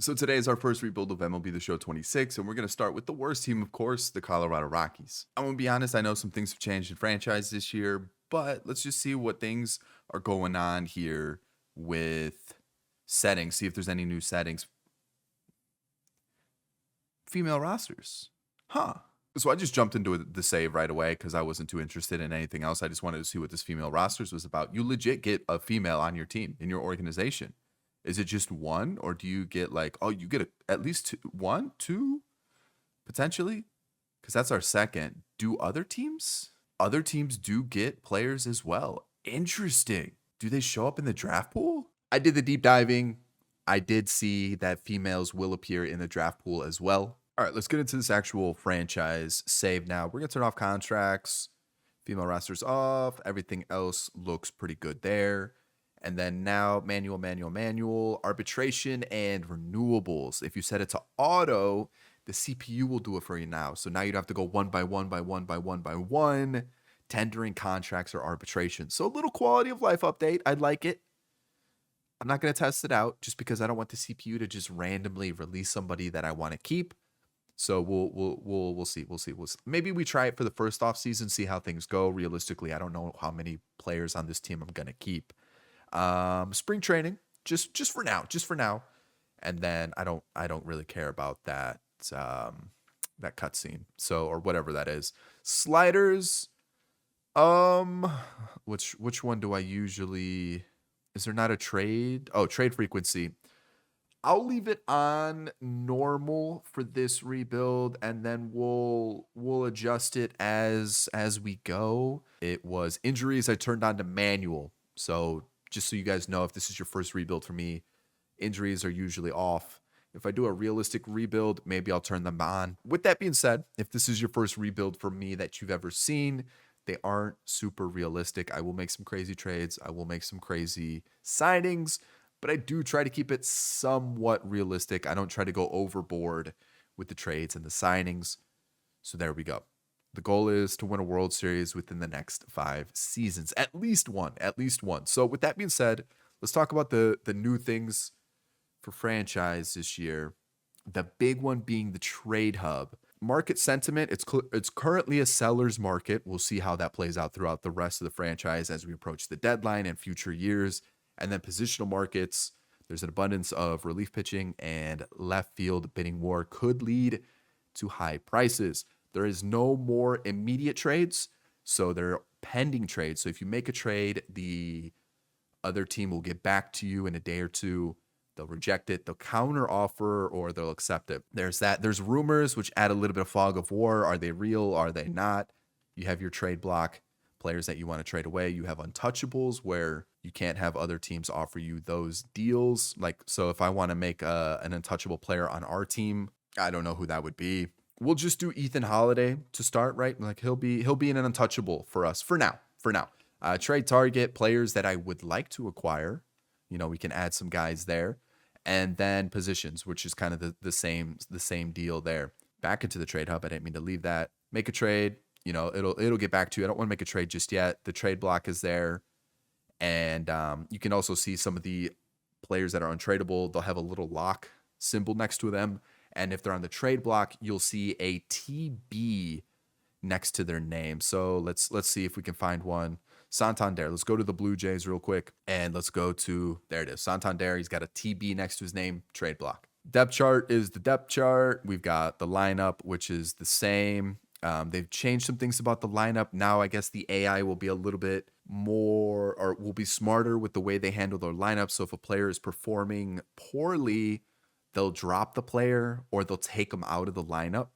So today is our first rebuild of MLB The Show 26, and we're going to start with the worst team, of course, the Colorado Rockies. I'm going to be honest, I know some things have changed in franchise this year, but let's just see what things are going on here with settings, see if there's any new settings. Female rosters. Huh. So I just jumped into the save right away because I wasn't too interested in anything else. I just wanted to see what this female rosters was about. You legit get a female on your team, in your organization. Is it just one, or do you get like, oh, you get at least one, two, potentially? Because that's our second. Do other teams? Other teams do get players as well. Interesting. Do they show up in the draft pool? I did the deep diving. I did see that females will appear in the draft pool as well. All right, let's get into this actual franchise save now. We're going to turn off contracts, female rosters off. Everything else looks pretty good there. And then now manual, arbitration, and renewables. If you set it to auto, the CPU will do it for you now. So now you'd have to go one by one, tendering contracts or arbitration. So a little quality of life update. I'd like it. I'm not going to test it out just because I don't want the CPU to just randomly release somebody that I want to keep. So we'll see. Maybe we try it for the first off season, see how things go. Realistically, I don't know how many players on this team I'm going to keep. Spring training, just for now. And then I don't really care about that cutscene. So, or whatever that is. Sliders. Which one do I usually, is there not a trade? Oh, trade frequency. I'll leave it on normal for this rebuild, and then we'll adjust it as we go. It was injuries. I turned on to manual. So just so you guys know, if this is your first rebuild for me, injuries are usually off. If I do a realistic rebuild, maybe I'll turn them on. With that being said, if this is your first rebuild for me that you've ever seen, they aren't super realistic. I will make some crazy trades. I will make some crazy signings, but I do try to keep it somewhat realistic. I don't try to go overboard with the trades and the signings. So there we go. The goal is to win a World Series within the next 5 seasons. At least one. So with that being said, let's talk about the new things for franchise this year. The big one being the trade hub. Market sentiment, it's currently a seller's market. We'll see how that plays out throughout the rest of the franchise as we approach the deadline and future years. And then positional markets, there's an abundance of relief pitching, and left field bidding war could lead to high prices. There is no more immediate trades, so they're pending trades. So if you make a trade, the other team will get back to you in a day or two. They'll reject it, they'll counter offer, or they'll accept it. There's that. There's rumors, which add a little bit of fog of war. Are they real? Are they not? You have your trade block, players that you want to trade away. You have untouchables, where you can't have other teams offer you those deals. Like, so if I want to make an untouchable player on our team, I don't know who that would be. We'll just do Ethan Holiday to start, right? Like he'll be an untouchable for us for now. Trade target players that I would like to acquire. You know, we can add some guys there, and then positions, which is kind of the same deal there. Back into the trade hub. I didn't mean to leave that. Make a trade. You know, it'll get back to you. I don't want to make a trade just yet. The trade block is there, and you can also see some of the players that are untradeable. They'll have a little lock symbol next to them. And if they're on the trade block, you'll see a TB next to their name. So let's see if we can find one. Santander. Let's go to the Blue Jays real quick. And let's go to, there it is. Santander. He's got a TB next to his name. Trade block. Depth chart is the depth chart. We've got the lineup, which is the same. They've changed some things about the lineup. Now I guess the AI will be a little bit more, or will be smarter with the way they handle their lineup. So if a player is performing poorly, they'll drop the player, or they'll take them out of the lineup.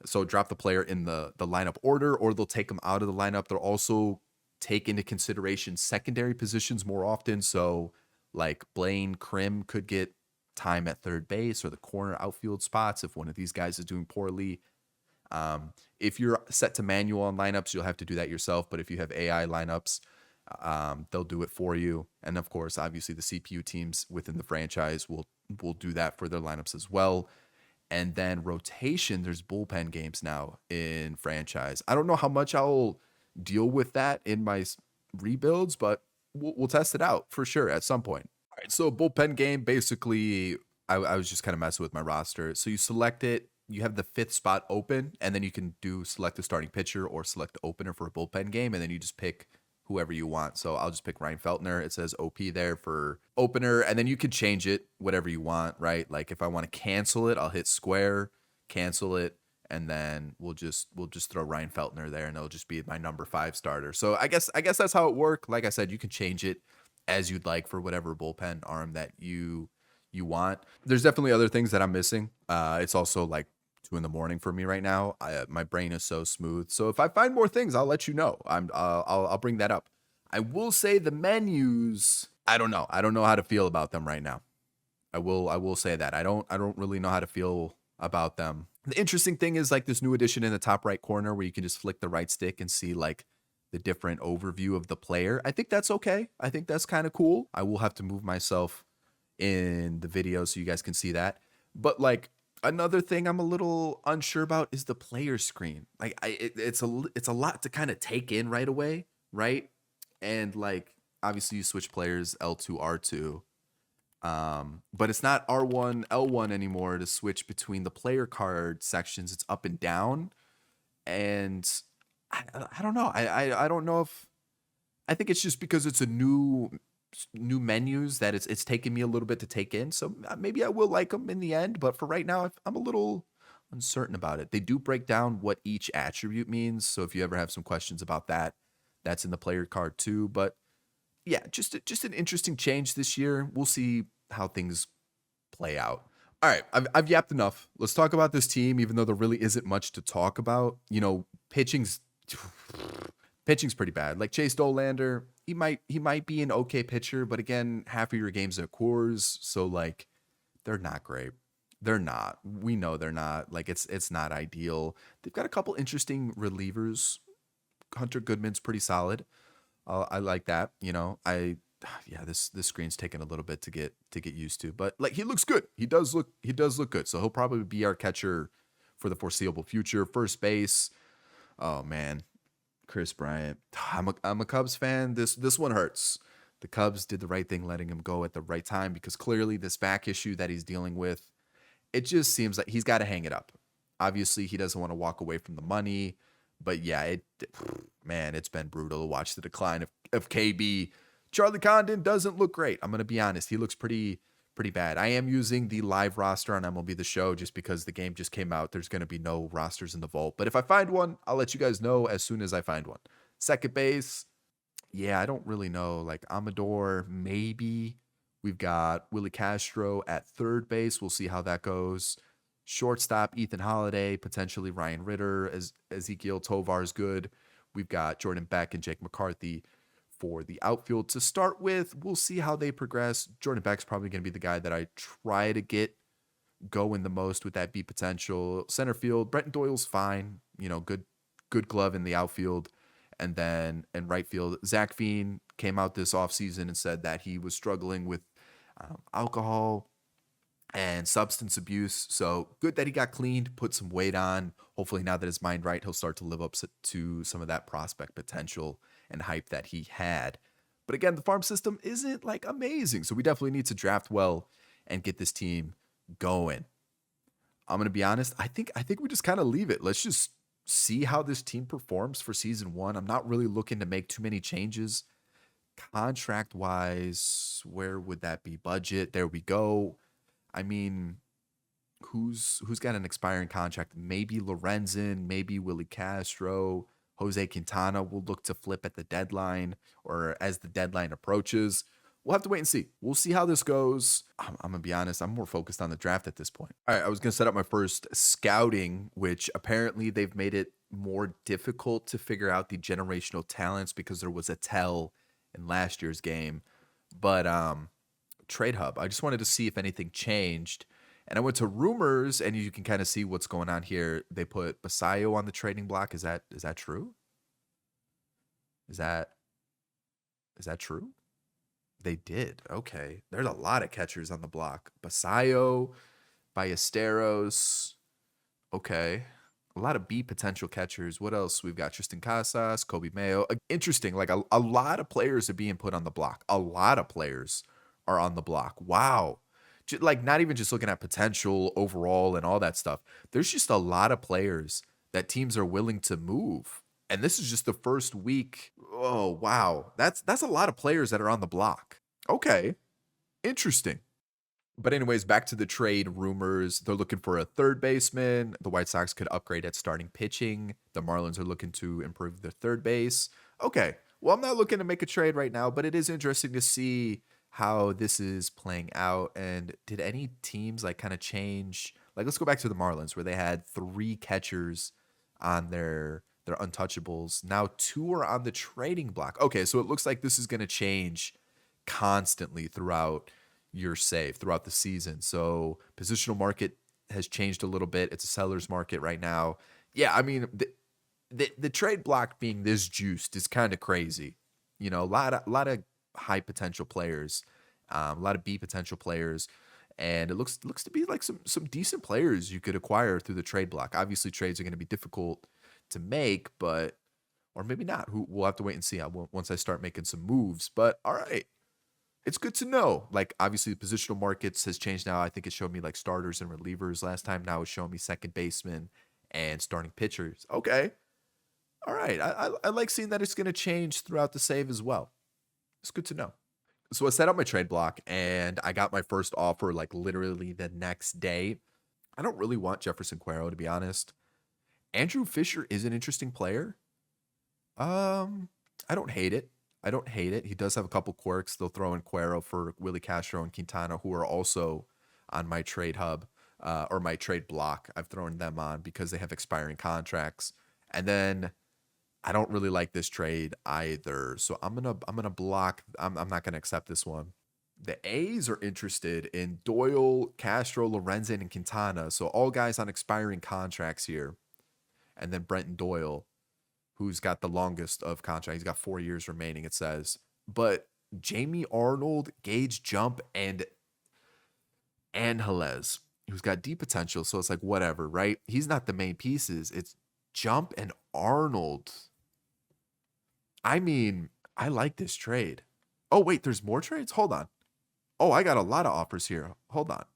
So drop the player in the lineup order, or they'll take them out of the lineup. They'll also take into consideration secondary positions more often. So like Blaine Krim could get time at third base or the corner outfield spots if one of these guys is doing poorly. If you're set to manual on lineups, you'll have to do that yourself. But if you have AI lineups, they'll do it for you. And of course, obviously the CPU teams within the franchise will do that for their lineups as well. And then rotation, there's bullpen games now in franchise. I don't know how much I'll deal with that in my rebuilds, but we'll test it out for sure at some point. All right, so bullpen game, basically I was just kind of messing with my roster. So you select it, you have the fifth spot open, and then you can do select the starting pitcher or select the opener for a bullpen game, and then you just pick whoever you want. So I'll just pick Ryan Feltner. It says OP there for opener, and then you can change it whatever you want, right? Like if I want to cancel it, I'll hit square, cancel it, and then we'll just throw Ryan Feltner there, and it'll just be my number 5 starter. So I guess that's how it worked. Like I said, you can change it as you'd like for whatever bullpen arm that you want. There's definitely other things that I'm missing. It's also like 2 in the morning for me right now. My brain is so smooth. So if I find more things, I'll let you know. I'll bring that up. I will say the menus. I don't know. I don't know how to feel about them right now. I will say that. I don't really know how to feel about them. The interesting thing is like this new addition in the top right corner where you can just flick the right stick and see like the different overview of the player. I think that's okay. I think that's kind of cool. I will have to move myself in the video so you guys can see that. But like another thing I'm a little unsure about is the player screen. Like it's a lot to kind of take in right away, right? And like obviously you switch players L2 R2. But it's not R1 L1 anymore to switch between the player card sections. It's up and down. And I don't know. I don't know if I think it's just because it's a new menus that it's taking me a little bit to take in. So maybe I will like them in the end, but for right now I'm a little uncertain about it. They do break down what each attribute means, so if you ever have some questions about that, that's in the player card too. But yeah, just an interesting change this year. We'll see how things play out. All right, I've yapped enough. Let's talk about this team, even though there really isn't much to talk about. You know, pitching's pretty bad. Like Chase Dolander, he might be an okay pitcher, but again, half of your games are Coors, so like they're not great. They're not. We know they're not. Like it's not ideal. They've got a couple interesting relievers. Hunter Goodman's pretty solid. I like that. You know, yeah, this screen's taking a little bit to get used to, but like he looks good. He does look good. So he'll probably be our catcher for the foreseeable future. First base. Oh man, Chris Bryant. I'm a Cubs fan. This one hurts. The Cubs did the right thing letting him go at the right time because clearly this back issue that he's dealing with, it just seems like he's got to hang it up. Obviously, he doesn't want to walk away from the money, but yeah, man, it's been brutal to watch the decline of KB. Charlie Condon doesn't look great. I'm gonna be honest; he looks pretty bad. I am using the live roster on MLB The Show just because the game just came out. There's gonna be no rosters in the vault, but if I find one, I'll let you guys know as soon as I find one. Second base, yeah, I don't really know. Like Amador, maybe. We've got Willie Castro at third base. We'll see how that goes. Shortstop, Ethan Holiday, potentially Ryan Ritter, as Ezekiel Tovar's good. We've got Jordan Beck and Jake McCarthy for the outfield to start with. We'll see how they progress. Jordan Beck's probably going to be the guy that I try to get going the most with that B potential. Center field, Brenton Doyle's fine. You know, good glove in the outfield. And then in right field, Zach Fiend came out this offseason and said that he was struggling with alcohol and substance abuse. So good that he got cleaned, put some weight on. Hopefully now that his mind right, he'll start to live up to some of that prospect potential and hype that he had. But again, the farm system isn't like amazing. So we definitely need to draft well and get this team going. I'm going to be honest. I think we just kind of leave it. Let's just see how this team performs for season 1. I'm not really looking to make too many changes. Contract wise, where would that be? Budget. There we go. I mean, who's got an expiring contract? Maybe Lorenzen, maybe Willie Castro, Jose Quintana will look to flip at the deadline or as the deadline approaches. We'll have to wait and see. We'll see how this goes. I'm going to be honest, I'm more focused on the draft at this point. All right, I was going to set up my first scouting, which apparently they've made it more difficult to figure out the generational talents because there was a tell in last year's game. But Trade Hub, I just wanted to see if anything changed. And I went to rumors, and you can kind of see what's going on here. They put Basayo on the trading block. Is that true? Is that true? They did. Okay. There's a lot of catchers on the block. Basayo, Ballesteros. Okay. A lot of B potential catchers. What else? We've got Tristan Casas, Kobe Mayo. Interesting. Like a lot of players are being put on the block. A lot of players are on the block. Wow. Like not even just looking at potential overall and all that stuff. There's just a lot of players that teams are willing to move. And this is just the first week. Oh, wow. That's a lot of players that are on the block. Okay. Interesting. But anyways, back to the trade rumors. They're looking for a third baseman. The White Sox could upgrade at starting pitching. The Marlins are looking to improve their third base. Okay. Well, I'm not looking to make a trade right now, but it is interesting to see how this is playing out. And did any teams like kind of change? Like, let's go back to the Marlins where they had 3 catchers on their untouchables. Now 2 are on the trading block. Okay, so it looks like this is going to change constantly throughout your save throughout the season. So positional market has changed a little bit. It's a seller's market right now. Yeah, I mean the trade block being this juiced is kind of crazy. You know, a lot of high potential players, a lot of B potential players, and it looks to be like some decent players you could acquire through the trade block. Obviously, trades are going to be difficult to make, but or maybe not. Who we'll have to wait and see once I start making some moves. But all right, it's good to know. Like obviously the positional markets has changed now. I think it showed me like starters and relievers last time. Now it's showing me second baseman and starting pitchers. Okay. All right. I like seeing that it's going to change throughout the save as well. It's good to know. So I set up my trade block and I got my first offer like literally the next day. I don't really want Jefferson Cuero to be honest. Andrew Fisher is an interesting player. I don't hate it. I don't hate it. He does have a couple quirks. They'll throw in Cuero for Willie Castro and Quintana, who are also on my trade hub or my trade block. I've thrown them on because they have expiring contracts. And then I don't really like this trade either. So I'm gonna block. I'm not gonna accept this one. The A's are interested in Doyle, Castro, Lorenzen, and Quintana. So all guys on expiring contracts here. And then Brenton Doyle, who's got the longest of contract. He's got 4 years remaining, it says. But Jamie Arnold, Gage Jump, and Angeles, who's got deep potential. So it's like, whatever, right? He's not the main pieces. It's Jump and Arnold. I mean, I like this trade. Oh, wait, there's more trades? Hold on. Oh, I got a lot of offers here. Hold on.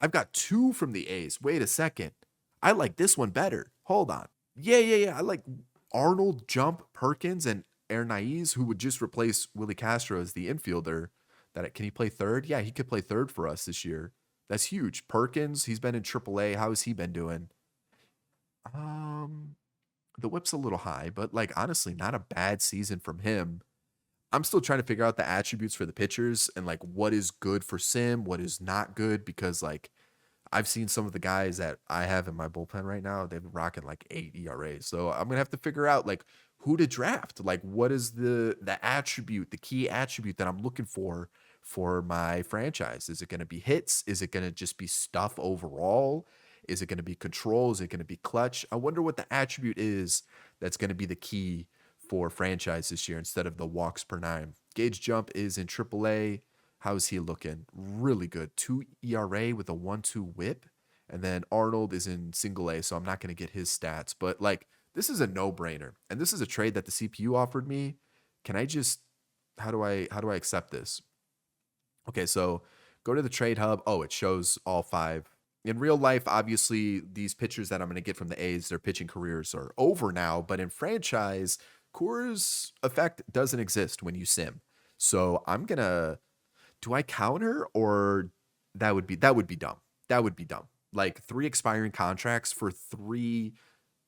I've got 2 from the A's. Wait a second. I like this one better. Hold on. Yeah. I like Arnold, Jump, Perkins, and Hernaiz, who would just replace Willie Castro as the infielder. Can he play third? Yeah, he could play third for us this year. That's huge. Perkins, he's been in AAA. How has he been doing? Um, the whip's a little high, but like honestly, not a bad season from him. I'm still trying to figure out the attributes for the pitchers and like what is good for Sim, what is not good, because like I've seen some of the guys that I have in my bullpen right now, they've been rocking like 8 ERAs. So I'm gonna have to figure out like who to draft. Like what is the attribute, the key attribute that I'm looking for my franchise? Is it gonna be hits? Is it gonna just be stuff overall? Is it gonna be control? Is it gonna be clutch? I wonder what the attribute is that's gonna be the key for franchise this year instead of the walks per nine. Gage Jump is in AAA. How's he looking? Really good. 2 ERA with a 1-2 whip. And then Arnold is in single A, so I'm not going to get his stats. But like, this is a no-brainer. And this is a trade that the CPU offered me. Can I just how do I accept this? Okay, so go to the trade hub. Oh, it shows all 5. In real life, obviously, these pitchers that I'm going to get from the A's, their pitching careers are over now. But in franchise, Coors effect doesn't exist when you sim. So I'm gonna do I counter or that would be dumb. That would be dumb. Like 3 expiring contracts for 3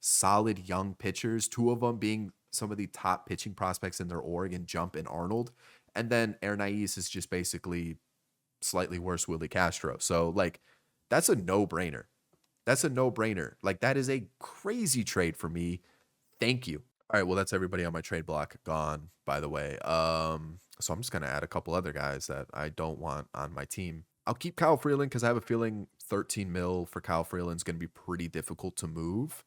solid young pitchers, 2 of them being some of the top pitching prospects in their org and Jump and Arnold. And then Hernaiz is just basically slightly worse Willie Castro. So like that's a no-brainer. That's a no-brainer. Like that is a crazy trade for me. Thank you. All right, well, that's everybody on my trade block gone, by the way. So I'm just gonna add a couple other guys that I don't want on my team. I'll keep Kyle Freeland because I have a feeling 13 mil for Kyle Freeland is gonna be pretty difficult to move.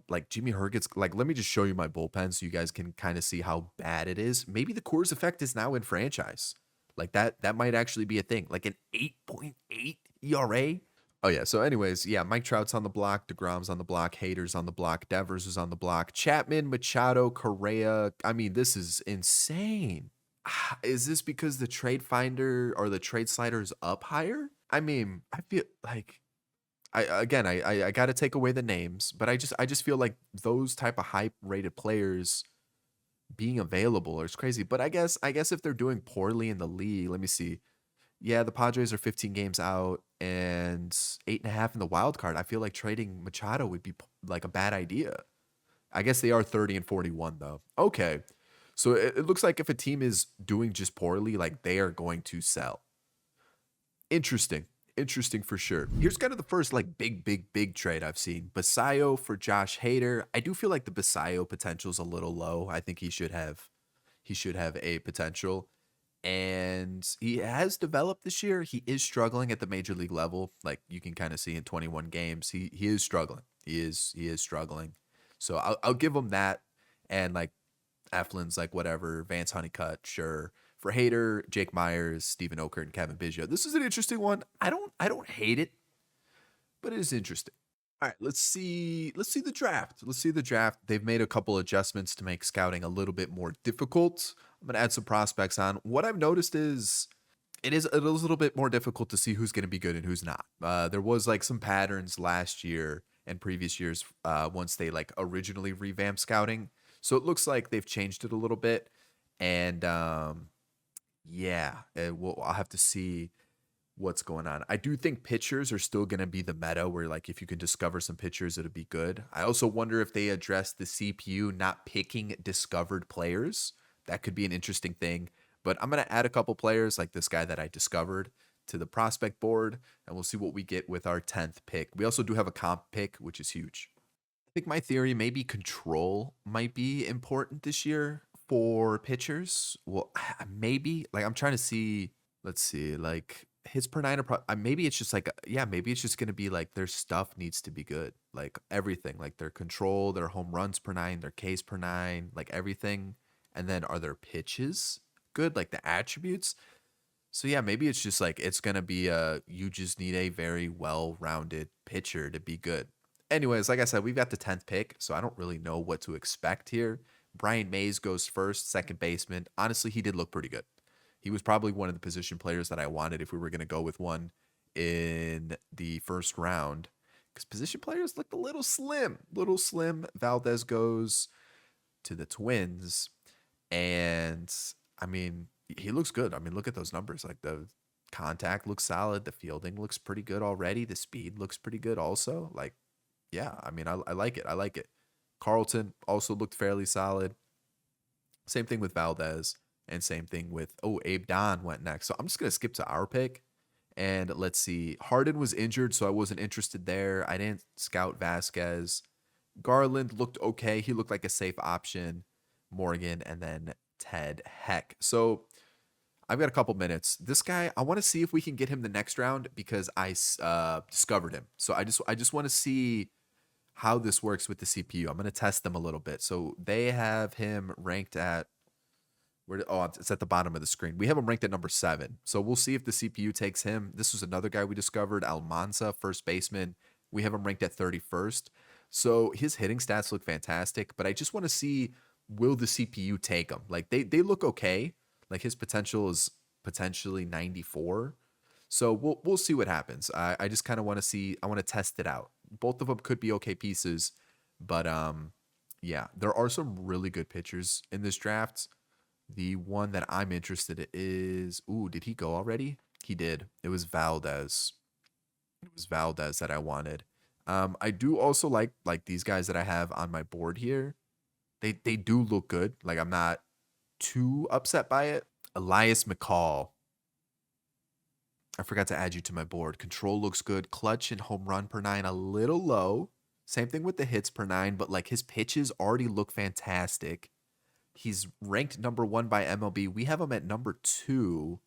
Like Jimmy Herget's, like, let me just show you my bullpen so you guys can kind of see how bad it is. Maybe the Coors effect is now in franchise. Like that might actually be a thing. Like an 8.8 ERA. Oh yeah. So, anyways, yeah, Mike Trout's on the block, DeGrom's on the block, Hader's on the block, Devers is on the block, Chapman, Machado, Correa. I mean, this is insane. Is this because the trade finder or the trade slider is up higher? I mean, I feel like I got to take away the names, but I just feel like those type of high rated players being available is crazy. But I guess if they're doing poorly in the league, let me see. Yeah, the Padres are 15 games out and 8.5 in the wild card. I feel like trading Machado would be like a bad idea. I guess they are 30 and 41 though. Okay. So it looks like if a team is doing just poorly, like they are going to sell. Interesting. Interesting for sure. Here's kind of the first like big trade I've seen. Basayo for Josh Hader. I do feel like the Basayo potential is a little low. I think he should have a potential. And he has developed this year. He is struggling at the major league level. Like you can kind of see in 21 games. He is struggling. He is struggling. So I'll give him that. And like Eflin's like whatever, Vance Honeycutt, sure. For Hader, Jake Myers, Stephen Okert, and Kevin Biggio. This is an interesting one. I don't hate it, but it is interesting. All right, let's see. Let's see the draft. Let's see the draft. They've made a couple adjustments to make scouting a little bit more difficult. I'm gonna add some prospects on. What I've noticed is it is a little bit more difficult to see who's going to be good and who's not. There was like some patterns last year and previous years once they like originally revamped scouting. So it looks like they've changed it a little bit. And yeah, I'll have to see what's going on. I do think pitchers are still going to be the meta where like if you can discover some pitchers, it'll be good. I also wonder if they address the CPU not picking discovered players. That could be an interesting thing. But I'm going to add a couple players like this guy that I discovered to the prospect board, and we'll see what we get with our 10th pick. We also do have a comp pick, which is huge. I think my theory maybe control might be important this year for pitchers. Well, maybe like I'm trying to see. Let's see, like hits per nine. Maybe it's just like yeah, maybe it's just gonna be like their stuff needs to be good, like everything, like their control, their home runs per nine, their Ks per nine, like everything. And then are their pitches good, like the attributes? So yeah, maybe it's just like it's gonna be you just need a very well-rounded pitcher to be good. Anyways, like I said, we've got the 10th pick, so I don't really know what to expect here. Brian Mays goes first, second baseman. Honestly, he did look pretty good. He was probably one of the position players that I wanted if we were gonna go with one in the first round. Because position players looked a little slim. Little slim. Valdez goes to the Twins. And I mean, he looks good. I mean, look at those numbers. Like the contact looks solid. The fielding looks pretty good already. The speed looks pretty good also. Like, yeah, I mean, I like it. I like it. Carlton also looked fairly solid. Same thing with Valdez. And same thing with, Abe Don went next. So I'm just going to skip to our pick. And let's see. Harden was injured, so I wasn't interested there. I didn't scout Vasquez. Garland looked okay. He looked like a safe option. Morgan, and then Ted Heck. So I've got a couple minutes. This guy, I want to see if we can get him the next round because I discovered him. So I just want to see how this works with the CPU. I'm going to test them a little bit. So they have him ranked at it's at the bottom of the screen. We have him ranked at number 7. So we'll see if the CPU takes him. This was another guy we discovered, Almanza, first baseman. We have him ranked at 31st. So his hitting stats look fantastic, but I just want to see will the CPU take him? Like they look okay. Like his potential is potentially 94. So we'll see what happens. I just kind of want to see. I want to test it out. Both of them could be okay pieces, but yeah, there are some really good pitchers in this draft. The one that I'm interested in is did he go already? He did. It was Valdez. It was Valdez that I wanted. I do also like these guys that I have on my board here. They do look good. Like I'm not too upset by it. Elias McCall. I forgot to add you to my board. Control looks good. Clutch and home run per nine a little low. Same thing with the hits per nine, but like his pitches already look fantastic. He's ranked number 1 by MLB. We have him at number 2.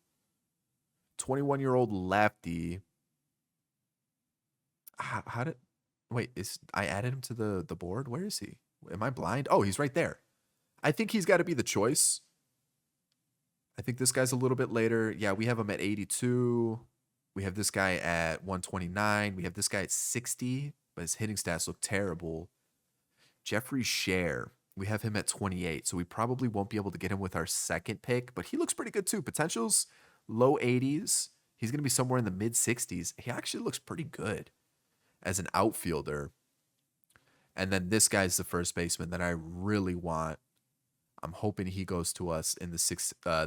21-year-old lefty. How did wait, is I added him to the board? Where is he? Am I blind? Oh, he's right there. I think he's got to be the choice. I think this guy's a little bit later. Yeah, we have him at 82. We have this guy at 129. We have this guy at 60, but his hitting stats look terrible. Jeffrey Scher. We have him at 28, so we probably won't be able to get him with our second pick, but he looks pretty good too. Potentials low 80s. He's going to be somewhere in the mid 60s. He actually looks pretty good as an outfielder. And then this guy's the first baseman that I really want. I'm hoping he goes to us in the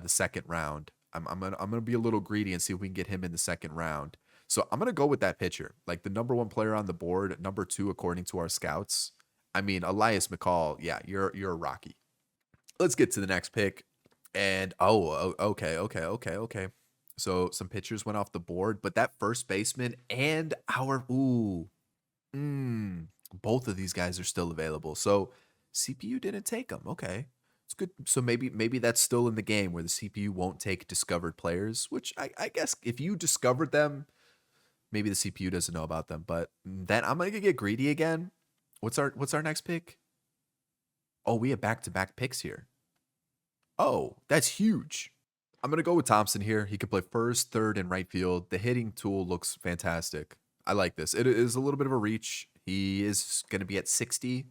second round. I'm gonna be a little greedy and see if we can get him in the second round. So I'm gonna go with that pitcher, like the number one player on the board, number two according to our scouts. I mean, Elias McCall, yeah, you're a Rocky. Let's get to the next pick. And okay. So some pitchers went off the board, but that first baseman and our both of these guys are still available. So CPU didn't take them. Okay. It's good. So maybe that's still in the game where the CPU won't take discovered players, which I guess if you discovered them, maybe the CPU doesn't know about them. But then I'm gonna get greedy again. What's our next pick? Oh, we have back-to-back picks here. Oh, that's huge. I'm gonna go with Thompson here. He could play first, third, and right field. The hitting tool looks fantastic. I like this. It is a little bit of a reach. He is gonna be at 60,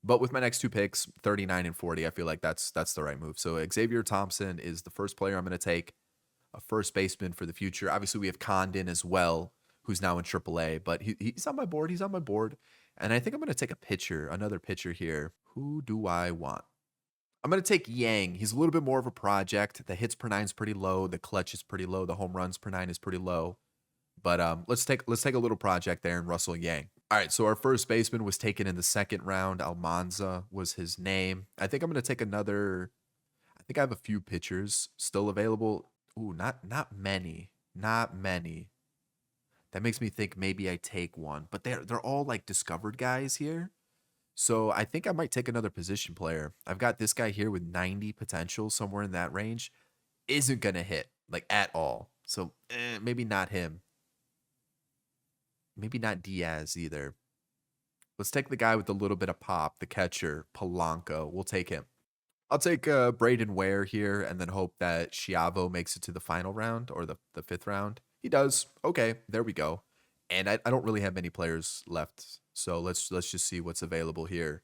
but with my next two picks, 39 and 40, I feel like that's the right move. So Xavier Thompson is the first player I'm gonna take, a first baseman for the future. Obviously, we have Condon as well, who's now in AAA, but he's on my board. He's on my board, and I think I'm gonna take a pitcher, another pitcher here. Who do I want? I'm going to take Yang. He's a little bit more of a project. The hits per nine is pretty low. The clutch is pretty low. The home runs per nine is pretty low. But let's take a little project there and Russell Yang. All right, so our first baseman was taken in the second round. Almanza was his name. I think I'm going to take another. I think I have a few pitchers still available. Ooh, not many. Not many. That makes me think maybe I take one. But they're all like discovered guys here. So I think I might take another position player. I've got this guy here with 90 potential, somewhere in that range. Isn't going to hit, like, at all. So maybe not him. Maybe not Diaz either. Let's take the guy with a little bit of pop, the catcher, Polanco. We'll take him. I'll take Braden Ware here and then hope that Schiavo makes it to the final round or the fifth round. He does. Okay, there we go. And I don't really have many players left. So let's just see what's available here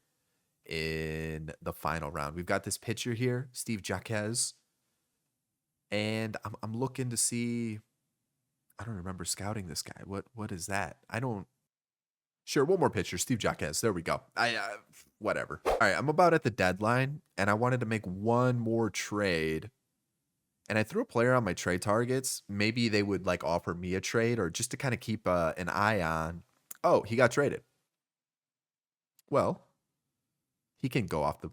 in the final round. We've got this pitcher here, Steve Jaquez. And I'm looking to see. I don't remember scouting this guy. What is that? I don't. Sure, one more pitcher, Steve Jaquez. There we go. Whatever. All right, I'm about at the deadline, and I wanted to make one more trade. And I threw a player on my trade targets. Maybe they would like offer me a trade or just to kind of keep an eye on. Oh, he got traded. Well, he can go off the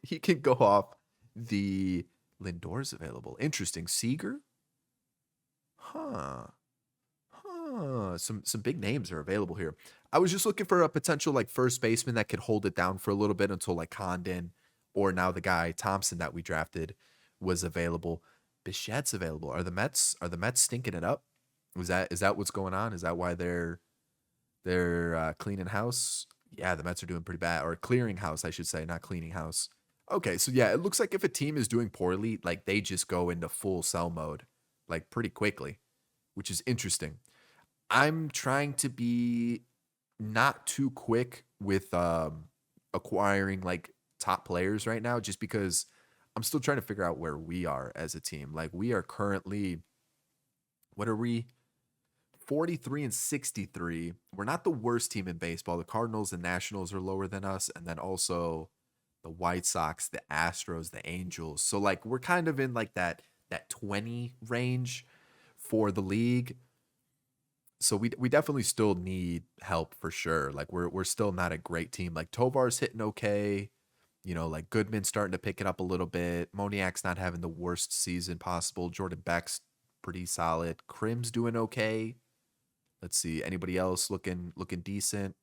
he can go off the Lindor's available. Interesting. Seager? Huh. Huh. Some big names are available here. I was just looking for a potential like first baseman that could hold it down for a little bit until like Condon or now the guy Thompson that we drafted was available. Bichette's available. Are the Mets stinking it up? Is that what's going on? Is that why they're cleaning house? Yeah, the Mets are doing pretty bad, or clearing house, I should say, not cleaning house. Okay, so yeah, it looks like if a team is doing poorly, like they just go into full sell mode, like pretty quickly, which is interesting. I'm trying to be not too quick with acquiring like top players right now, just because I'm still trying to figure out where we are as a team. Like we are currently, what are we? 43 and 63. We're not the worst team in baseball. The Cardinals and Nationals are lower than us, and then also the White Sox, the Astros, the Angels. So like we're kind of in like that 20 range for the league. So we definitely still need help for sure. Like we're still not a great team. Like Tovar's hitting okay. Like Goodman's starting to pick it up a little bit. Moniak's not having the worst season possible. Jordan Beck's pretty solid. Krim's doing okay. Let's see. Anybody else looking decent?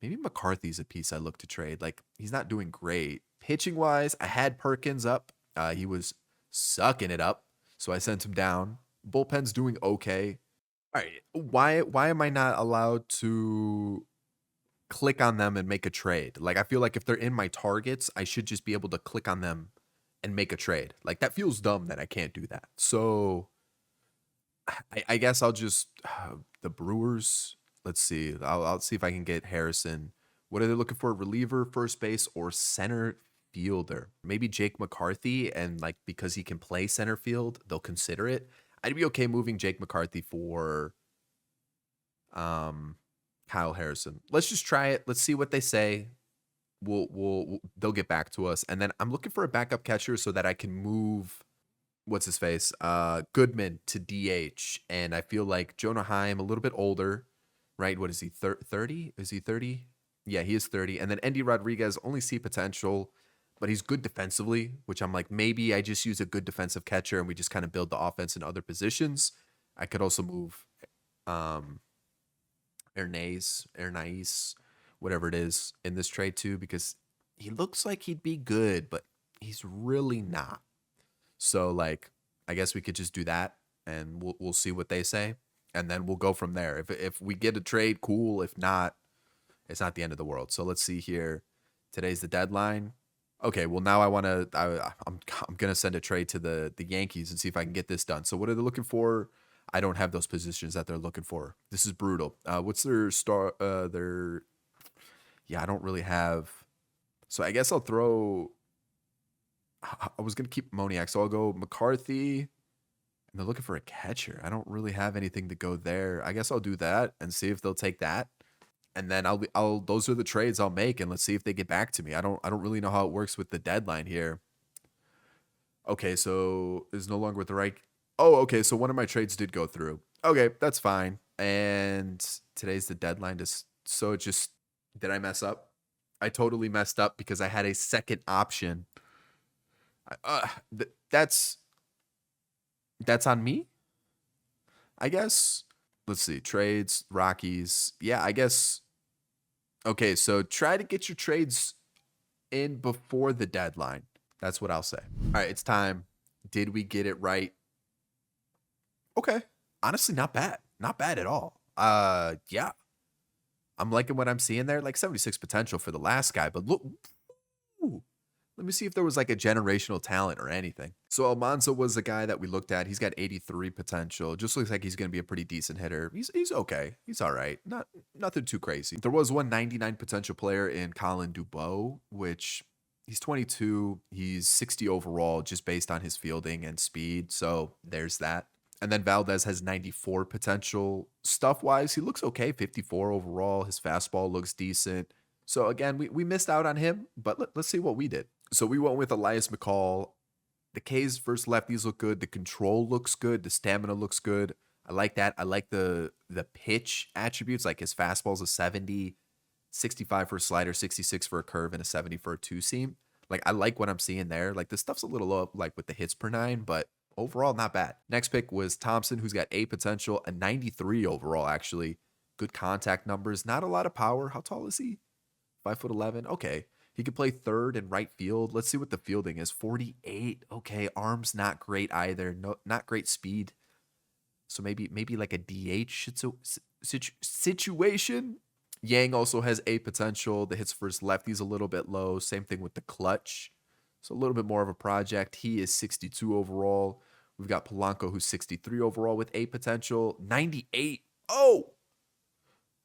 Maybe McCarthy's a piece I look to trade. Like he's not doing great. Pitching wise, I had Perkins up. He was sucking it up. So I sent him down. Bullpen's doing okay. All right. Why am I not allowed to click on them and make a trade? Like I feel like if they're in my targets, I should just be able to click on them and make a trade. Like that feels dumb that I can't do that. So I guess I'll just the Brewers. Let's see. I'll see if I can get Harrison What are they looking for? Reliever, first base, or center fielder? Maybe Jake McCarthy, and like because he can play center field, they'll consider it. I'd be okay moving Jake McCarthy for um Kyle Harrison. Let's just try it. Let's see what they say. They'll get back to us. And then I'm looking for a backup catcher so that I can move what's his face? Goodman to DH. And I feel like Jonah Heim a little bit older, right? What is he? 30? Is he 30? Yeah, he is 30. And then Andy Rodriguez, only see potential, but he's good defensively, which I'm like, maybe I just use a good defensive catcher and we just kind of build the offense in other positions. I could also move um Ernais, whatever it is in this trade too, because he looks like he'd be good, but he's really not. So like, I guess we could just do that, and we'll see what they say, and then we'll go from there. If we get a trade, cool. If not, it's not the end of the world. So let's see here. Today's the deadline. Okay, well now I'm gonna send a trade to the Yankees and see if I can get this done. So what are they looking for? I don't have those positions that they're looking for. This is brutal. What's their star? Their Yeah, I don't really have. So I guess I'll throw. I was gonna keep Moniak, so I'll go McCarthy. And they're looking for a catcher. I don't really have anything to go there. I guess I'll do that and see if they'll take that. And then I'll those are the trades I'll make, and let's see if they get back to me. I don't really know how it works with the deadline here. Okay, so is no longer with the right. Oh, okay, so one of my trades did go through. Okay, that's fine. And today's the deadline so it just did I mess up? I totally messed up because I had a second option. That's on me, I guess. Let's see. Trades, Rockies. Yeah, I guess. Okay, so try to get your trades in before the deadline. That's what I'll say. All right, it's time. Did we get it right? Okay. Honestly, not bad. Not bad at all. Yeah. I'm liking what I'm seeing there. Like 76 potential for the last guy, but look. Ooh, let me see if there was like a generational talent or anything. So Almanza was the guy that we looked at. He's got 83 potential. Just looks like he's going to be a pretty decent hitter. He's okay. He's all right. Nothing too crazy. There was one 99 potential player in Colin Dubois, which he's 22. He's 60 overall just based on his fielding and speed. So there's that. And then Valdez has 94 potential. Stuff-wise, he looks okay, 54 overall. His fastball looks decent. So again, we missed out on him, but let's see what we did. So we went with Elias McCall. The K's versus lefties look good. The control looks good. The stamina looks good. I like that. I like the pitch attributes, like his fastball's a 70, 65 for a slider, 66 for a curve, and a 70 for a two-seam. Like, I like what I'm seeing there. Like, this stuff's a little low, like with the hits per nine, but overall, not bad. Next pick was Thompson, who's got A potential, a 93 overall, actually. Good contact numbers. Not a lot of power. How tall is he? 5'11". Okay. He could play third and right field. Let's see what the fielding is. 48. Okay. Arms not great either. No, not great speed. So maybe like a DH situation. Yang also has A potential. The hits versus lefties a little bit low. Same thing with the clutch. So a little bit more of a project. He is 62 overall. We've got Polanco, who's 63 overall with A potential. 98. Oh,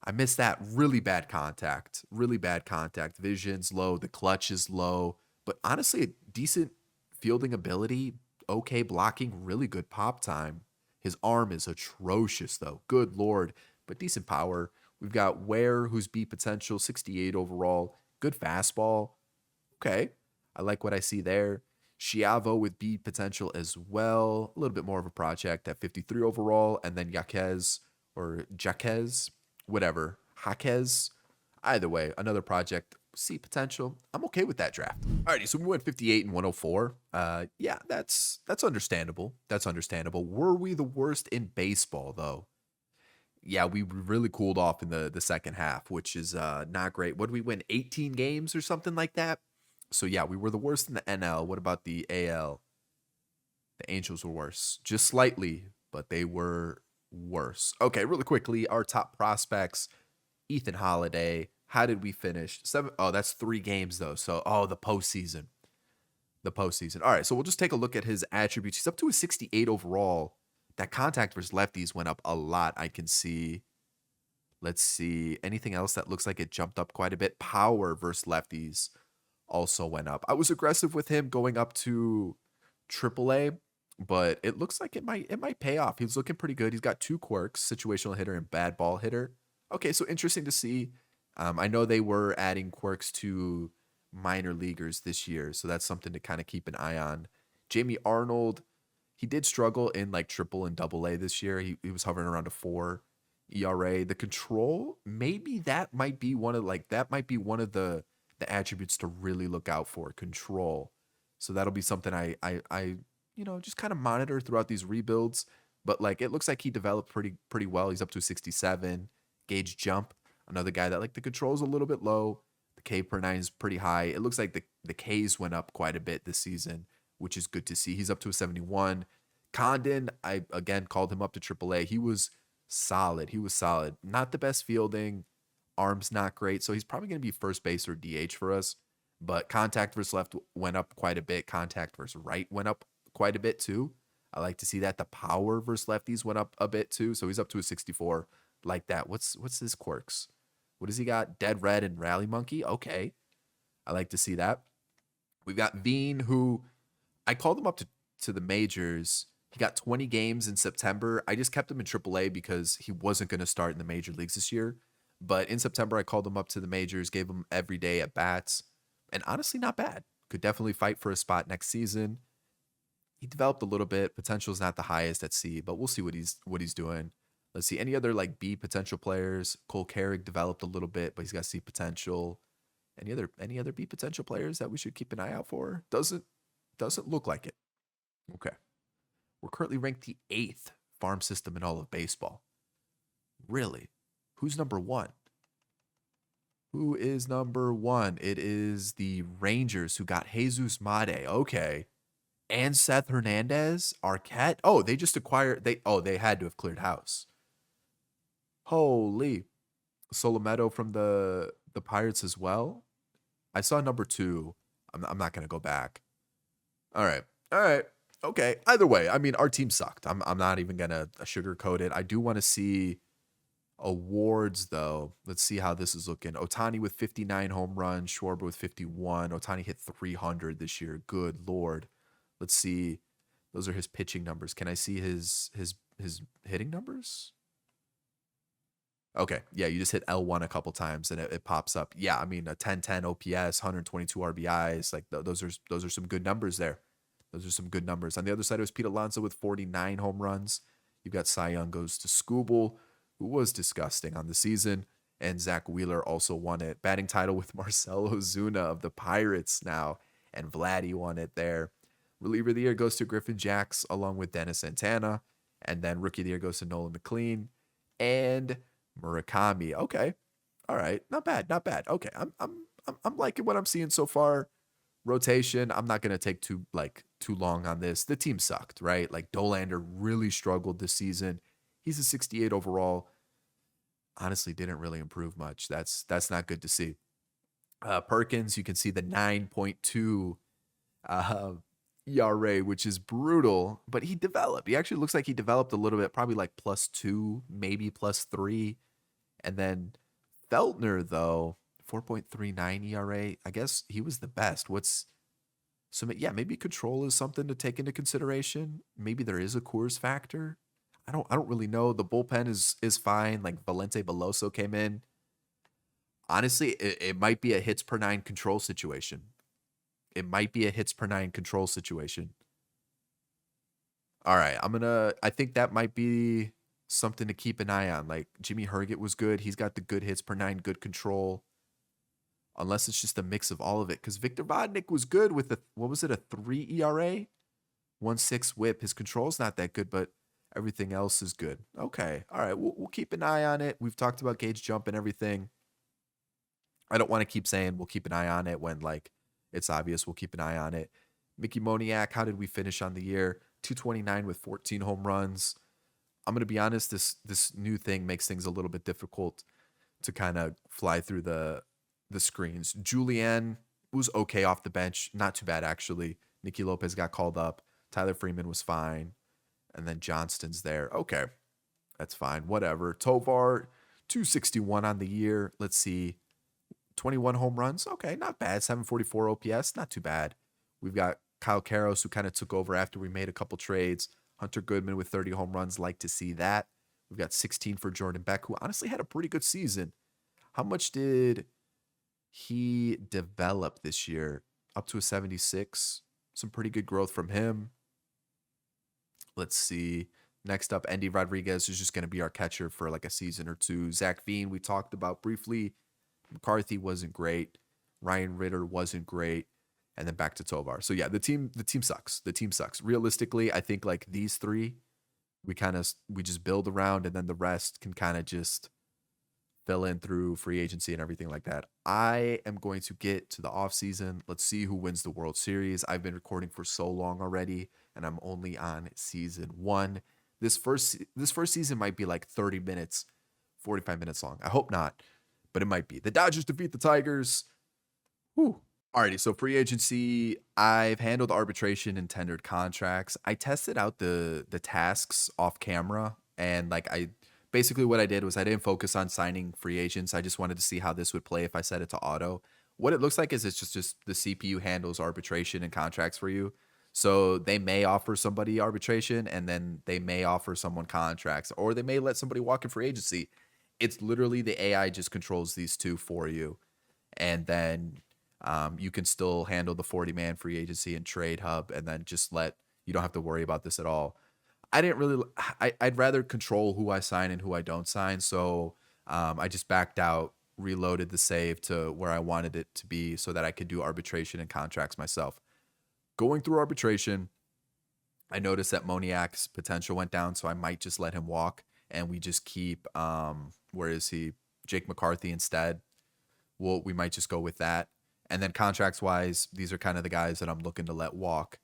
I missed that. Really bad contact. Really bad contact. Vision's low. The clutch is low. But honestly, a decent fielding ability. Okay blocking. Really good pop time. His arm is atrocious, though. Good Lord. But decent power. We've got Ware, who's B potential. 68 overall. Good fastball. Okay. I like what I see there. Chiavo with B potential as well. A little bit more of a project at 53 overall. And then Jaquez, whatever. Jaquez. Either way, another project. C potential. I'm okay with that draft. Alrighty, so we went 58 and 104. Yeah, that's understandable. That's understandable. Were we the worst in baseball, though? Yeah, we really cooled off in the second half, which is not great. What did we win? 18 games or something like that? So yeah, we were the worst in the NL. What about the AL? The Angels were worse. Just slightly, but they were worse. Okay, really quickly, our top prospects. Ethan Holiday. How did we finish? 7. Oh, that's 3 games though. So, the postseason. The postseason. All right, so we'll just take a look at his attributes. He's up to a 68 overall. That contact versus lefties went up a lot. I can see. Let's see. Anything else that looks like it jumped up quite a bit? Power versus lefties also went up. I was aggressive with him going up to AAA, but it looks like it might pay off. He's looking pretty good. He's got two quirks, situational hitter and bad ball hitter. Okay, so interesting to see. I know they were adding quirks to minor leaguers this year, so that's something to kind of keep an eye on. Jamie Arnold, he did struggle in like triple and double A this year. He was hovering around a 4 ERA. The control, maybe that might be one of the attributes to really look out for, control. So that'll be something I just kind of monitor throughout these rebuilds. But like it looks like he developed pretty well. He's up to 67. Gauge jump, another guy that like the control's a little bit low. The K per nine is pretty high. It looks like the Ks went up quite a bit this season, which is good to see. He's up to a 71. Condon, I again called him up to AAA. He was solid. He was solid. Not the best fielding, arm's not great, so he's probably going to be first base or DH for us. But contact versus left went up quite a bit. Contact versus right went up quite a bit too. I like to see that. The power versus lefties went up a bit too. So he's up to a 64 like that. What's his quirks? What does he got? Dead Red and Rally Monkey. Okay. I like to see that. We've got Veen, who I called him up to the majors. He got 20 games in September. I just kept him in AAA because he wasn't going to start in the major leagues this year. But in September, I called him up to the majors, gave him every day at bats, and honestly, not bad. Could definitely fight for a spot next season. He developed a little bit. Potential is not the highest at C, but we'll see what he's doing. Let's see any other like B potential players. Cole Carrick developed a little bit, but he's got C potential. Any other B potential players that we should keep an eye out for? Doesn't look like it. Okay. We're currently ranked the 8th farm system in all of baseball. Really? Who's number 1? Who is number 1? It is the Rangers, who got Jesus Mate. Okay. And Seth Hernandez, Arquette. Oh, they just acquired they had to have cleared house. Holy. Solometo from the Pirates as well. I saw number 2. I'm not going to go back. All right. All right. Okay. Either way, I mean, our team sucked. I'm not even going to sugarcoat it. I do want to see awards, though. Let's see how this is looking. Ohtani with 59 home runs, Schwarber with 51. Ohtani hit 300 this year. Good Lord. Let's see. Those are his pitching numbers. Can I see his hitting numbers? Okay. Yeah, you just hit L1 a couple times and it pops up. Yeah, I mean, a 10-10 OPS, 122 RBIs. Like those are some good numbers there. Those are some good numbers. On the other side, it was Pete Alonso with 49 home runs. You've got Cy Young goes to Skubal, who was disgusting on the season. And Zach Wheeler also won it. Batting title with Marcell Ozuna of the Pirates now. And Vladdy won it there. Reliever of the year goes to Griffin Jax along with Dennis Santana. And then rookie of the year goes to Nolan McLean and Murakami. Okay. All right. Not bad. Not bad. Okay. I'm liking what I'm seeing so far. Rotation, I'm not going to take too long on this. The team sucked, right? Like Dolander really struggled this season. He's a 68 overall. Honestly, didn't really improve much. That's not good to see. Perkins, you can see the 9.2 ERA, which is brutal, but he developed. He actually looks like he developed a little bit, probably like +2, maybe +3. And then Feltner, though, 4.39 ERA. I guess he was the best. Yeah, maybe control is something to take into consideration. Maybe there is a Coors factor. I don't really know. The bullpen is fine. Like Valente Beloso came in. Honestly, it might be a hits per 9 control situation. It might be a hits per 9 control situation. All right, I think that might be something to keep an eye on. Like Jimmy Herget was good. He's got the good hits per 9, good control. Unless it's just a mix of all of it. Because Victor Vodnik was good with a 3 ERA? 1.6 whip. His control's not that good, but everything else is good. Okay. All right. We'll keep an eye on it. We've talked about gauge jump and everything. I don't want to keep saying we'll keep an eye on it when like it's obvious we'll keep an eye on it. Mickey Moniak, how did we finish on the year? 229 with 14 home runs. I'm going to be honest, this new thing makes things a little bit difficult to kind of fly through the screens. Julian was okay off the bench. Not too bad, actually. Nicky Lopez got called up. Tyler Freeman was fine. And then Johnston's there. Okay. That's fine. Whatever. Tovar, 261 on the year. Let's see. 21 home runs. Okay, not bad. 744 OPS, not too bad. We've got Kyle Karros, who kind of took over after we made a couple trades. Hunter Goodman with 30 home runs. Like to see that. We've got 16 for Jordan Beck, who honestly had a pretty good season. How much did he develop this year? Up to a 76. Some pretty good growth from him. Let's see. Next up, Andy Rodriguez is just going to be our catcher for like a season or two. Zach Veen, we talked about briefly. McCarthy wasn't great. Ryan Ritter wasn't great. And then back to Tovar. So yeah, the team sucks. The team sucks. Realistically, I think like these three, we just build around, and then the rest can kind of just fill in through free agency and everything like that. I am going to get to the offseason. Let's see who wins the World Series. I've been recording for so long already, and I'm only on season 1. This first season might be like 30 minutes, 45 minutes long. I hope not, but it might be. The Dodgers defeat the Tigers. Whew. Alrighty, so free agency, I've handled arbitration and tendered contracts. I tested out the tasks off camera, and basically what I did was I didn't focus on signing free agents. I just wanted to see how this would play if I set it to auto. What it looks like is it's just the CPU handles arbitration and contracts for you. So they may offer somebody arbitration, and then they may offer someone contracts, or they may let somebody walk in free agency. It's literally the AI just controls these two for you. And then you can still handle the 40-man free agency and trade hub, and then you don't have to worry about this at all. I'd rather control who I sign and who I don't sign. So I just backed out, reloaded the save to where I wanted it to be so that I could do arbitration and contracts myself. Going through arbitration, I noticed that Moniak's potential went down, so I might just let him walk, and we just keep, where is he? Jake McCarthy instead. We might just go with that. And then contracts-wise, these are kind of the guys that I'm looking to let walk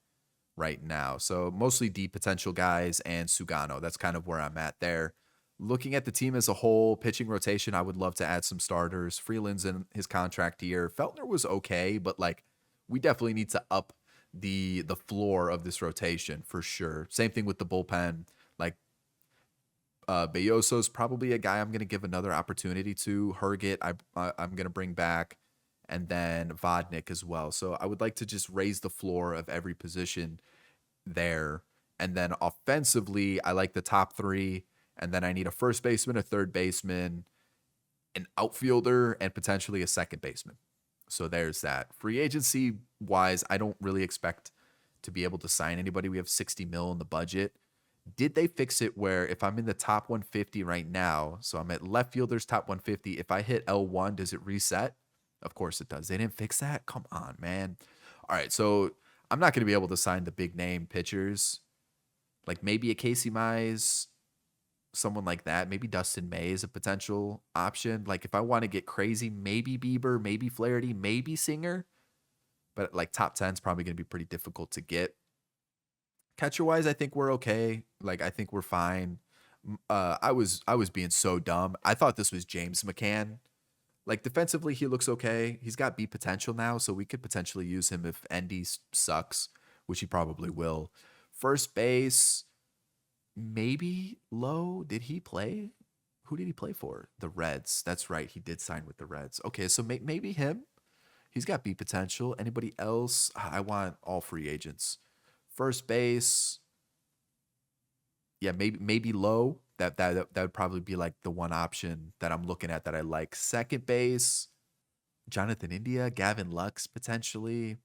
right now. So mostly deep potential guys and Sugano. That's kind of where I'm at there. Looking at the team as a whole, pitching rotation, I would love to add some starters. Freeland's in his contract year. Feltner was okay, but we definitely need to up the floor of this rotation for sure. Same thing with the bullpen. Belloso's probably a guy I'm going to give another opportunity to. Herget, I'm going to bring back, and then Vodnik as well. So I would like to just raise the floor of every position there. And then offensively, I like the top 3, and then I need a first baseman, a third baseman, an outfielder, and potentially a second baseman. So there's that. Free agency wise, I don't really expect to be able to sign anybody. We have 60 mil in the budget. Did they fix it where if I'm in the top 150 right now, so I'm at left fielder's top 150, if I hit L1, does it reset? Of course it does. They didn't fix that? Come on, man. All right, so I'm not going to be able to sign the big name pitchers. Like maybe a Casey Mize, someone like that. Maybe Dustin May is a potential option. Like if I want to get crazy, maybe Bieber, maybe Flaherty, maybe Singer. But top 10 is probably going to be pretty difficult to get. Catcher wise, I think we're okay. I think we're fine. I was being so dumb. I thought this was James McCann. Defensively, he looks okay. He's got B potential now, so we could potentially use him if Endy sucks, which he probably will. First base, maybe Low. Did he play? Who did he play for? The Reds. That's right. He did sign with the Reds. Okay, so maybe him. He's got B potential. Anybody else? I want all free agents. First base, yeah, maybe Low. That would probably be the one option that I'm looking at that I like. Second base, Jonathan India, Gavin Lux potentially.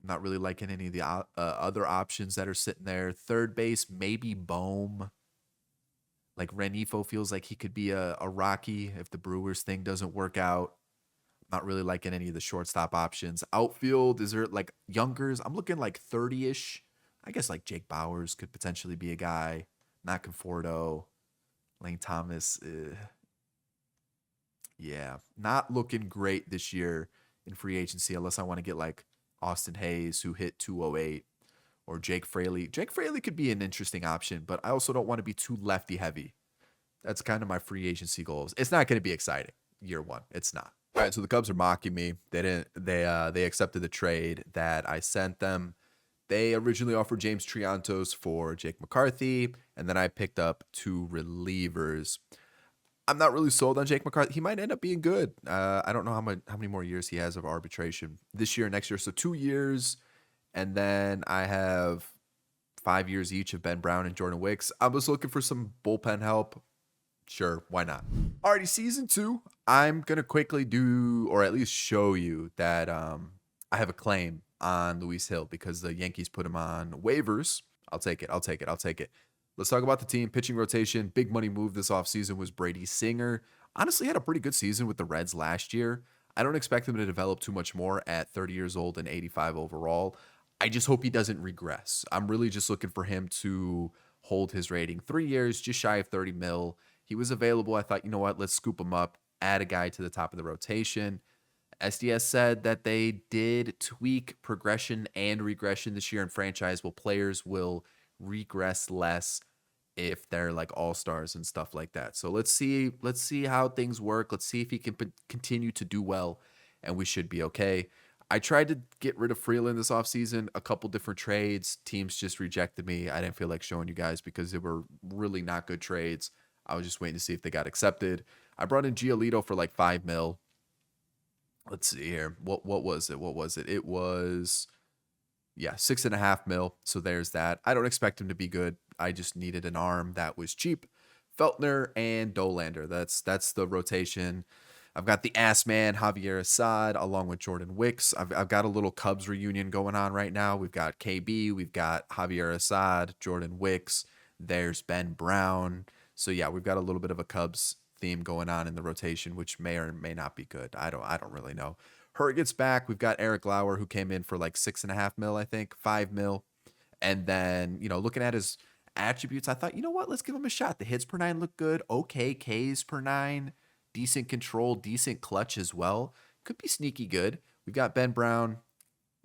Not really liking any of the other options that are sitting there. Third base, maybe Bohm. Renifo feels like he could be a Rocky if the Brewers thing doesn't work out. Not really liking any of the shortstop options. Outfield, is there youngers? I'm looking 30-ish. I guess Jake Bowers could potentially be a guy. Matt Conforto, Lane Thomas. Yeah, not looking great this year in free agency unless I want to get Austin Hayes, who hit 208, or Jake Fraley. Jake Fraley could be an interesting option, but I also don't want to be too lefty heavy. That's kind of my free agency goals. It's not going to be exciting year 1. It's not. All right, so the Cubs are mocking me. They accepted the trade that I sent them. They originally offered James Triantos for Jake McCarthy, and then I picked up 2 relievers. I'm not really sold on Jake McCarthy. He might end up being good. I don't know how many more years he has of arbitration this year and next year. So 2 years, and then I have 5 years each of Ben Brown and Jordan Wicks. I was looking for some bullpen help. Sure, why not? Alrighty, season 2. I'm gonna quickly do, or at least show you that I have a claim on Luis Hill because the Yankees put him on waivers. I'll take it. I'll take it. I'll take it. Let's talk about the team. Pitching rotation. Big money move this offseason was Brady Singer. Honestly, had a pretty good season with the Reds last year. I don't expect him to develop too much more at 30 years old and 85 overall. I just hope he doesn't regress. I'm really just looking for him to hold his rating. 3 years, just shy of 30 mil. He was available. I thought, you know what, let's scoop him up, add a guy to the top of the rotation. SDS said that they did tweak progression and regression this year in franchise. Well, players will regress less if they're like all-stars and stuff like that. So let's see how things work. Let's see if he can continue to do well, and we should be okay. I tried to get rid of Freeland this offseason, a couple different trades. Teams just rejected me. I didn't feel like showing you guys because they were really not good trades. I was just waiting to see if they got accepted. I brought in Giolito for like 5 mil. Let's see here. What was it? What was it? It was, yeah, 6.5 mil. So there's that. I don't expect him to be good. I just needed an arm that was cheap. Feltner and Dolander. That's the rotation. I've got the ass man, Javier Assad, along with Jordan Wicks. I've got a little Cubs reunion going on right now. We've got KB, we've got Javier Assad, Jordan Wicks. There's Ben Brown. So yeah, we've got a little bit of a Cubs theme going on in the rotation, which may or may not be good. I don't really know. Hurt gets back. We've got Eric Lauer, who came in for like 6.5 mil, I think, 5 mil. And then, looking at his attributes, I thought, you know what, let's give him a shot. The hits per 9 look good. Okay, Ks per 9. Decent control, decent clutch as well. Could be sneaky good. We've got Ben Brown,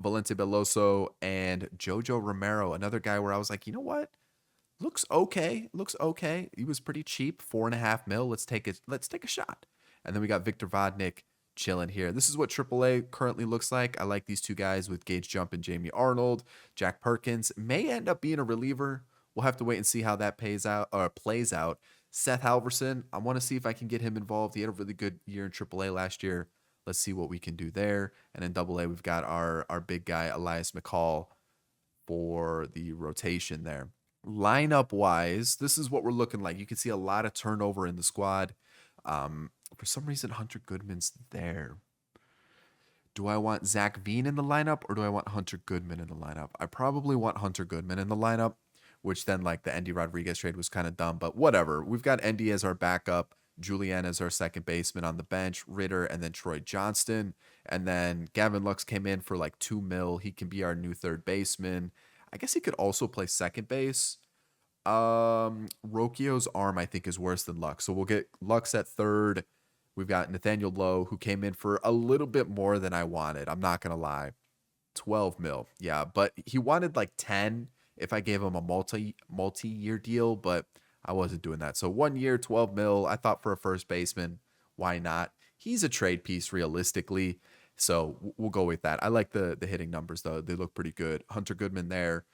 Valente Beloso, and Jojo Romero, another guy where I was like, you know what? Looks okay. Looks okay. He was pretty cheap, 4.5 mil. Let's take a shot. And then we got Victor Vodnik chilling here. This is what AAA currently looks like. I like these two guys with Gage Jump and Jamie Arnold. Jack Perkins may end up being a reliever. We'll have to wait and see how that plays out. Seth Halverson, I want to see if I can get him involved. He had a really good year in AAA last year. Let's see what we can do there. And in AA, we've got our big guy, Elias McCall, for the rotation there. Lineup wise, this is what we're looking like. You can see a lot of turnover in the squad. For some reason, Hunter Goodman's there. Do I want Zach Veen in the lineup or do I want Hunter Goodman in the lineup? I probably want Hunter Goodman in the lineup, which then like the Endy Rodriguez trade was kind of dumb, but whatever. We've got Endy as our backup, Julian as our second baseman on the bench, Ritter, and then Troy Johnston. And then Gavin Lux came in for like 2 mil. He can be our new third baseman. I guess he could also play second base. Rocchio's arm, I think, is worse than Lux. So we'll get Lux at third. We've got Nathaniel Lowe, who came in for a little bit more than I wanted. I'm not going to lie. 12 mil. Yeah, but he wanted like 10 if I gave him a multi-year deal, but I wasn't doing that. So 1 year, 12 mil. I thought for a first baseman, why not? He's a trade piece realistically. So we'll go with that. I like the hitting numbers, though. They look pretty good. Hunter Goodman there.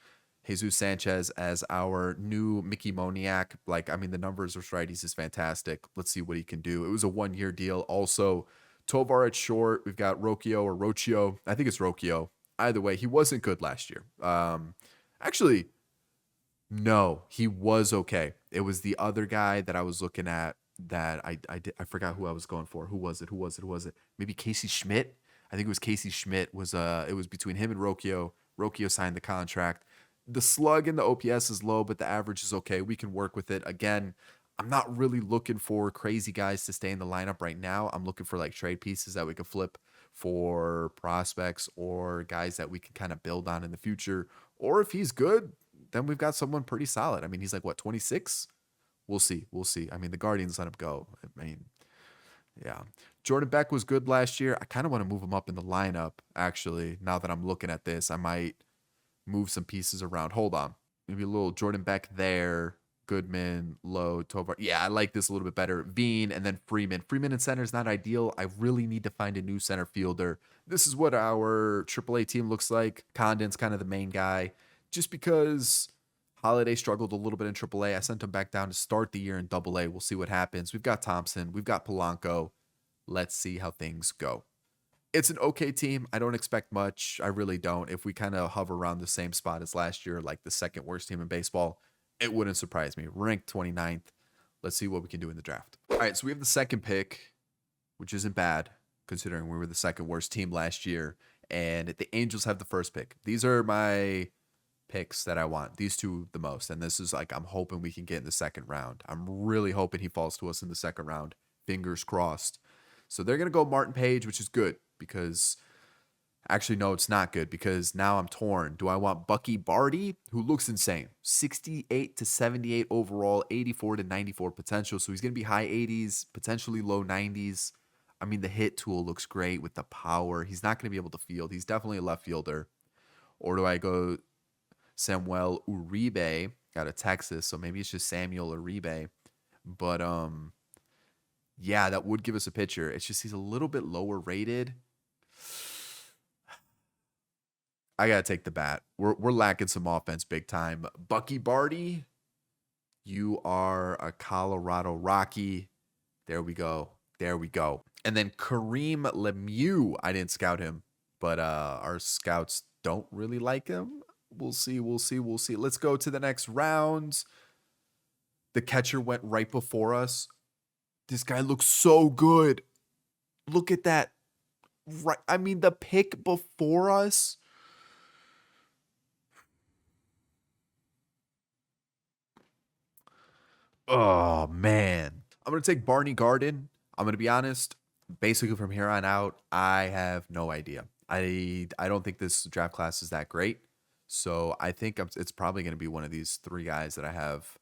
Jesus Sanchez as our new Mickey Moniak. The numbers are right. He's just fantastic. Let's see what he can do. It was a 1 year deal. Also, Tovar at short. We've got Rocchio. I think it's Rocchio. Either way, he wasn't good last year. Actually, no, he was okay. It was the other guy that I was looking at that I forgot who I was going for. Who was it? Maybe Casey Schmidt. I think it was Casey Schmidt. It was between him and Rocchio. Rocchio signed the contract. The slug in the OPS is low, but the average is okay. We can work with it. Again, I'm not really looking for crazy guys to stay in the lineup right now. I'm looking for like trade pieces that we could flip for prospects or guys that we can kind of build on in the future. Or if he's good, then we've got someone pretty solid. He's like, what, 26? We'll see. The Guardians let him go. Yeah. Jordan Beck was good last year. I kind of want to move him up in the lineup, actually. Now that I'm looking at this, I might move some pieces around. Hold on. Maybe a little Jordan Beck there. Goodman, Lowe, Tovar. Yeah, I like this a little bit better. Veen and then Freeman. Freeman in center is not ideal. I really need to find a new center fielder. This is what our AAA team looks like. Condon's kind of the main guy. Just because Holiday struggled a little bit in AAA. I sent him back down to start the year in AA. We'll see what happens. We've got Thompson. We've got Polanco. Let's see how things go. It's an okay team. I don't expect much. I really don't. If we kind of hover around the same spot as last year, like the second worst team in baseball, it wouldn't surprise me. Ranked 29th. Let's see what we can do in the draft. All right, so we have the second pick, which isn't bad considering we were the second worst team last year. And the Angels have the first pick. These are my picks that I want. These two the most. And this is like I'm hoping we can get in the second round. I'm really hoping he falls to us in the second round. Fingers crossed. So they're going to go Martin Page, which is good because actually, no, it's not good because now I'm torn. Do I want Bucky Barty, who looks insane? 68 to 78 overall, 84 to 94 potential. So he's going to be high 80s, potentially low 90s. I mean, the hit tool looks great with the power. He's not going to be able to field. He's definitely a left fielder. Or do I go Samuel Uribe out of Texas? So maybe it's just Samuel Uribe. But yeah, that would give us a pitcher. It's just he's a little bit lower rated. I gotta take the bat. We're lacking some offense big time. Bucky Barty, you are a Colorado Rocky. There we go. There we go. And then Kareem Lemieux. I didn't scout him, but our scouts don't really like him. We'll see. We'll see. We'll see. Let's go to the next round. The catcher went right before us. This guy looks so good. Look at that. Right. I mean, the pick before us. Oh, man. I'm going to take Barney Garden. I'm going to be honest. Basically, from here on out, I have no idea. I don't think this draft class is that great. So I think it's probably going to be one of these three guys that I have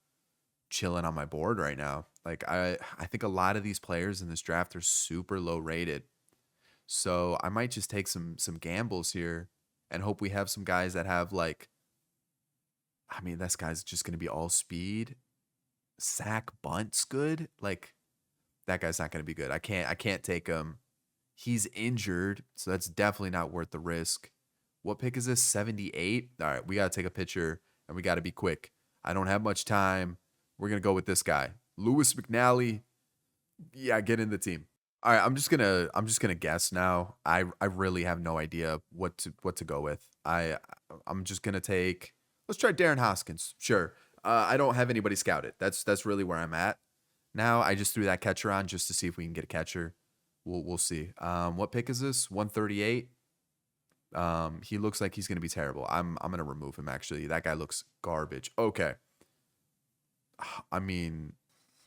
chilling on my board right now. Like I think a lot of these players in this draft are super low rated. So I might just take some gambles here and hope we have some guys that have like, I mean, this guy's just going to be all speed. Sack bunt's good. Like that guy's not going to be good. I can't take him. He's injured, so that's definitely not worth the risk. What pick is this? 78? All right, we got to take a picture and we got to be quick. I don't have much time. We're going to go with this guy. Lewis McNally. Yeah, get in the team. All right, I'm just going to guess now. I really have no idea what to go with. I'm just going to take let's try Darren Hoskins. Sure. I don't have anybody scouted. That's really where I'm at. Now I just threw that catcher on just to see if we can get a catcher. We'll see. What pick is this? 138. He looks like he's gonna be terrible. I'm gonna remove him actually. That guy looks garbage. Okay. I mean,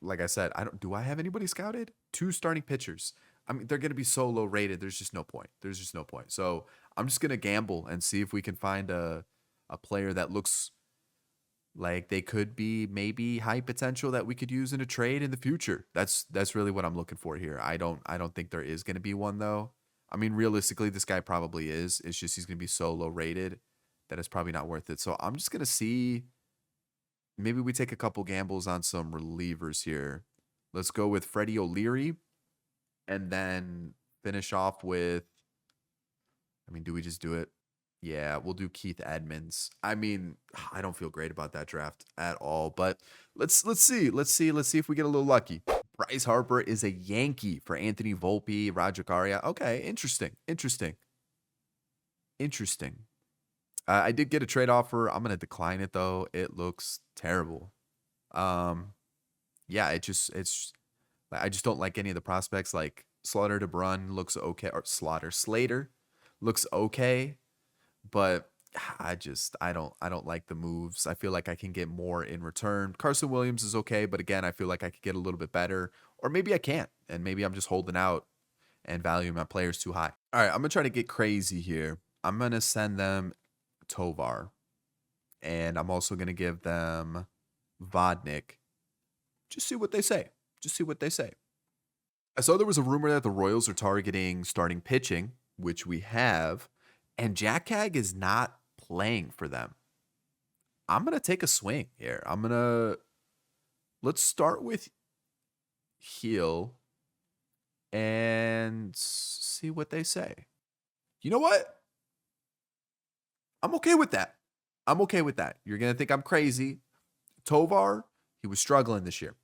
like I said, do I have anybody scouted? Two starting pitchers. I mean, they're gonna be so low rated. There's just no point. There's just no point. So I'm just gonna gamble and see if we can find a player that looks like they could be maybe high potential that we could use in a trade in the future. That's really what I'm looking for here. I don't think there is going to be one though. I mean, realistically, this guy probably is. It's just he's going to be so low rated that it's probably not worth it. So I'm just going to see. Maybe we take a couple gambles on some relievers here. Let's go with Freddie O'Leary and then finish off with. I mean, do we just do it? Yeah, we'll do Keith Edmonds. I mean, I don't feel great about that draft at all, but let's see. Let's see if we get a little lucky. Bryce Harper is a Yankee for Anthony Volpe, Roger Caria. Okay, interesting. I did get a trade offer. I'm gonna decline it though. It looks terrible. Yeah, it's I just don't like any of the prospects. Like Slaughter DeBrun looks okay, or Slater looks okay. But I don't like the moves. I feel like I can get more in return. Carson Williams is okay, but again, I feel like I could get a little bit better. Or maybe I can't. And maybe I'm just holding out and valuing my players too high. All right, I'm gonna try to get crazy here. I'm gonna send them Tovar. And I'm also gonna give them Vodnik. Just see what they say. I saw there was a rumor that the Royals are targeting starting pitching, which we have. And Jack Hag is not playing for them. I'm going to take a swing here. Let's start with Heel and see what they say. You know what? I'm okay with that. I'm okay with that. You're gonna think I'm crazy. Tovar, he was struggling this year.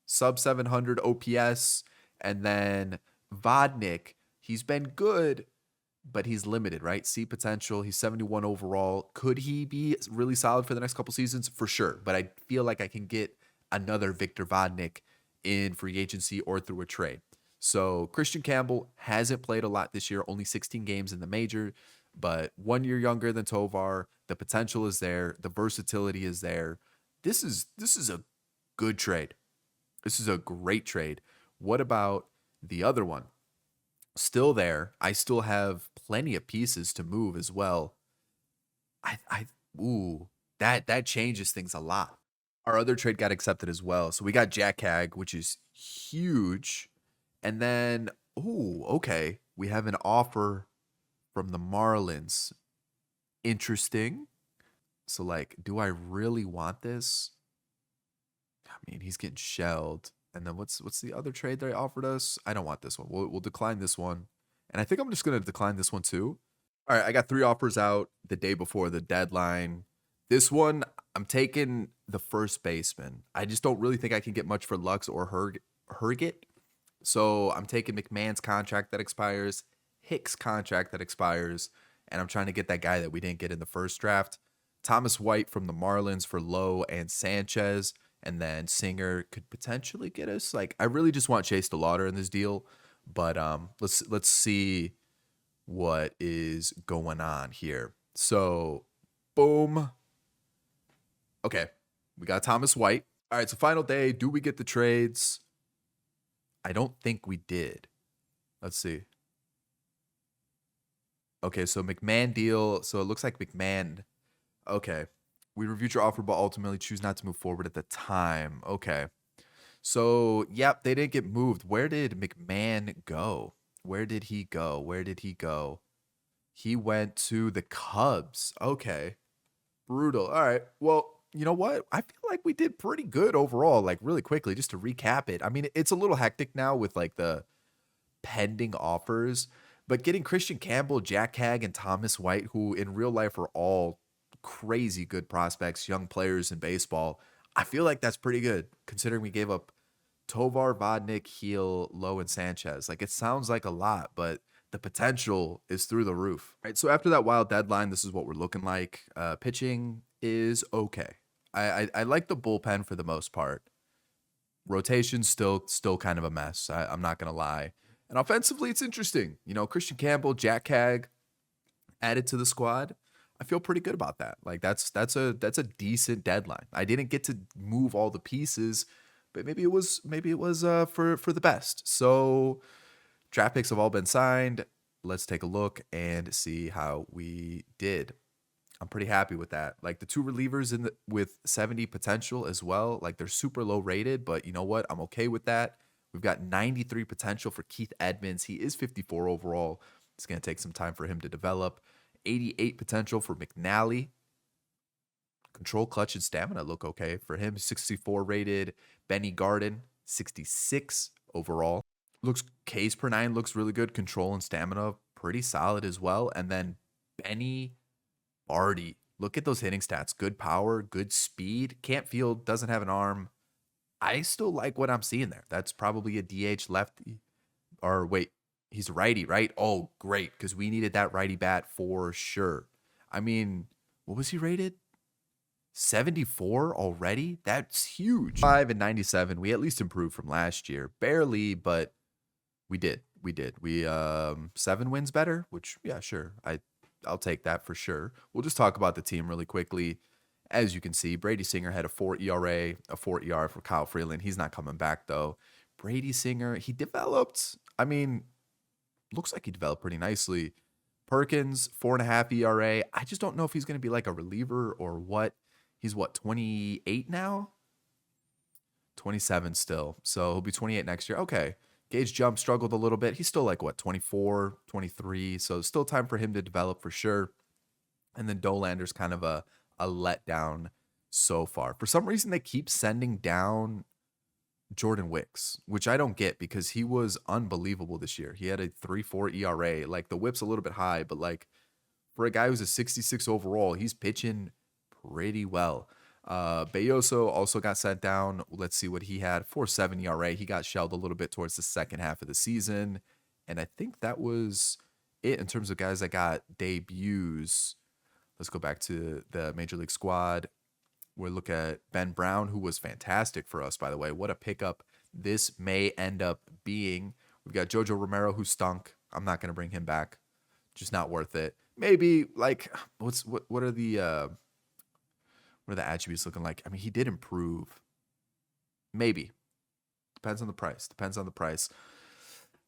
Sub 700 OPS. And then Vodnik, he's been good, but he's limited, right? See potential. He's 71 overall. Could he be really solid for the next couple seasons? For sure. But I feel like I can get another Victor Vodnik in free agency or through a trade. So Christian Campbell hasn't played a lot this year, only 16 games in the major, but 1 year younger than Tovar. The potential is there. The versatility is there. This is a good trade. This is a great trade. What about the other one? Still there. I still have plenty of pieces to move as well. I ooh, that changes things a lot. Our other trade got accepted as well. So we got Jack Hag, which is huge. And then, ooh, okay. We have an offer from the Marlins. Interesting. So, like, do I really want this? I mean, he's getting shelled. And then what's the other trade they offered us? I don't want this one. We'll decline this one. And I think I'm just gonna decline this one too. All right, I got 3 offers out the day before the deadline. This one, I'm taking the first baseman. I just don't really think I can get much for Lux or Herget. So I'm taking McMahon's contract that expires, Hicks' contract that expires, and I'm trying to get that guy that we didn't get in the first draft. Thomas White from the Marlins for Lowe and Sanchez, and then Singer could potentially get us. Like, I really just want Chase DeLauder in this deal, but let's see what is going on here. So, boom. Okay, we got Thomas White. All right, so final day. Do we get the trades? I don't think we did. Let's see. Okay, so McMahon deal. So it looks like McMahon. Okay. We reviewed your offer, but ultimately choose not to move forward at the time. Okay. So, yep, they didn't get moved. Where did McMahon go? Where did he go? Where did he go? He went to the Cubs. Okay. Brutal. All right. Well, you know what? I feel like we did pretty good overall, like really quickly, just to recap it. I mean, it's a little hectic now with like the pending offers, but getting Christian Campbell, Jack Hag, and Thomas White, who in real life are all crazy good prospects, young players in baseball, I feel like that's pretty good considering we gave up Tovar, Vodnik, Heel, Lowe, and Sanchez. Like, it sounds like a lot, but the potential is through the roof. Right. So after that wild deadline, this is what we're looking like. Pitching is okay. I like the bullpen for the most part. Rotation still kind of a mess. I'm not gonna lie. And offensively, it's interesting. You know, Christian Campbell, Jack Hag added to the squad. I feel pretty good about that. Like that's a decent deadline. I didn't get to move all the pieces, but maybe it was for the best. So draft picks have all been signed. Let's take a look and see how we did. I'm pretty happy with that. Like the 2 relievers with 70 potential as well. Like they're super low rated, but you know what? I'm okay with that. We've got 93 potential for Keith Edmonds. He is 54 overall. It's going to take some time for him to develop. 88 potential for McNally. Control, clutch, and stamina look okay for him. 64 rated. Benny Garden, 66 overall. Looks Ks per 9 looks really good. Control and stamina pretty solid as well. And then Benny Barty. Look at those hitting stats. Good power, good speed. Can't field, doesn't have an arm. I still like what I'm seeing there. That's probably a DH lefty. Or wait, he's righty, right? Oh, great, because we needed that righty bat for sure. I mean, what was he rated? 74 already? That's huge. 5 and 97. We at least improved from last year. Barely, but we did. We did. We 7 wins better, which yeah, sure. I'll take that for sure. We'll just talk about the team really quickly. As you can see, Brady Singer had a 4 ERA, a 4 ER for Kyle Freeland. He's not coming back though. Brady Singer, he developed. I mean, looks like he developed pretty nicely. Perkins, 4.5 ERA. I just don't know if he's going to be like a reliever or what. He's what, 28 now? 27 still. So he'll be 28 next year. Okay. Gage Jump struggled a little bit. He's still like what, 24, 23. So still time for him to develop for sure. And then Dolander's kind of a letdown so far. For some reason, they keep sending down Jordan Wicks, which I don't get because he was unbelievable this year. He had a 3.4 ERA. Like the whip's a little bit high, but like for a guy who's a 66 overall, he's pitching pretty well. Bayoso also got sent down. Let's see what he had. 4.7 ERA. He got shelled a little bit towards the second half of the season. And I think that was it in terms of guys that got debuts. Let's go back to the Major League squad. We'll look at Ben Brown, who was fantastic for us, by the way. What a pickup this may end up being. We've got Jojo Romero, who stunk. I'm not going to bring him back. Just not worth it. Maybe like what are the attributes looking like? I mean, he did improve. Maybe. Depends on the price. Depends on the price.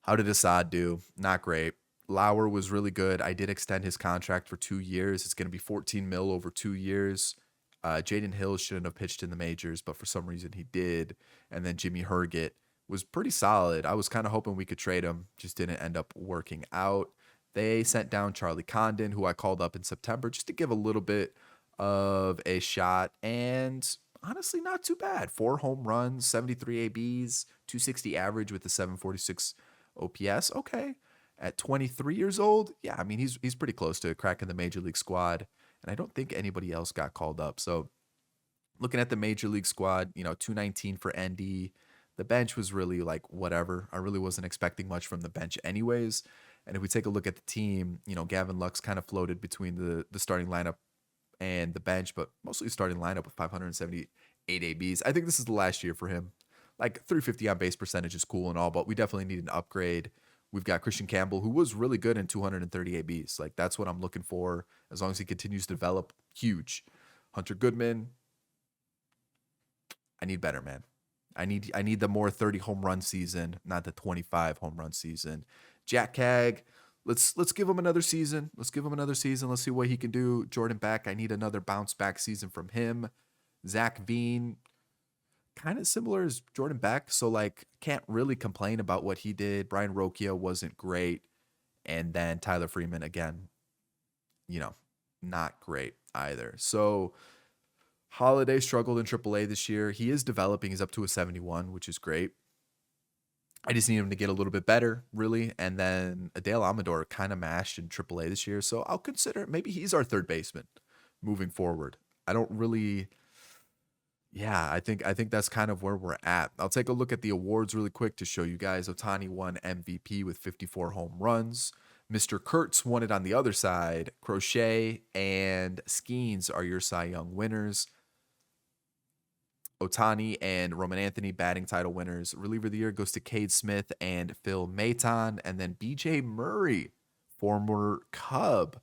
How did Assad do? Not great. Lauer was really good. I did extend his contract for 2 years. It's going to be 14 mil over 2 years. Jaden Hill shouldn't have pitched in the majors, but for some reason he did. And then Jimmy Herget was pretty solid. I was kind of hoping we could trade him. Just didn't end up working out. They sent down Charlie Condon, who I called up in September just to give a little bit of a shot. And honestly, not too bad. 4 home runs, 73 ABs, 260 average with the 746 OPS. Okay. At 23 years old, yeah, I mean, he's pretty close to cracking the major league squad. And I don't think anybody else got called up. So looking at the major league squad, 219 for ND. The bench was really like whatever. I really wasn't expecting much from the bench anyways. And if we take a look at the team, Gavin Lux kind of floated between the starting lineup and the bench, but mostly starting lineup with 578 ABs. I think this is the last year for him. Like 350 on base percentage is cool and all, but we definitely need an upgrade. We've got Christian Campbell, who was really good in 230 ABs. Like that's what I'm looking for. As long as he continues to develop, huge. Hunter Goodman, I need better, man. I need the more 30 home run season, not the 25 home run season. Jack Cagg, let's give him another season. Let's give him another season. Let's see what he can do. Jordan Beck, I need another bounce back season from him. Zach Veen, kind of similar as Jordan Beck, so like can't really complain about what he did. Brian Rokia wasn't great, and then Tyler Freeman again, not great either. So Holiday struggled in AAA this year. He is developing. He's up to a 71, which is great. I just need him to get a little bit better, really. And then Adele Amador kind of mashed in AAA this year, so I'll consider maybe he's our third baseman moving forward. I don't really. Yeah, I think that's kind of where we're at. I'll take a look at the awards really quick to show you guys. Ohtani won MVP with 54 home runs. Mr. Kurtz won it on the other side. Crochet and Skeens are your Cy Young winners. Ohtani and Roman Anthony batting title winners. Reliever of the year goes to Cade Smith and Phil Maton. And then BJ Murray, former Cub,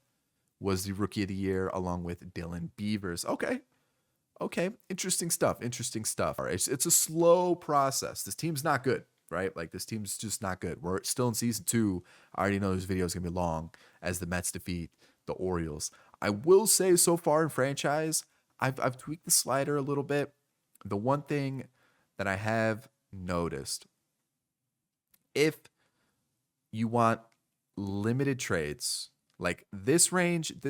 was the rookie of the year along with Dylan Beavers. Okay, interesting stuff. All right, it's a slow process. This team's not good, right? Like this team's just not good. We're still in season 2. I already know this video is gonna be long as the Mets defeat the Orioles. I will say so far in franchise, I've tweaked the slider a little bit. The one thing that I have noticed, if you want limited trades, like this range, and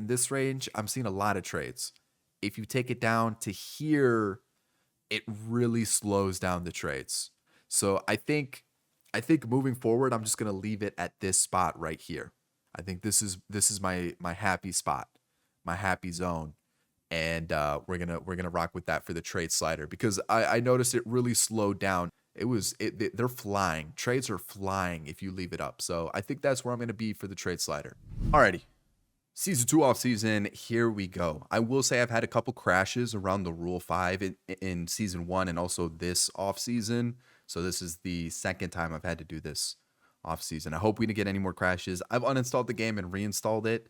this range, I'm seeing a lot of trades. If you take it down to here, it really slows down the trades. So I think moving forward, I'm just gonna leave it at this spot right here. I think this is my happy spot, my happy zone, and we're gonna rock with that for the trade slider because I noticed it really slowed down. They're flying. Trades are flying if you leave it up. So I think that's where I'm gonna be for the trade slider. Alrighty. Season 2 off season, here we go. I will say I've had a couple crashes around the Rule 5 in season 1 and also this off season. So this is the second time I've had to do this off season. I hope we didn't get any more crashes. I've uninstalled the game and reinstalled it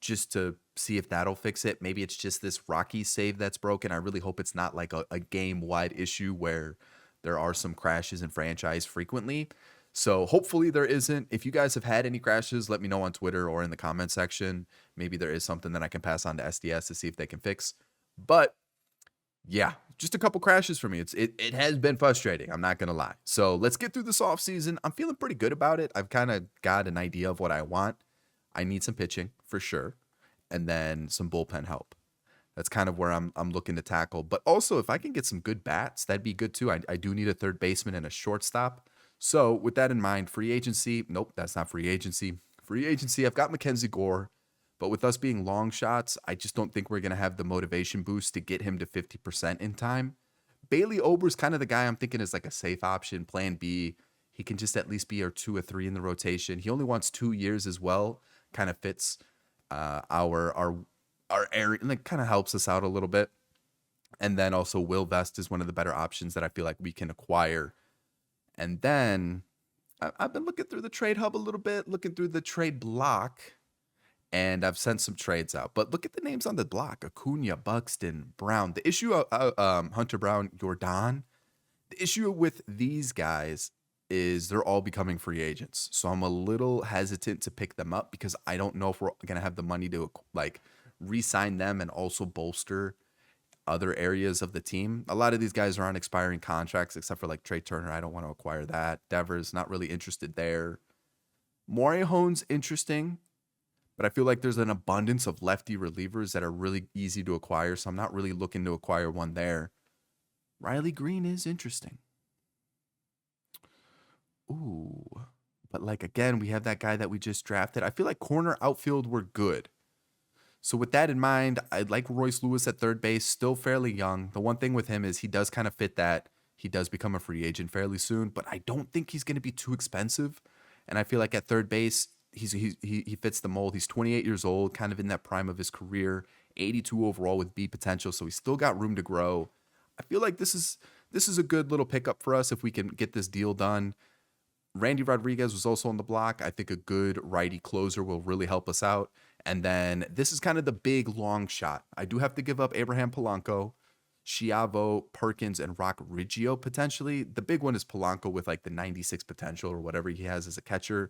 just to see if that'll fix it. Maybe it's just this Rocky save that's broken. I really hope it's not like a game-wide issue where there are some crashes in franchise frequently. So hopefully there isn't. If you guys have had any crashes, let me know on Twitter or in the comment section. Maybe there is something that I can pass on to SDS to see if they can fix. But yeah, just a couple crashes for me. It has been frustrating. I'm not going to lie. So let's get through this off season. I'm feeling pretty good about it. I've kind of got an idea of what I want. I need some pitching for sure. And then some bullpen help. That's kind of where I'm looking to tackle. But also if I can get some good bats, that'd be good too. I do need a third baseman and a shortstop. So with that in mind, free agency, nope, that's not free agency. Free agency, I've got Mackenzie Gore, But with us being long shots, I just don't think we're going to have the motivation boost to get him to 50% in time. Bailey Ober's kind of the guy I'm thinking is like a safe option, plan B. He can just at least be our 2 or 3 in the rotation. He only wants 2 years as well. Kind of fits our area and it kind of helps us out a little bit. And then also Will Vest is one of the better options that I feel like we can acquire. And then I've been looking through the trade hub a little bit, looking through the trade block, and I've sent some trades out. But look at the names on the block: Acuna, Buxton, Brown. The issue, Hunter Brown, Jordan. The issue with these guys is they're all becoming free agents. So I'm a little hesitant to pick them up because I don't know if we're gonna have the money to like re-sign them and also bolster other areas of the team. A lot of these guys are on expiring contracts, except for like Trey Turner. I don't want to acquire that. Devers, not really interested there. Morejon's interesting, but I feel like there's an abundance of lefty relievers that are really easy to acquire, so I'm not really looking to acquire one there. Riley Green is interesting. Ooh, but like again, we have that guy that we just drafted. I feel like corner outfield we're good. So with that in mind, I like Royce Lewis at third base, still fairly young. The one thing with him is he does kind of fit that. He does become a free agent fairly soon, but I don't think he's going to be too expensive. And I feel like at third base, he fits the mold. He's 28 years old, kind of in that prime of his career, 82 overall with B potential, so he's still got room to grow. I feel like this is a good little pickup for us if we can get this deal done. Randy Rodriguez was also on the block. I think a good righty closer will really help us out. And then this is kind of the big long shot. I do have to give up Abraham Polanco, Schiavo, Perkins, and Rock Riggio potentially. The big one is Polanco with like the 96 potential or whatever he has as a catcher.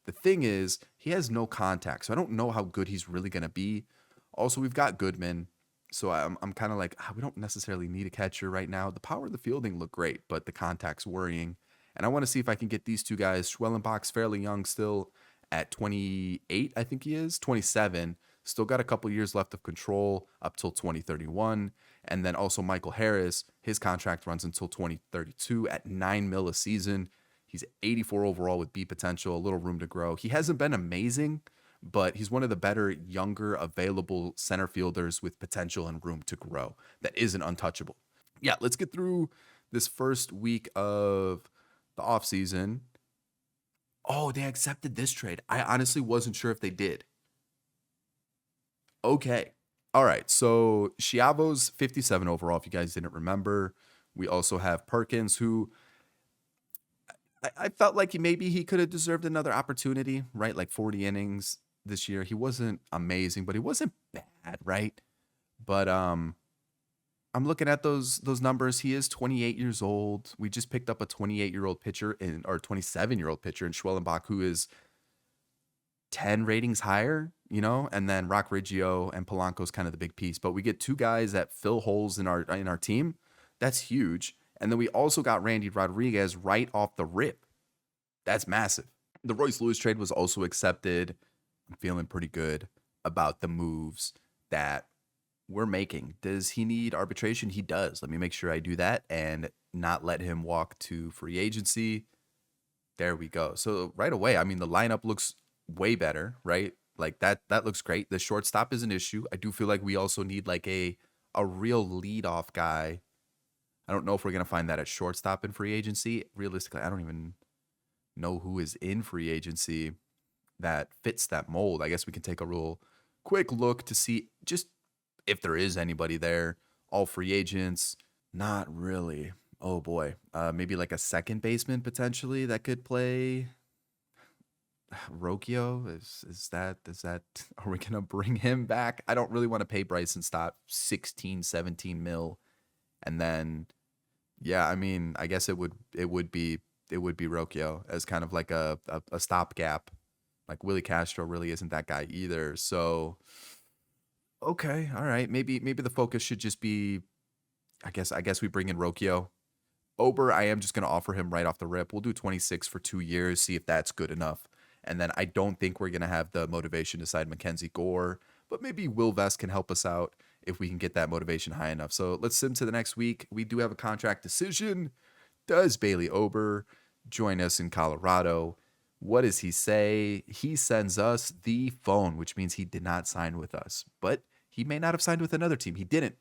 The thing is, he has no contact, so I don't know how good he's really going to be. Also, we've got Goodman, so I'm kind of like, we don't necessarily need a catcher right now. The power of the fielding look great, but the contact's worrying. And I want to see if I can get these two guys. Schwellenbach's fairly young still at 28, I think he is, 27. Still got a couple years left of control up till 2031. And then also Michael Harris, his contract runs until 2032 at $9 million a season. He's 84 overall with B potential, a little room to grow. He hasn't been amazing, but he's one of the better, younger, available center fielders with potential and room to grow that isn't untouchable. Yeah, let's get through this first week of the offseason. Oh, they accepted this trade. I honestly wasn't sure if they did. Okay. All right. So Schiavo's 57 overall, if you guys didn't remember. We also have Perkins, who I felt like maybe he could have deserved another opportunity, right? Like 40 innings this year. He wasn't amazing, but he wasn't bad, right? But I'm looking at those numbers. He is 28 years old. We just picked up a 28-year-old pitcher or 27-year-old pitcher in Schwellenbach, who is 10 ratings higher, and then Rock Riggio and Polanco's kind of the big piece. But we get two guys that fill holes in our team. That's huge. And then we also got Randy Rodriguez right off the rip. That's massive. The Royce Lewis trade was also accepted. I'm feeling pretty good about the moves that we're making. Does he need arbitration? He does. Let me make sure I do that and not let him walk to free agency. There we go. So right away, I mean, the lineup looks way better, right? Like that looks great. The shortstop is an issue. I do feel like we also need like a real leadoff guy. I don't know if we're going to find that at shortstop in free agency. Realistically, I don't even know who is in free agency that fits that mold. I guess we can take a real quick look to see just if there is anybody there. All free agents. Not really. Oh boy. Maybe like a second baseman potentially that could play. Rocchio, is that are we gonna bring him back? I don't really want to pay Bryson Stott 16-17 mil. And then yeah, I mean, I guess it would be Rocchio as kind of like a stopgap. Like Willie Castro really isn't that guy either. So okay, all right. Maybe the focus should just be I guess we bring in Rocchio. Ober, I am just gonna offer him right off the rip. We'll do 26 for 2 years, see if that's good enough. And then I don't think we're gonna have the motivation to sign Mackenzie Gore, but maybe Will Vest can help us out if we can get that motivation high enough. So let's sim to the next week. We do have a contract decision. Does Bailey Ober join us in Colorado? What does he say? He sends us the phone, which means he did not sign with us, but he may not have signed with another team. He didn't.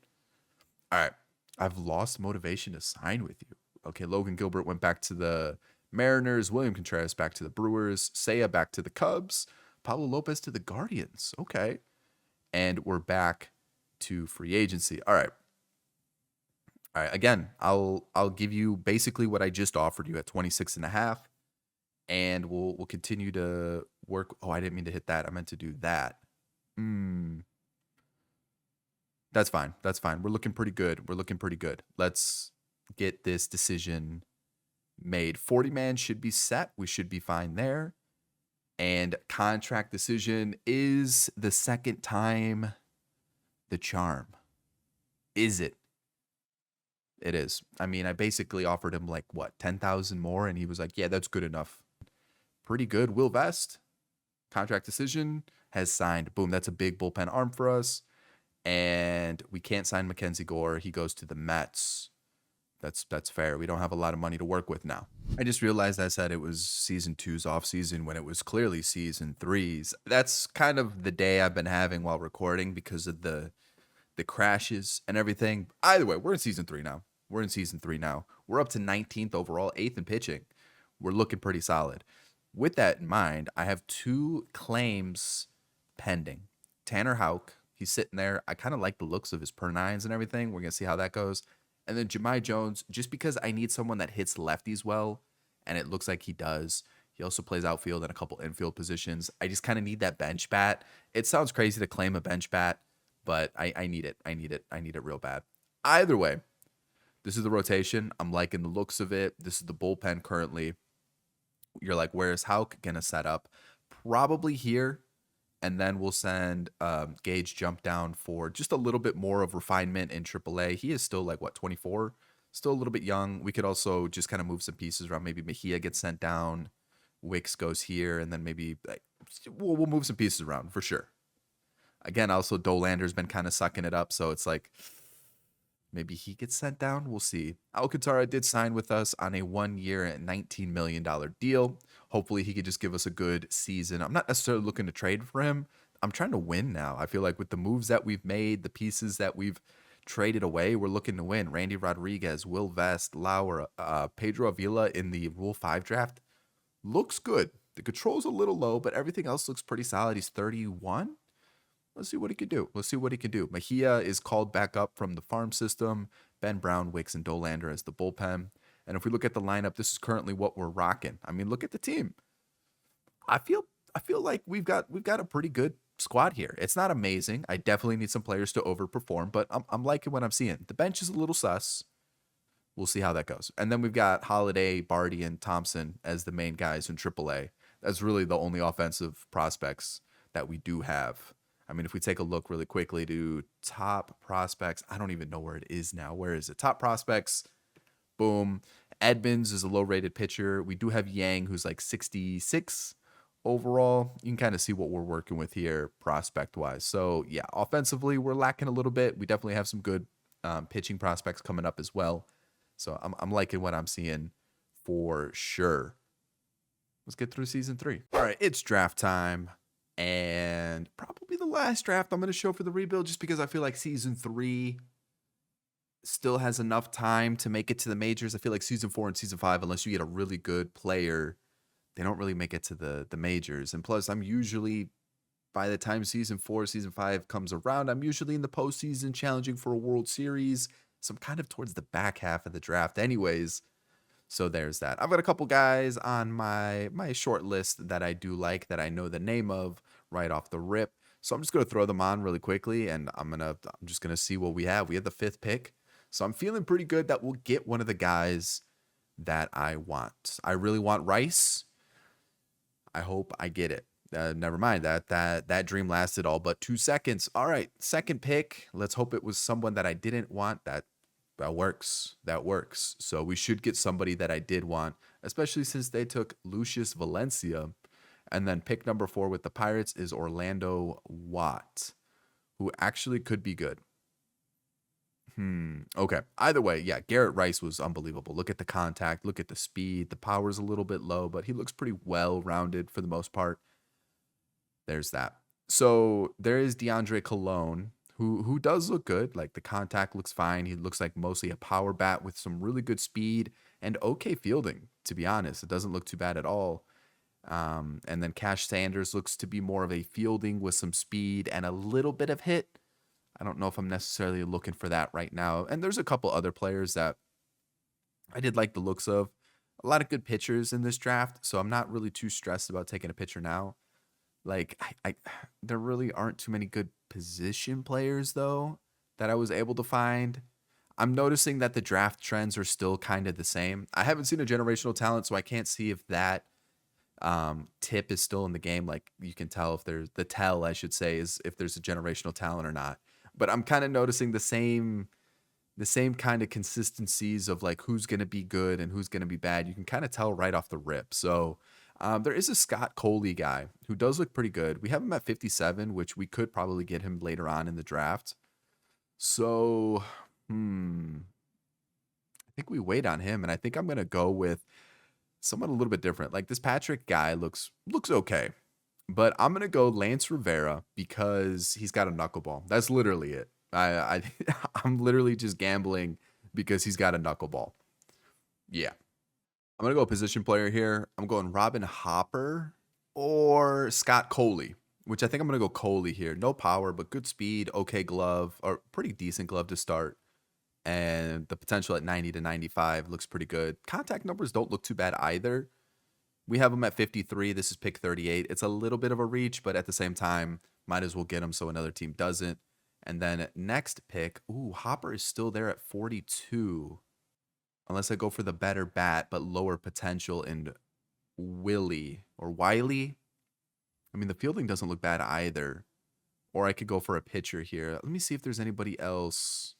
All right. I've lost motivation to sign with you. Okay. Logan Gilbert went back to the Mariners. William Contreras back to the Brewers. Seiya back to the Cubs. Pablo Lopez to the Guardians. Okay. And we're back to free agency. All right. All right. Again, I'll give you basically what I just offered you at 26 and a half. And we'll continue to work. Oh, I didn't mean to hit that. I meant to do that. That's fine. That's fine. We're looking pretty good. We're looking pretty good. Let's get this decision made. 40 man should be set. We should be fine there. And contract decision, is the second time the charm? Is it? It is. I mean, I basically offered him like what, 10,000 more, and he was like, "Yeah, that's good enough." Pretty good. Will Vest, contract decision, has signed. Boom, that's a big bullpen arm for us. And we can't sign Mackenzie Gore. He goes to the Mets. That's fair. We don't have a lot of money to work with now. I just realized I said it was season 2's off season when it was clearly season 3's. That's kind of the day I've been having while recording because of the crashes and everything. Either way, we're in season 3 now. We're in season 3 now. We're up to 19th overall, 8th in pitching. We're looking pretty solid. With that in mind, I have 2 claims pending. Tanner Houck, he's sitting there. I kind of like the looks of his per nines and everything. We're going to see how that goes. And then Jahmai Jones, just because I need someone that hits lefties well, and it looks like he does. He also plays outfield and a couple infield positions. I just kind of need that bench bat. It sounds crazy to claim a bench bat, but I need it. I need it. I need it real bad. Either way, this is the rotation. I'm liking the looks of it. This is the bullpen currently. You're like, where's Houck going to set up? Probably here. And then we'll send Gage jump down for just a little bit more of refinement in AAA. He is still like, what, 24? Still a little bit young. We could also just kind of move some pieces around. Maybe Mejia gets sent down. Wicks goes here. And then maybe like, we'll move some pieces around for sure. Again, also Dolander's been kind of sucking it up. So it's like, maybe he gets sent down. We'll see. Alcantara did sign with us on a 1-year and $19 million deal. Hopefully he could just give us a good season. I'm not necessarily looking to trade for him. I'm trying to win now. I feel like with the moves that we've made, the pieces that we've traded away, we're looking to win. Randy Rodriguez, Will Vest, Lauer, Pedro Avila in the Rule 5 draft. Looks good. The control's a little low, but everything else looks pretty solid. He's 31. Let's see what he can do. Let's see what he can do. Mejia is called back up from the farm system. Ben Brown, Wicks, and Dolander as the bullpen. And if we look at the lineup, this is currently what we're rocking. I mean, look at the team. I feel like we've got a pretty good squad here. It's not amazing. I definitely need some players to overperform, but I'm liking what I'm seeing. The bench is a little sus. We'll see how that goes. And then we've got Holiday, Barty, and Thompson as the main guys in AAA. That's really the only offensive prospects that we do have. I mean, if we take a look really quickly to top prospects, I don't even know where it is now. Where is it? Top prospects. Boom. Edmonds is a low-rated pitcher. We do have Yang, who's like 66 overall. You can kind of see what we're working with here prospect-wise. So, yeah, offensively, we're lacking a little bit. We definitely have some good pitching prospects coming up as well. So, I'm liking what I'm seeing for sure. Let's get through season 3. All right, it's draft time. And probably the last draft I'm going to show for the rebuild, just because I feel like season 3 still has enough time to make it to the majors. I feel like season 4 and season 5, unless you get a really good player, they don't really make it to the majors. And plus, I'm usually, by the time season 4, season 5 comes around, I'm usually in the postseason challenging for a World Series. So I'm kind of towards the back half of the draft anyways. So there's that. I've got a couple guys on my short list that I do like, that I know the name of right off the rip. So I'm just going to throw them on really quickly, and I'm just going to see what we have. We have the 5th pick. So I'm feeling pretty good that we'll get one of the guys that I want. I really want Rice. I hope I get it. Never mind, that dream lasted all but 2 seconds. All right, 2nd pick. Let's hope it was someone that I didn't want. That works. That works. So we should get somebody that I did want, especially since they took Lucius Valencia. And then pick number 4 with the Pirates is Orlando Watt, who actually could be good. Okay. Either way, yeah, Garrett Rice was unbelievable. Look at the contact, look at the speed. The power's a little bit low, but he looks pretty well rounded for the most part. There's that. So there is DeAndre Cologne, who does look good. Like the contact looks fine. He looks like mostly a power bat with some really good speed and okay fielding, to be honest. It doesn't look too bad at all. And then Cash Sanders looks to be more of a fielding with some speed and a little bit of hit. I don't know if I'm necessarily looking for that right now. And there's a couple other players that I did like the looks of. A lot of good pitchers in this draft, so I'm not really too stressed about taking a pitcher now. Like I there really aren't too many good position players though that I was able to find. I'm noticing that the draft trends are still kind of the same. I haven't seen a generational talent, so I can't see if that tip is still in the game. Like you can tell if there's the tell, I should say, is if there's a generational talent or not. But I'm kind of noticing the same kind of consistencies of like who's going to be good and who's going to be bad. You can kind of tell right off the rip. So there is a Scott Coley guy who does look pretty good. We have him at 57, which we could probably get him later on in the draft. So, I think we wait on him, and I think I'm gonna go with someone a little bit different. Like this Patrick guy looks okay, but I'm gonna go Lance Rivera because he's got a knuckleball. That's literally it. I I'm literally just gambling because he's got a knuckleball. Yeah. I'm gonna go position player here. I'm going Robin Hopper or Scott Coley, which I think I'm gonna go Coley here. No power, but good speed, okay glove, or pretty decent glove to start. And the potential at 90 to 95 looks pretty good. Contact numbers don't look too bad either. We have him at 53. This is pick 38. It's a little bit of a reach, but at the same time, might as well get him so another team doesn't. And then next pick, Hopper is still there at 42. Unless I go for the better bat, but lower potential in Willie or Wiley. I mean, the fielding doesn't look bad either. Or I could go for a pitcher here. Let me see if there's anybody else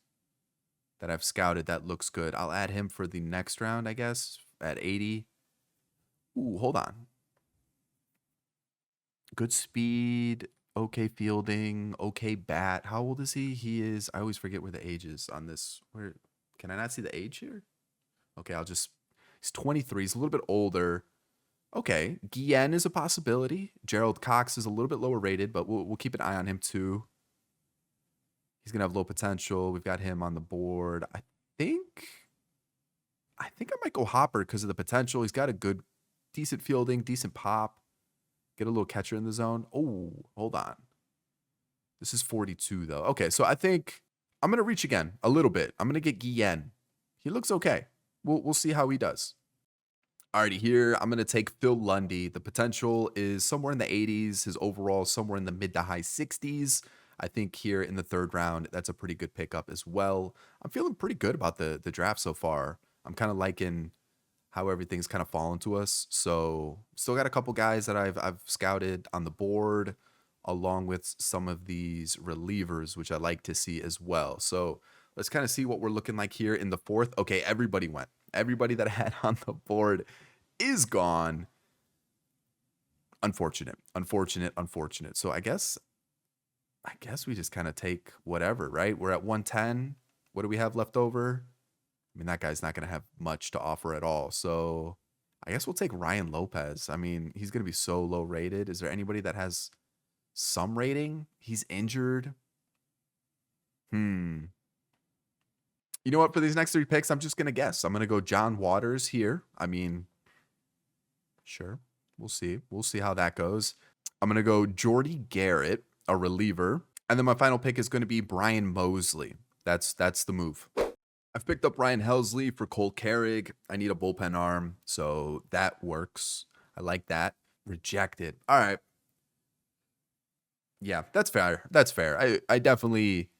that I've scouted that looks good. I'll add him for the next round, I guess, at 80. Hold on. Good speed, okay fielding, okay bat. How old is he? He is, I always forget where the age is on this. Where can I not see the age here? Okay, he's 23. He's a little bit older. Okay, Guillen is a possibility. Gerald Cox is a little bit lower rated, but we'll keep an eye on him too. He's gonna have low potential. We've got him on the board. think I might go Hopper because of the potential. He's got a good, decent fielding, decent pop. Get a little catcher in the zone. Oh, hold on. This is 42 though. Okay, so I think I'm gonna reach again a little bit. I'm gonna get Guillen. He looks okay. We'll see how he does. Alrighty, here I'm gonna take Phil Lundy. The potential is somewhere in the 80s. His overall is somewhere in the mid to high 60s. I think here in the third round, that's a pretty good pickup as well. I'm feeling pretty good about the draft so far. I'm kind of liking how everything's kind of fallen to us. So still got a couple guys that I've scouted on the board, along with some of these relievers, which I like to see as well. So let's kind of see what we're looking like here in the fourth. Okay, everybody went. Everybody that I had on the board is gone. Unfortunate, unfortunate, unfortunate. So I guess we just kind of take whatever, right? We're at 110. What do we have left over? I mean, that guy's not going to have much to offer at all. So I guess we'll take Ryan Lopez. I mean, he's going to be so low rated. Is there anybody that has some rating? He's injured. You know what? For these next three picks, I'm just going to guess. I'm going to go John Waters here. I mean, sure. We'll see. We'll see how that goes. I'm going to go Jordy Garrett, a reliever. And then my final pick is going to be Brian Mosley. That's the move. I've picked up Ryan Helsley for Cole Carrig. I need a bullpen arm, so that works. I like that. Rejected. All right. Yeah, that's fair. That's fair. I definitely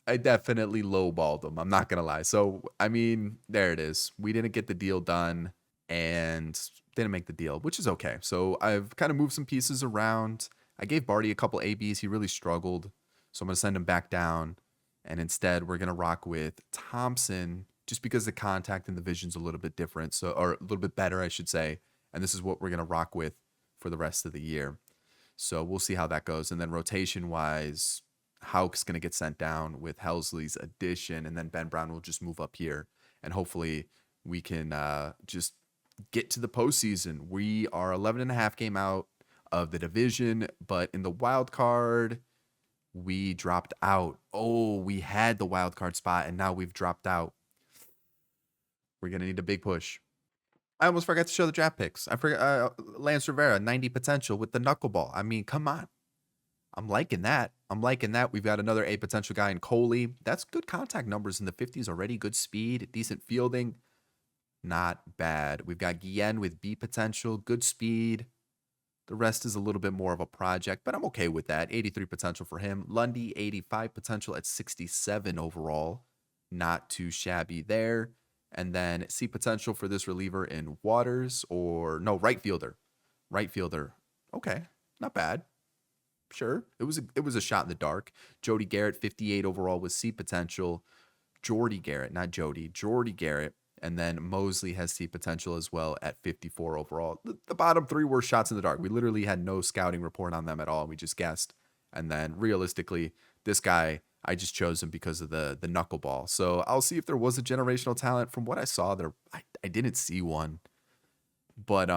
lowballed him. I'm not gonna lie. So I mean, there it is. We didn't get the deal done and didn't make the deal, which is okay. So I've kind of moved some pieces around. I gave Barty a couple ABs. He really struggled, so I'm gonna send him back down. And instead, we're gonna rock with Thompson, just because the contact and the vision's a little bit different, so or a little bit better, I should say. And this is what we're gonna rock with for the rest of the year. So we'll see how that goes. And then rotation wise, Hauk's going to get sent down with Helsley's addition, and then Ben Brown will just move up here. And hopefully we can just get to the postseason. We are 11.5 game out of the division, but in the wild card, we dropped out. Oh, we had the wild card spot, and now we've dropped out. We're going to need a big push. I almost forgot to show the draft picks. I forgot Lance Rivera, 90 potential with the knuckleball. I mean, come on. I'm liking that. We've got another A potential guy in Coley. That's good contact numbers in the 50s already. Good speed, decent fielding. Not bad. We've got Guillen with B potential, good speed. The rest is a little bit more of a project, but I'm okay with that. 83 potential for him. Lundy, 85 potential at 67 overall. Not too shabby there. And then C potential for this reliever in Waters right fielder. Right fielder. Okay, not bad. Sure. It was a shot in the dark. Jody Garrett, 58 overall with C potential. Jordy Garrett, not Jody. Jordy Garrett. And then Mosley has C potential as well at 54 overall. The bottom three were shots in the dark. We literally had no scouting report on them at all. We just guessed. And then realistically, this guy, I just chose him because of the knuckleball. So I'll see if there was a generational talent. From what I saw there, I didn't see one. But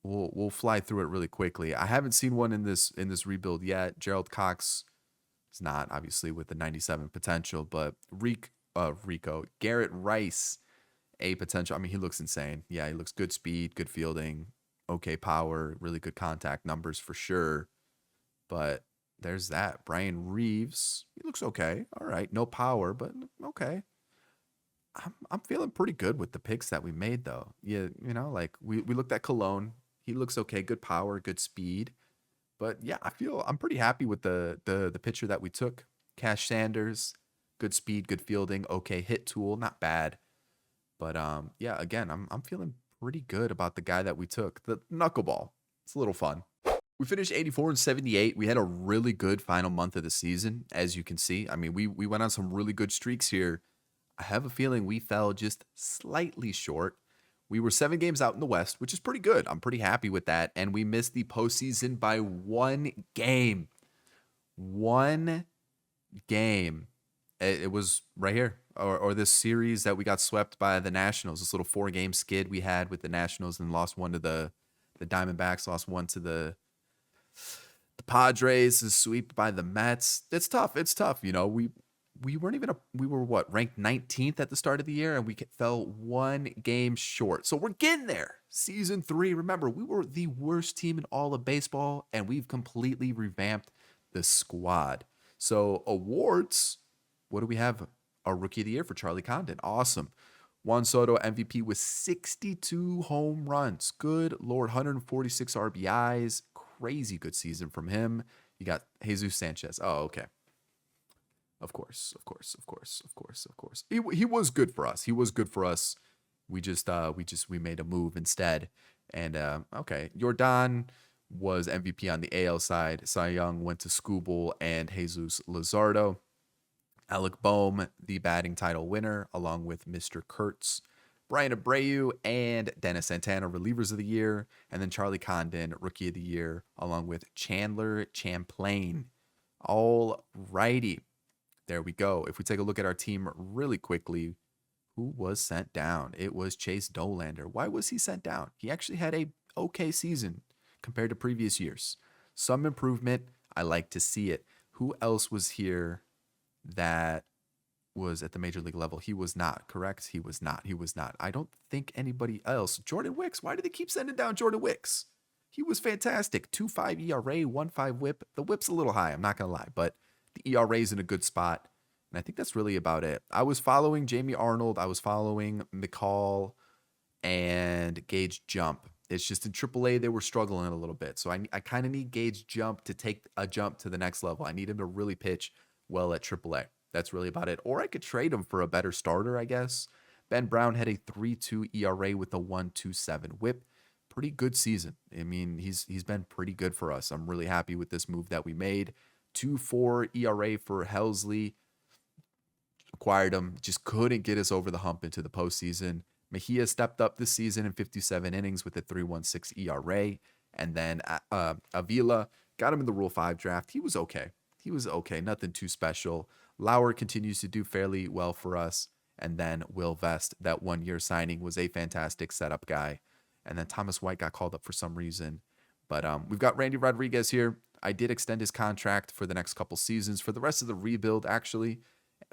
we'll fly through it really quickly. I haven't seen one in this rebuild yet. Gerald Cox is not obviously with the 97 potential, but Rico Garrett Rice, A potential. I mean, he looks insane. Yeah, he looks good speed, good fielding, okay power, really good contact numbers for sure. But there's that. Brian Reeves, he looks okay. All right, no power, but okay. I'm feeling pretty good with the picks that we made though. Yeah, like we looked at Cologne. He looks okay, good power, good speed. But yeah, I'm pretty happy with the pitcher that we took. Cash Sanders, good speed, good fielding, okay hit tool, not bad. But yeah, again, I'm feeling pretty good about the guy that we took. The knuckleball. It's a little fun. We finished 84 and 78. We had a really good final month of the season, as you can see. I mean, we went on some really good streaks here. I have a feeling we fell just slightly short. We were 7 games out in the West, which is pretty good. I'm pretty happy with that. And we missed the postseason by 1 game. 1 game. It was right here. Or this series that we got swept by the Nationals. This little 4-game skid we had with the Nationals and lost one to the Diamondbacks, lost one to the Padres, is swept by the Mets. It's tough. We weren't even we were ranked 19th at the start of the year, and we fell 1 game short. So we're getting there. Season 3, remember, we were the worst team in all of baseball, and we've completely revamped the squad. So awards, what do we have? Our Rookie of the Year for Charlie Condon. Awesome. Juan Soto, MVP with 62 home runs. Good Lord, 146 RBIs. Crazy good season from him. You got Jesus Sanchez. Oh, okay. Of course. He was good for us. We made a move instead. And okay, Yordan was MVP on the AL side. Cy Young went to Skubal and Jesus Luzardo. Alec Boehm, the batting title winner, along with Mr. Kurtz. Brian Abreu and Dennis Santana, relievers of the year. And then Charlie Condon, rookie of the year, along with Chandler Champlain. All righty. There we go. If we take a look at our team really quickly, who was sent down? It was Chase Dolander. Why was he sent down? He actually had a okay season compared to previous years. Some improvement. I like to see it. Who else was here that was at the major league level? He was not, correct? He was not. I don't think anybody else. Jordan Wicks. Why do they keep sending down Jordan Wicks? He was fantastic. 2.5 ERA, 1.5 whip. The whip's a little high, I'm not going to lie, but the ERA is in a good spot. And I think that's really about it. I was following Jamie Arnold. I was following McCall and Gage Jump. It's just in AAA, they were struggling a little bit. So I kind of need Gage Jump to take a jump to the next level. I need him to really pitch well at AAA. That's really about it. Or I could trade him for a better starter, I guess. Ben Brown had a 3.2 ERA with a 1.27 whip. Pretty good season. I mean, he's been pretty good for us. I'm really happy with this move that we made. 2.4 ERA for Helsley. Acquired him. Just couldn't get us over the hump into the postseason. Mejia stepped up this season in 57 innings with a 3.16 ERA. And then Avila got him in the Rule 5 draft. He was okay. he was okay, nothing too special. Lauer continues to do fairly well for us. And then Will Vest, that 1 year signing, was a fantastic setup guy. And then Thomas White got called up for some reason. But we've got Randy Rodriguez here. I did extend his contract for the next couple seasons, for the rest of the rebuild, actually,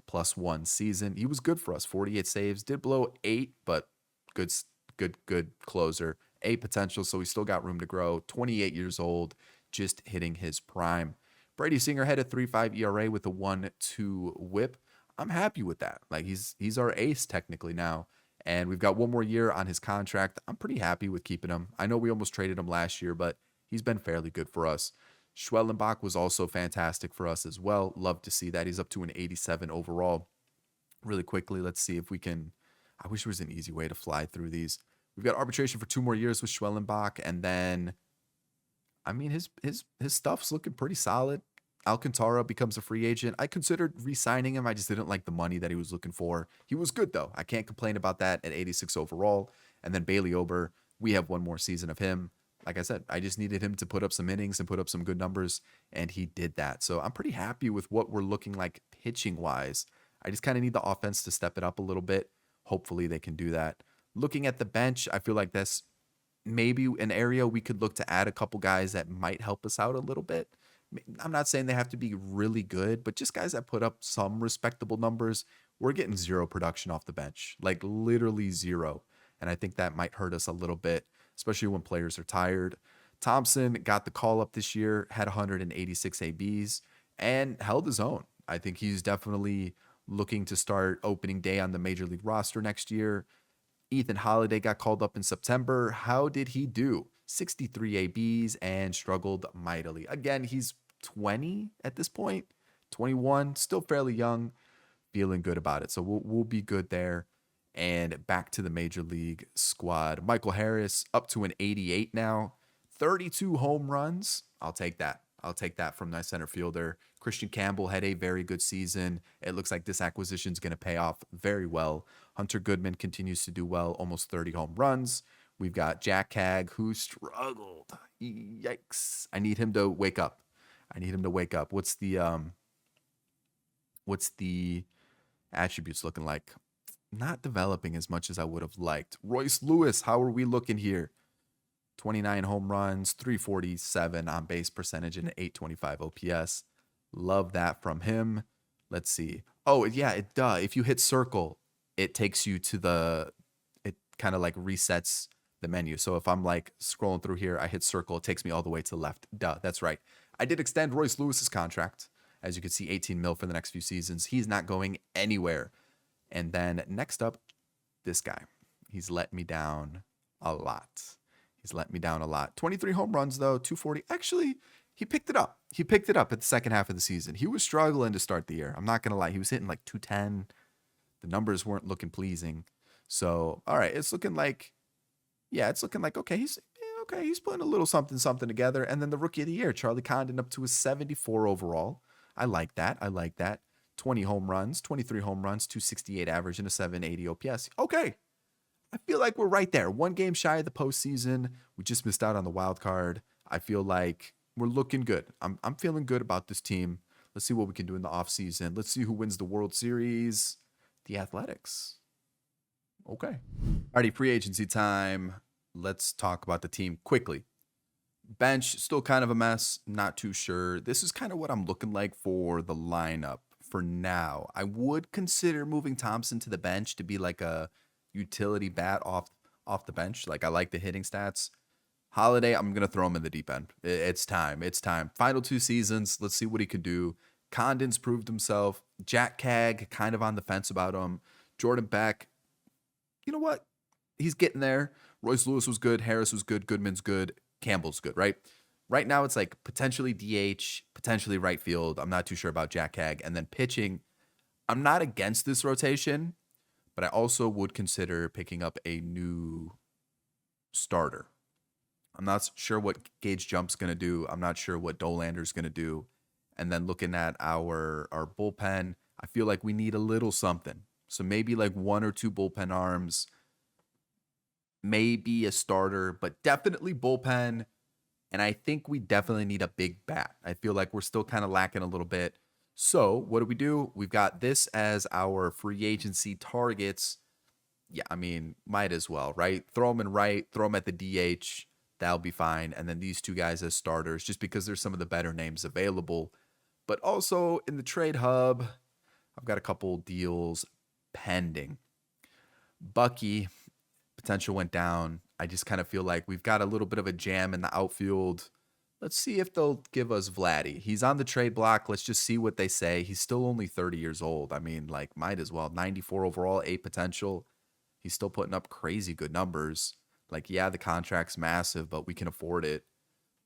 plus 1 season. He was good for us, 48 saves, did blow 8, but good, good closer. A potential, so we still got room to grow. 28 years old, just hitting his prime. Brady Singer had a 3.5 ERA with a 1.2 WHIP. I'm happy with that. Like he's our ace technically now, and we've got 1 more year on his contract. I'm pretty happy with keeping him. I know we almost traded him last year, but he's been fairly good for us. Schwellenbach was also fantastic for us as well. Love to see that. He's up to an 87 overall. Really quickly, let's see if we can. I wish there was an easy way to fly through these. We've got arbitration for 2 more years with Schwellenbach, and then, I mean, his stuff's looking pretty solid. Alcantara becomes a free agent. I considered re-signing him. I just didn't like the money that he was looking for. He was good though. I can't complain about that at 86 overall. And then Bailey Ober, we have 1 more season of him. Like I said, I just needed him to put up some innings and put up some good numbers, and he did that. So I'm pretty happy with what we're looking like pitching wise. I just kind of need the offense to step it up a little bit. Hopefully they can do that. Looking at the bench, I feel like that's maybe an area we could look to add a couple guys that might help us out a little bit. I'm not saying they have to be really good, but just guys that put up some respectable numbers. We're getting zero production off the bench, like literally zero. And I think that might hurt us a little bit, especially when players are tired. Thompson got the call up this year, had 186 ABs, and held his own. I think he's definitely looking to start opening day on the major league roster next year. Ethan Holiday got called up in September. How did he do? 63 ABs and struggled mightily. Again, he's 20 at this point, 21, still fairly young, feeling good about it. So we'll be good there. And back to the major league squad. Michael Harris up to an 88 now, 32 home runs. I'll take that. I'll take that from my center fielder. Christian Campbell had a very good season. It looks like this acquisition is going to pay off very well. Hunter Goodman continues to do well, almost 30 home runs. We've got Jack Cag, who struggled. Yikes. I need him to wake up. I need him to wake up. What's the attributes looking like? Not developing as much as I would have liked. Royce Lewis, how are we looking here? 29 home runs, 347 on base percentage, and an 825 OPS. Love that from him. Let's see. Oh, yeah, if you hit circle, it takes you to it kind of like resets the menu. So if I'm like scrolling through here, I hit circle, it takes me all the way to the left. That's right. I did extend Royce Lewis's contract. As you can see, 18 mil for the next few seasons. He's not going anywhere. And then next up, this guy. He's let me down a lot. 23 home runs, though, 240. Actually, he picked it up. He picked it up at the second half of the season. He was struggling to start the year. I'm not going to lie. He was hitting like 210. The numbers weren't looking pleasing. So, all right, it's looking like, okay, he's putting a little something together. And then the rookie of the year, Charlie Condon, up to a 74 overall. I like that. 20 home runs, 23 home runs, 268 average, and a 780 OPS. Okay. I feel like we're right there. 1 game shy of the postseason. We just missed out on the wild card. I feel like we're looking good. I'm feeling good about this team. Let's see what we can do in the offseason. Let's see who wins the World Series. The Athletics. Okay. Alrighty, free agency time. Let's talk about the team quickly. Bench, still kind of a mess. Not too sure. This is kind of what I'm looking like for the lineup for now. I would consider moving Thompson to the bench to be like a utility bat off the bench. Like, I like the hitting stats. Holiday, I'm going to throw him in the deep end. It's time. Final 2 seasons. Let's see what he could do. Condon's proved himself. Jack Cag, kind of on the fence about him. Jordan Beck, you know what? He's getting there. Royce Lewis was good. Harris was good. Goodman's good. Campbell's good, right? Right now, it's like potentially DH, potentially right field. I'm not too sure about Jack Cag. And then pitching, I'm not against this rotation, but I also would consider picking up a new starter. I'm not sure what Gage Jump's going to do. I'm not sure what Dolander's going to do. And then looking at our bullpen, I feel like we need a little something. So maybe like 1 or 2 bullpen arms, maybe a starter, but definitely bullpen. And I think we definitely need a big bat. I feel like we're still kind of lacking a little bit. So what do? We've got this as our free agency targets. Yeah, I mean, might as well, right? Throw them in right, throw them at the DH. That'll be fine. And then these two guys as starters, just because there's some of the better names available. But also in the trade hub, I've got a couple deals pending. Bucky, potential went down. I just kind of feel like we've got a little bit of a jam in the outfield. Let's see if they'll give us Vladdy. He's on the trade block. Let's just see what they say. He's still only 30 years old. I mean, like, might as well. 94 overall, 8 potential. He's still putting up crazy good numbers. Like, yeah, the contract's massive, but we can afford it.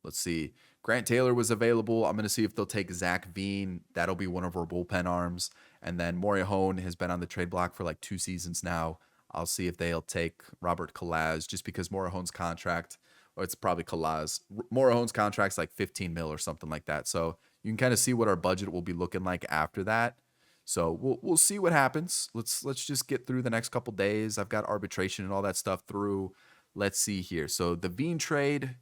Let's see. Grant Taylor was available. I'm going to see if they'll take Zach Veen. That'll be one of our bullpen arms. And then Morihone has been on the trade block for like 2 seasons now. I'll see if they'll take Robert Kalaz just because Morihone's contract, or it's probably Kalaz. Morihone's contract's like 15 mil or something like that. So you can kind of see what our budget will be looking like after that. So we'll see what happens. Let's just get through the next couple days. I've got arbitration and all that stuff through. Let's see here. So the Veen trade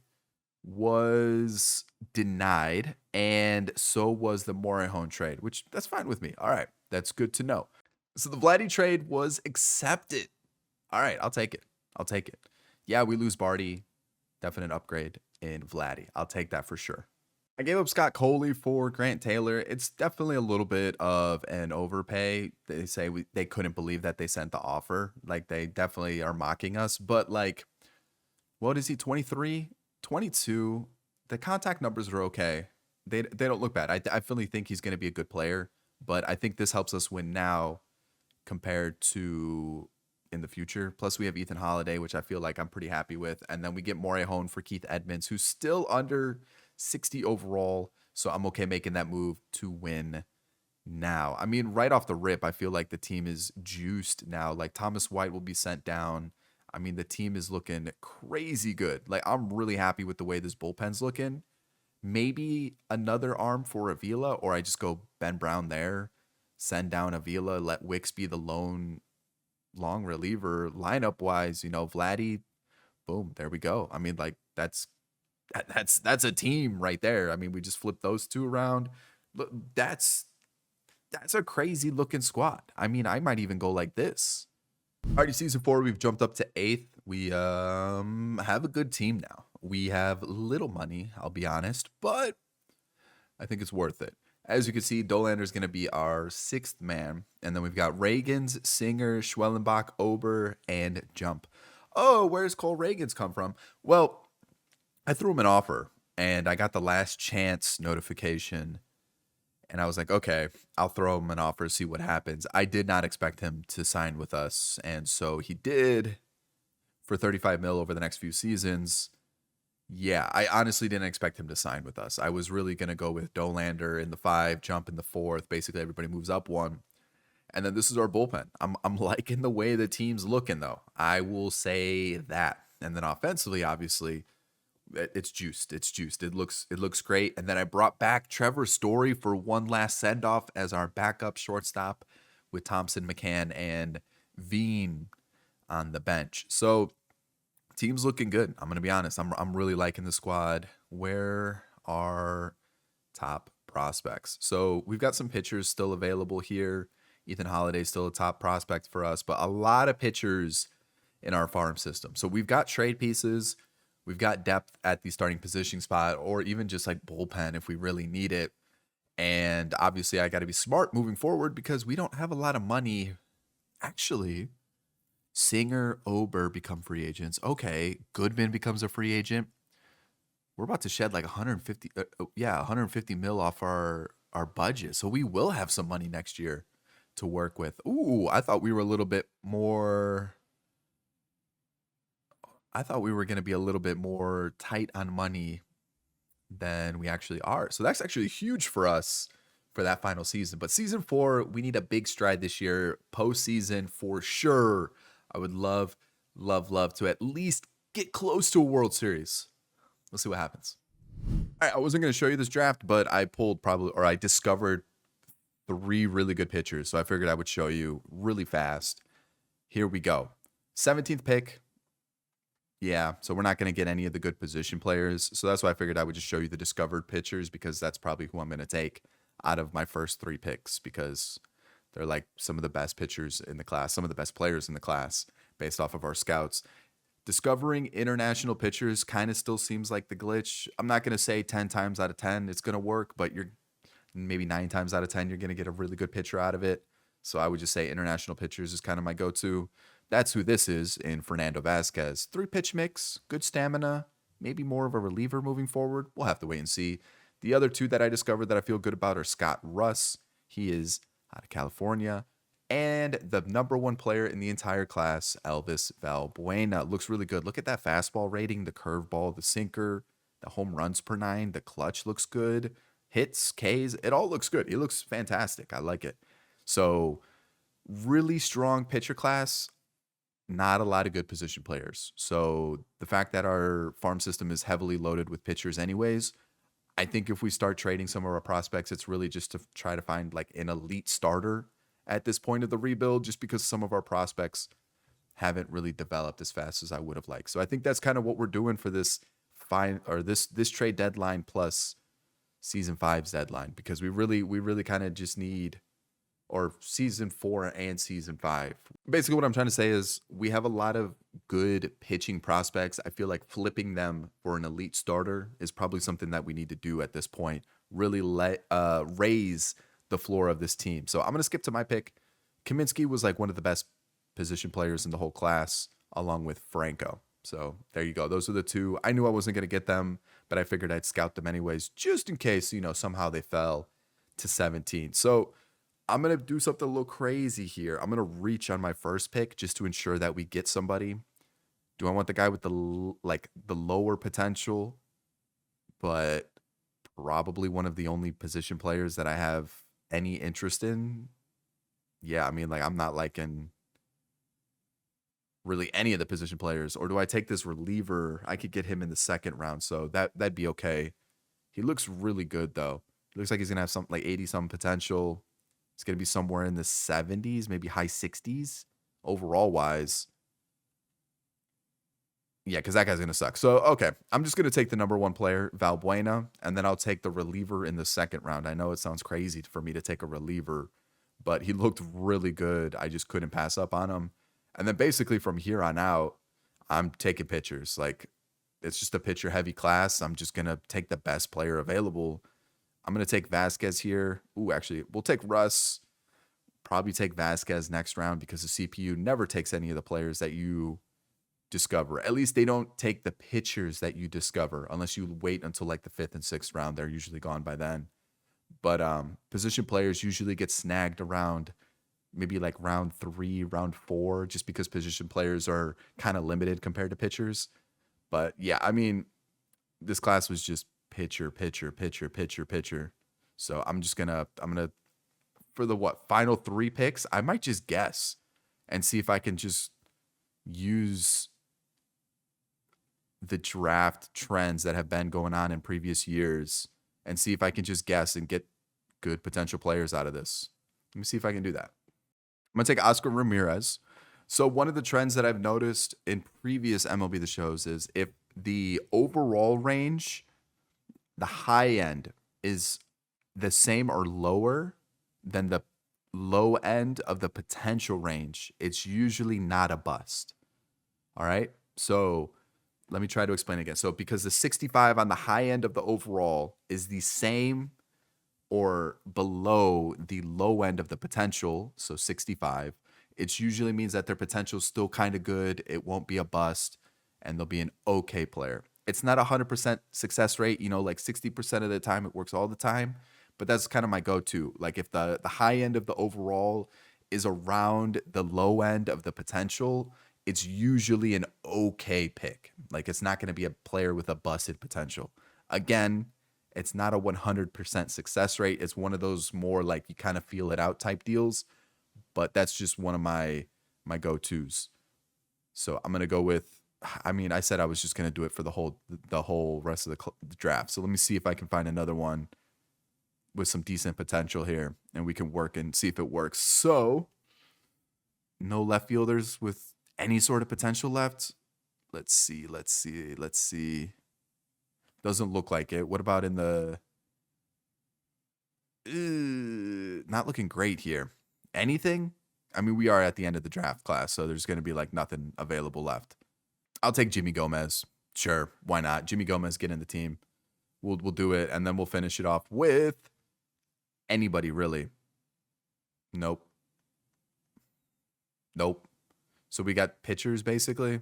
was denied, and so was the Morihone trade, which that's fine with me. All right, that's good to know. So the Vladdy trade was accepted. All right, I'll take it. I'll take it. Yeah, we lose Barty. Definite upgrade in Vladdy. I'll take that for sure. I gave up Scott Coley for Grant Taylor. It's definitely a little bit of an overpay. They say they couldn't believe that they sent the offer. Like, they definitely are mocking us. But, like, what is he, 23, 22? The contact numbers are okay. They don't look bad. I definitely think he's going to be a good player. But I think this helps us win now compared to in the future. Plus, we have Ethan Holiday, which I feel like I'm pretty happy with. And then we get Morihone for Keith Edmonds, who's still under 60 overall. So I'm okay making that move to win now. I mean, right off the rip, I feel like the team is juiced now. Like, Thomas White will be sent down. I mean, the team is looking crazy good. Like, I'm really happy with the way this bullpen's looking. Maybe another arm for Avila, or I just go Ben Brown there, send down Avila, let Wicks be the lone long reliever. Lineup wise, Vladdy, boom, there we go. I mean, like, that's a team right there. I mean, we just flip those two around. Look, that's a crazy looking squad. I mean, I might even go like this. Alrighty, season 4, we've jumped up to 8th. We have a good team now. We have little money, I'll be honest, but I think it's worth it. As you can see, Dollander is going to be our 6th man. And then we've got Reagans, Singer, Schwellenbach, Ober, and Jump. Oh, where's Cole Reagans come from? Well, I threw him an offer, and I got the last chance notification. And I was like, okay, I'll throw him an offer, see what happens. I did not expect him to sign with us. And so he did for 35 mil over the next few seasons. Yeah, I honestly didn't expect him to sign with us. I was really going to go with Dollander in the 5, Jump in the 4th. Basically, everybody moves up 1. And then this is our bullpen. I'm liking the way the team's looking, though. I will say that. And then offensively, obviously, it's juiced. It's juiced. It looks great. And then I brought back Trevor Story for one last send-off as our backup shortstop with Thompson, McCann, and Veen on the bench. So team's looking good. I'm going to be honest. I'm really liking the squad. Where are top prospects? So we've got some pitchers still available here. Ethan Holiday still a top prospect for us, but a lot of pitchers in our farm system. So we've got trade pieces. We've got depth at the starting positioning spot, or even just like bullpen if we really need it. And obviously I got to be smart moving forward because we don't have a lot of money. Actually, Singer, Ober become free agents. Okay, Goodman becomes a free agent. We're about to shed like 150 mil off our budget. So we will have some money next year to work with. Ooh, I thought we were a little bit more. I thought we were going to be a little bit more tight on money than we actually are. So that's actually huge for us for that final season. But season 4, we need a big stride this year. Postseason for sure. I would love to at least get close to a World Series. Let's see what happens. All right, I wasn't going to show you this draft, but I discovered 3 really good pitchers. So I figured I would show you really fast. Here we go. 17th pick. Yeah, so we're not going to get any of the good position players. So that's why I figured I would just show you the discovered pitchers because that's probably who I'm going to take out of my first three picks because they're like some of the best pitchers in the class, some of the best players in the class based off of our scouts. Discovering international pitchers kind of still seems like the glitch. I'm not going to say 10 times out of 10 it's going to work, but you're maybe 9 times out of 10 you're going to get a really good pitcher out of it. So I would just say international pitchers is kind of my go-to. That's who this is in Fernando Vasquez. Three pitch mix, good stamina, maybe more of a reliever moving forward. We'll have to wait and see. The other two that I discovered that I feel good about are Scott Russ. He is out of California. And the number one player in the entire class, Elvis Valbuena. Looks really good. Look at that fastball rating, the curveball, the sinker, the home runs per nine, the clutch looks good. Hits, Ks, it all looks good. He looks fantastic. I like it. So, really strong pitcher class, not a lot of good position players. So, the fact that our farm system is heavily loaded with pitchers, anyways, I think if we start trading some of our prospects, it's really just to try to find like an elite starter at this point of the rebuild, just because some of our prospects haven't really developed as fast as I would have liked. So, I think that's kind of what we're doing for this this trade deadline plus season five's deadline because we really kind of just need or season four and season five. Basically, what I'm trying to say is we have a lot of good pitching prospects. I feel like flipping them for an elite starter is probably something that we need to do at this point. Really raise the floor of this team. So I'm gonna skip to my pick. Kaminsky was like one of the best position players in the whole class, along with Franco. So there you go. Those are the two. I knew I wasn't gonna get them, but I figured I'd scout them anyways, just in case, somehow they fell to 17. So I'm going to do something a little crazy here. I'm going to reach on my first pick just to ensure that we get somebody. Do I want the guy with the lower potential, but probably one of the only position players that I have any interest in? Yeah, I mean, like I'm not liking really any of the position players. Or do I take this reliever? I could get him in the second round, so that'd be okay. He looks really good though. He looks like he's gonna have something like 80 some potential. It's going to be somewhere in the 70s, maybe high 60s overall wise. Yeah, because that guy's going to suck. So, okay, I'm just going to take the number one player, Valbuena, and then I'll take the reliever in the second round. I know it sounds crazy for me to take a reliever, but he looked really good. I just couldn't pass up on him. And then basically from here on out, I'm taking pitchers. Like, it's just a pitcher heavy class. I'm just going to take the best player available. I'm going to take Vasquez here. Ooh, actually, we'll take Russ. Probably take Vasquez next round because the CPU never takes any of the players that you discover. At least they don't take the pitchers that you discover unless you wait until like the 5th and 6th round. They're usually gone by then. But position players usually get snagged around maybe like round 3, round 4, just because position players are kind of limited compared to pitchers. But yeah, I mean, this class was just pitcher, pitcher, pitcher, pitcher, pitcher. So I'm gonna for the final 3 picks, I might just guess and see if I can just use the draft trends that have been going on in previous years and see if I can just guess and get good potential players out of this. Let me see if I can do that. I'm gonna take Oscar Ramirez. So one of the trends that I've noticed in previous MLB The Shows is if the overall range, the high end is the same or lower than the low end of the potential range, it's usually not a bust. All right. So let me try to explain again. So because the 65 on the high end of the overall is the same or below the low end of the potential, so 65, it usually means that their potential is still kind of good. It won't be a bust and they'll be an okay player. It's not 100% success rate, like 60% of the time it works all the time, but that's kind of my go-to. Like if the high end of the overall is around the low end of the potential, it's usually an okay pick. Like it's not going to be a player with a busted potential. Again, it's not a 100% success rate. It's one of those more like you kind of feel it out type deals, but that's just one of my go-tos. So I'm going to go with, I mean, I said I was just going to do it for the whole rest of the draft. So let me see if I can find another one with some decent potential here and we can work and see if it works. So no left fielders with any sort of potential left. Let's see. Let's see. Let's see. Doesn't look like it. What about in the not looking great here. Anything? I mean, we are at the end of the draft class, so there's going to be like nothing available left. I'll take Jimmy Gomez. Sure, why not? Jimmy Gomez get in the team. We'll do it, and then we'll finish it off with anybody really. Nope. Nope. So we got pitchers basically.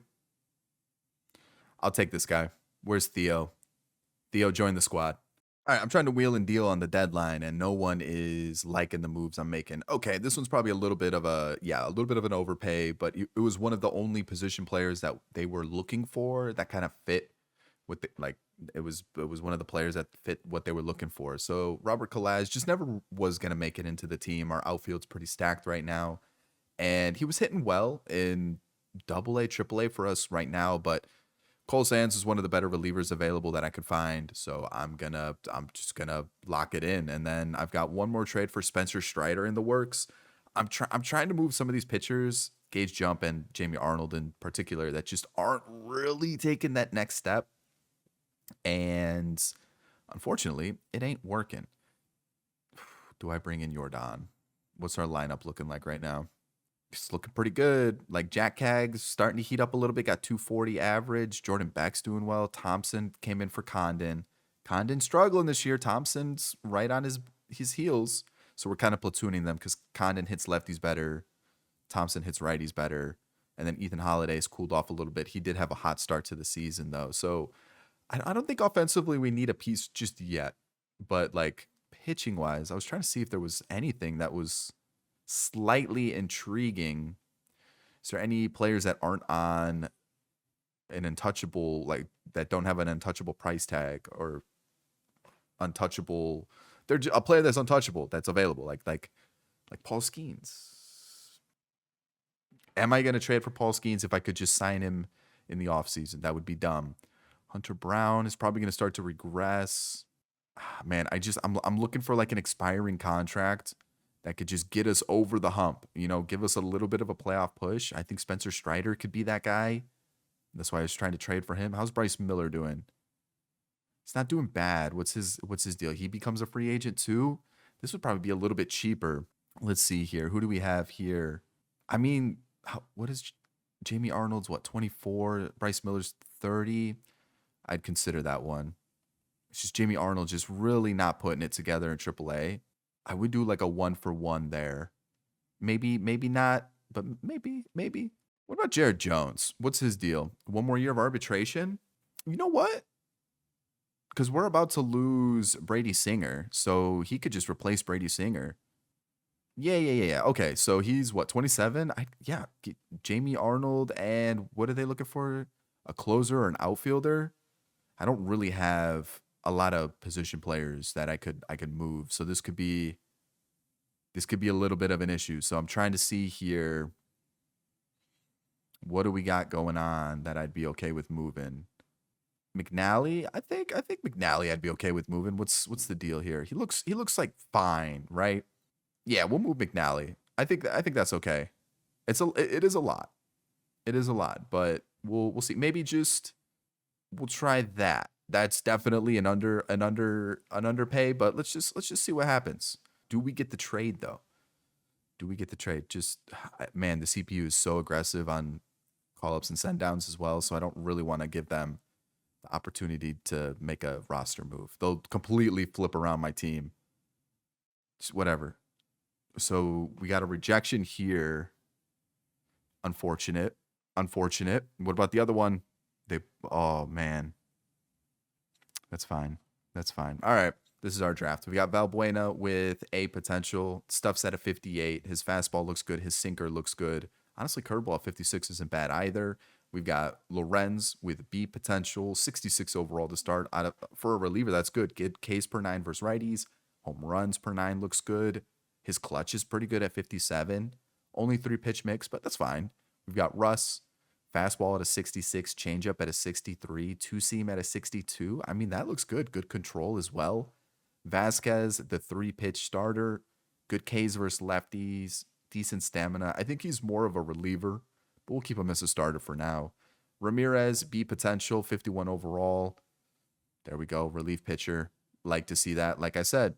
I'll take this guy. Where's Theo? Theo, join the squad. All right, I'm trying to wheel and deal on the deadline, and no one is liking the moves I'm making. Okay, this one's probably a little bit of a little bit of an overpay, but it was one of the only position players that they were looking for that kind of fit with it was one of the players that fit what they were looking for. So Robert Kalaz just never was gonna make it into the team. Our outfield's pretty stacked right now, and he was hitting well in Double A, Triple A for us right now, but Cole Sands is one of the better relievers available that I could find, so I'm just gonna lock it in. And then I've got one more trade for Spencer Strider in the works. I'm trying to move some of these pitchers, Gage Jump and Jamie Arnold in particular, that just aren't really taking that next step. And unfortunately, it ain't working. Do I bring in Jordan? What's our lineup looking like right now? It's looking pretty good. Like Jack Cagg's starting to heat up a little bit, got 240 average. Jordan Beck's doing well. Thompson came in for Condon. Condon struggling this year. Thompson's right on his heels. So we're kind of platooning them because Condon hits lefties better. Thompson hits righties better. And then Ethan Holiday's cooled off a little bit. He did have a hot start to the season, though. So I don't think offensively we need a piece just yet. But like pitching wise, I was trying to see if there was anything that was slightly intriguing. Is there any players that aren't on an untouchable, like that don't have an untouchable price tag or untouchable? They're a player that's untouchable that's available, like Paul Skeens. Am I going to trade for Paul Skeens if I could just sign him in the offseason? That would be dumb. Hunter Brown is probably going to start to regress. Man, I'm looking for like an expiring contract that could just get us over the hump, give us a little bit of a playoff push. I think Spencer Strider could be that guy. That's why I was trying to trade for him. How's Bryce Miller doing? He's not doing bad. What's his deal? He becomes a free agent too? This would probably be a little bit cheaper. Let's see here. Who do we have here? I mean, what is Jamie Arnold's 24? Bryce Miller's 30. I'd consider that one. It's just Jamie Arnold just really not putting it together in AAA. I would do like a 1-for-1 there. Maybe not, but maybe. What about Jared Jones? What's his deal? One more year of arbitration? You know what? Because we're about to lose Brady Singer, so he could just replace Brady Singer. Yeah. Okay, so he's 27? Jamie Arnold, and what are they looking for? A closer or an outfielder? I don't really have a lot of position players that I could move. So this could be a little bit of an issue. So I'm trying to see here, what do we got going on that I'd be okay with moving? McNally, I think McNally I'd be okay with moving. What's the deal here? He looks like fine, right? Yeah, we'll move McNally. I think that's okay. It is a lot. It is a lot, but we'll see. Maybe just we'll try that. That's definitely an underpay, but let's just see what happens. Do we get the trade though? Do we get the trade? Just man, the CPU is so aggressive on call ups and send downs as well, so I don't really want to give them the opportunity to make a roster move. They'll completely flip around my team. Just whatever. So we got a rejection here. Unfortunate. What about the other one? Oh man. That's fine. All right. This is our draft. We got Valbuena with A potential. Stuff's at a 58. His fastball looks good. His sinker looks good. Honestly, curveball at 56 isn't bad either. We've got Lorenz with B potential. 66 overall to start. For a reliever, that's good. Good Ks per 9 versus righties. Home runs per 9 looks good. His clutch is pretty good at 57. Only 3 pitch mix, but that's fine. We've got Russ. Fastball at a 66, changeup at a 63, two-seam at a 62. I mean, that looks good. Good control as well. Vasquez, the 3-pitch starter. Good Ks versus lefties. Decent stamina. I think he's more of a reliever, but we'll keep him as a starter for now. Ramirez, B potential, 51 overall. There we go. Relief pitcher. Like to see that. Like I said,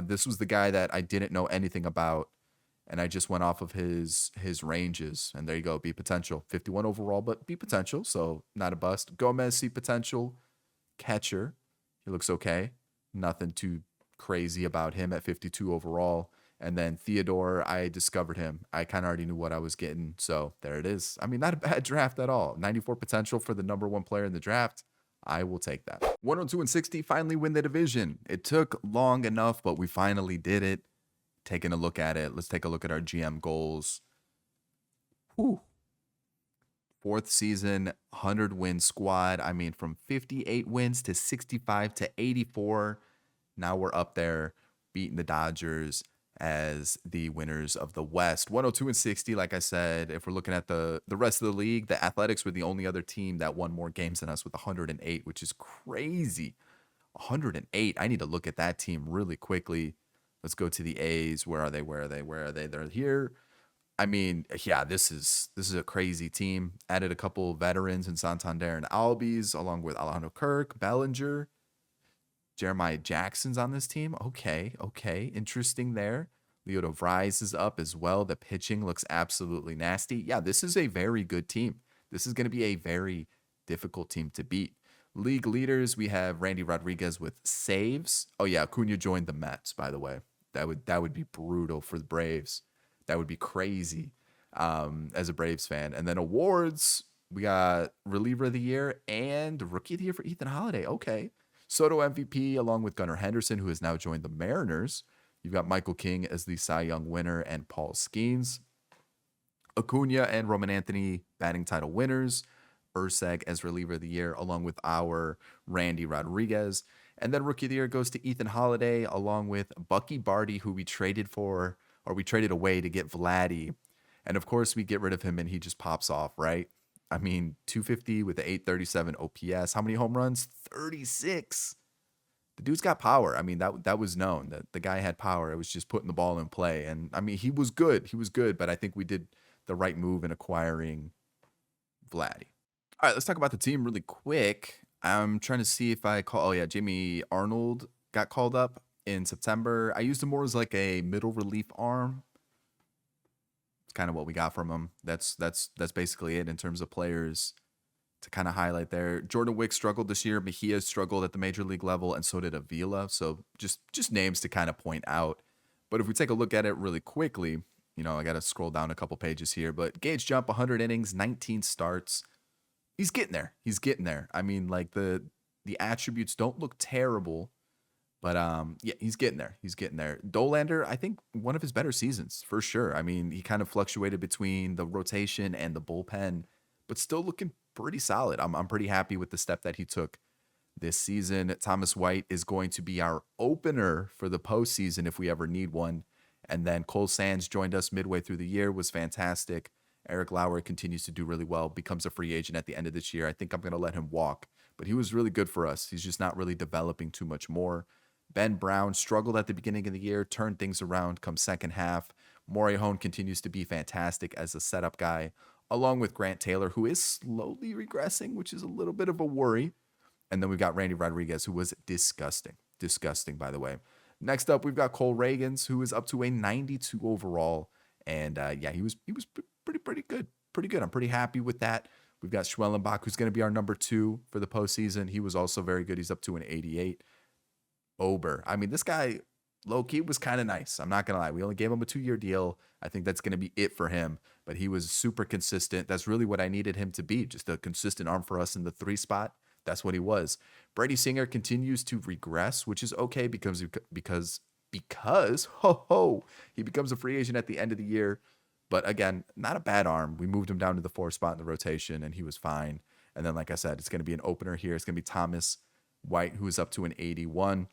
this was the guy that I didn't know anything about, and I just went off of his ranges. And there you go. B potential. 51 overall, but B potential. So not a bust. Gomez, C potential. Catcher. He looks okay. Nothing too crazy about him at 52 overall. And then Theodore, I discovered him. I kind of already knew what I was getting. So there it is. I mean, not a bad draft at all. 94 potential for the number one player in the draft. I will take that. 102 and 60, finally win the division. It took long enough, but we finally did it. Taking a look at it. Let's take a look at our GM goals. Whew. Fourth season, 100-win squad. I mean, from 58 wins to 65 to 84. Now we're up there beating the Dodgers as the winners of the West. 102 and 60, like I said. If we're looking at the rest of the league, the Athletics were the only other team that won more games than us with 108, which is crazy. 108. I need to look at that team really quickly. Let's go to the A's. Where are they? Where are they? Where are they? They're here. I mean, yeah, this is a crazy team. Added a couple veterans in Santander and Albies, along with Alejandro Kirk, Bellinger. Jeremiah Jackson's on this team. Okay. Interesting there. Leo Vries is up as well. The pitching looks absolutely nasty. Yeah, this is a very good team. This is going to be a very difficult team to beat. League leaders, we have Randy Rodriguez with saves. Oh yeah, Acuna joined the Mets, by the way. That would be brutal for the Braves. That would be crazy as a Braves fan. And then awards, we got reliever of the year and rookie of the year for Ethan Holiday. Okay. Soto MVP along with Gunnar Henderson, who has now joined the Mariners. You've got Michael King as the Cy Young winner and Paul Skeens. Acuna and Roman Anthony batting title winners. Urseg as reliever of the year along with our Randy Rodriguez. And then rookie of the year goes to Ethan Holiday along with Bucky Barty, who we traded away to get Vladdy. And of course, we get rid of him and he just pops off, right? I mean, 250 with the 837 OPS. How many home runs? 36. The dude's got power. I mean, that was known that the guy had power. It was just putting the ball in play. And I mean, he was good. But I think we did the right move in acquiring Vladdy. All right, let's talk about the team really quick. I'm trying to see if Jamie Arnold got called up in September. I used him more as like a middle relief arm. It's kind of what we got from him. That's basically it in terms of players to kind of highlight there. Jordan Wick struggled this year. Mejia struggled at the major league level, and so did Avila. So just names to kind of point out. But if we take a look at it really quickly, I got to scroll down a couple pages here. But Gage Jump, 100 innings, 19 starts. He's getting there. I mean, like the attributes don't look terrible. But yeah, he's getting there. Dolander, I think one of his better seasons for sure. I mean, he kind of fluctuated between the rotation and the bullpen, but still looking pretty solid. I'm pretty happy with the step that he took this season. Thomas White is going to be our opener for the postseason if we ever need one. And then Cole Sands joined us midway through the year, was fantastic. Eric Lauer continues to do really well, becomes a free agent at the end of this year. I think I'm going to let him walk, but he was really good for us. He's just not really developing too much more. Ben Brown struggled at the beginning of the year, turned things around come second half. Morihone continues to be fantastic as a setup guy, along with Grant Taylor, who is slowly regressing, which is a little bit of a worry. And then we've got Randy Rodriguez, who was disgusting. Disgusting, by the way. Next up, we've got Cole Reagans, who is up to a 92 overall. And he was pretty good. Pretty good. I'm pretty happy with that. We've got Schwellenbach, who's going to be our number 2 for the postseason. He was also very good. He's up to an 88. Ober. I mean, this guy, low-key, was kind of nice. I'm not going to lie. We only gave him a 2-year deal. I think that's going to be it for him. But he was super consistent. That's really what I needed him to be. Just a consistent arm for us in the 3 spot. That's what he was. Brady Singer continues to regress, which is okay because he becomes a free agent at the end of the year. But again, not a bad arm. We moved him down to the 4 spot in the rotation, and he was fine. And then, like I said, it's going to be an opener here. It's going to be Thomas White, who is up to an 81.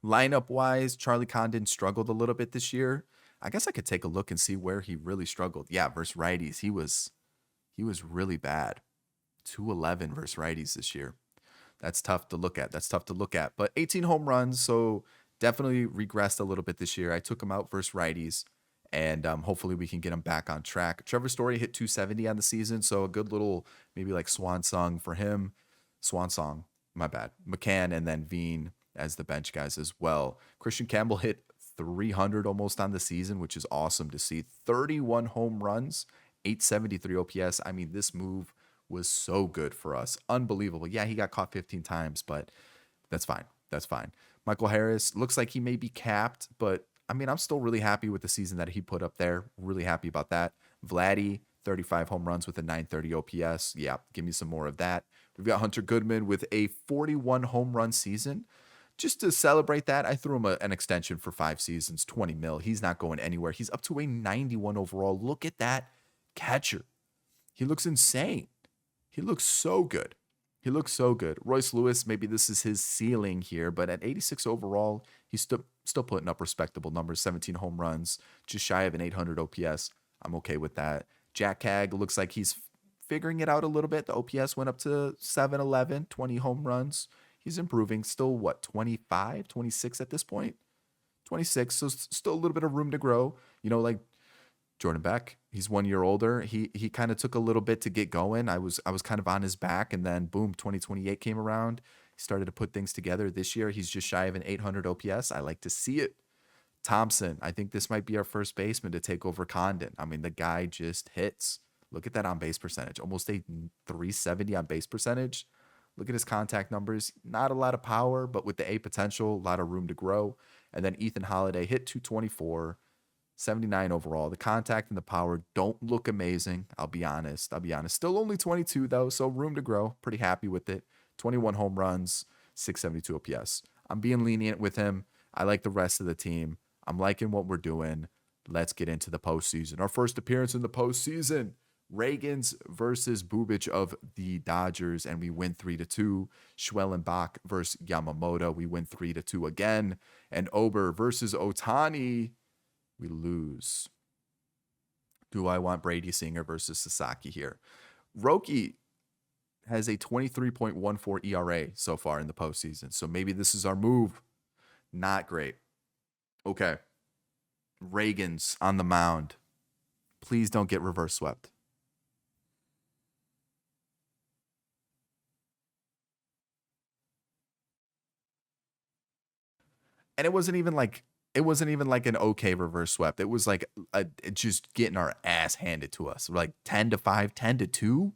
Lineup-wise, Charlie Condon struggled a little bit this year. I guess I could take a look and see where he really struggled. Yeah, versus righties, he was really bad. 211 versus righties this year. That's tough to look at. But 18 home runs, so definitely regressed a little bit this year. I took him out versus righties, and hopefully we can get him back on track. Trevor Story hit 270 on the season, so a good little maybe like swan song for him. Swan song, my bad. McCann and then Veen as the bench guys as well. Christian Campbell hit 300 almost on the season, which is awesome to see. 31 home runs, 873 OPS. I mean, this move was so good for us. Unbelievable. Yeah, he got caught 15 times, but that's fine. That's fine. Michael Harris looks like he may be capped, but I mean, I'm still really happy with the season that he put up there. Really happy about that. Vladdy, 35 home runs with a 930 OPS. Yeah, give me some more of that. We've got Hunter Goodman with a 41 home run season. Just to celebrate that, I threw him an extension for 5 seasons, 20 mil. He's not going anywhere. He's up to a 91 overall. Look at that catcher. He looks insane. He looks so good. He looks so good. Royce Lewis, maybe this is his ceiling here, but at 86 overall, he's still putting up respectable numbers. 17 home runs, just shy of an 800 OPS. I'm okay with that. Jack Cag looks like he's figuring it out a little bit. The OPS went up to 711, 20 home runs. He's improving. Still, what, 25, 26 at this point? 26, so still a little bit of room to grow. You know, like Jordan Beck, he's 1 year older. He kind of took a little bit to get going. I was kind of on his back, and then boom, 2028 came around. He started to put things together. This year, he's just shy of an 800 OPS. I like to see it. Thompson, I think this might be our first baseman to take over Condon. I mean, the guy just hits. Look at that on base percentage, almost a 370 on base percentage. Look at his contact numbers. Not a lot of power, but with the A potential, a lot of room to grow. And then Ethan Holiday hit 224. 79 overall. The contact and the power don't look amazing. I'll be honest. Still only 22 though, so room to grow. Pretty happy with it. 21 home runs, 672 OPS. I'm being lenient with him. I like the rest of the team. I'm liking what we're doing. Let's get into the postseason. Our first appearance in the postseason. Reagans versus Bubic of the Dodgers, and we win 3-2. Schwellenbach versus Yamamoto. We win 3-2 again. And Ober versus Otani. We lose. Do I want Brady Singer versus Sasaki here? Roki has a 23.14 ERA so far in the postseason. So maybe this is our move. Not great. Okay. Reagans on the mound. Please don't get reverse swept. And it wasn't even like an okay reverse swept. It was like just getting our ass handed to us. Like 10-5, 10-2.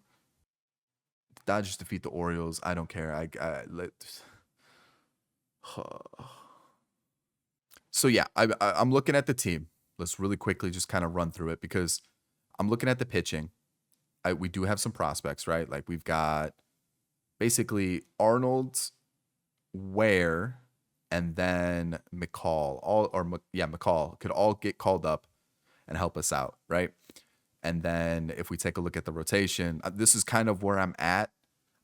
Dodgers defeat the Orioles. I don't care. So yeah, I'm looking at the team. Let's really quickly just kind of run through it because I'm looking at the pitching. We do have some prospects, right? Like we've got basically Arnold, Ware, and then McCall. McCall could all get called up and help us out, right? And then if we take a look at the rotation, this is kind of where I'm at.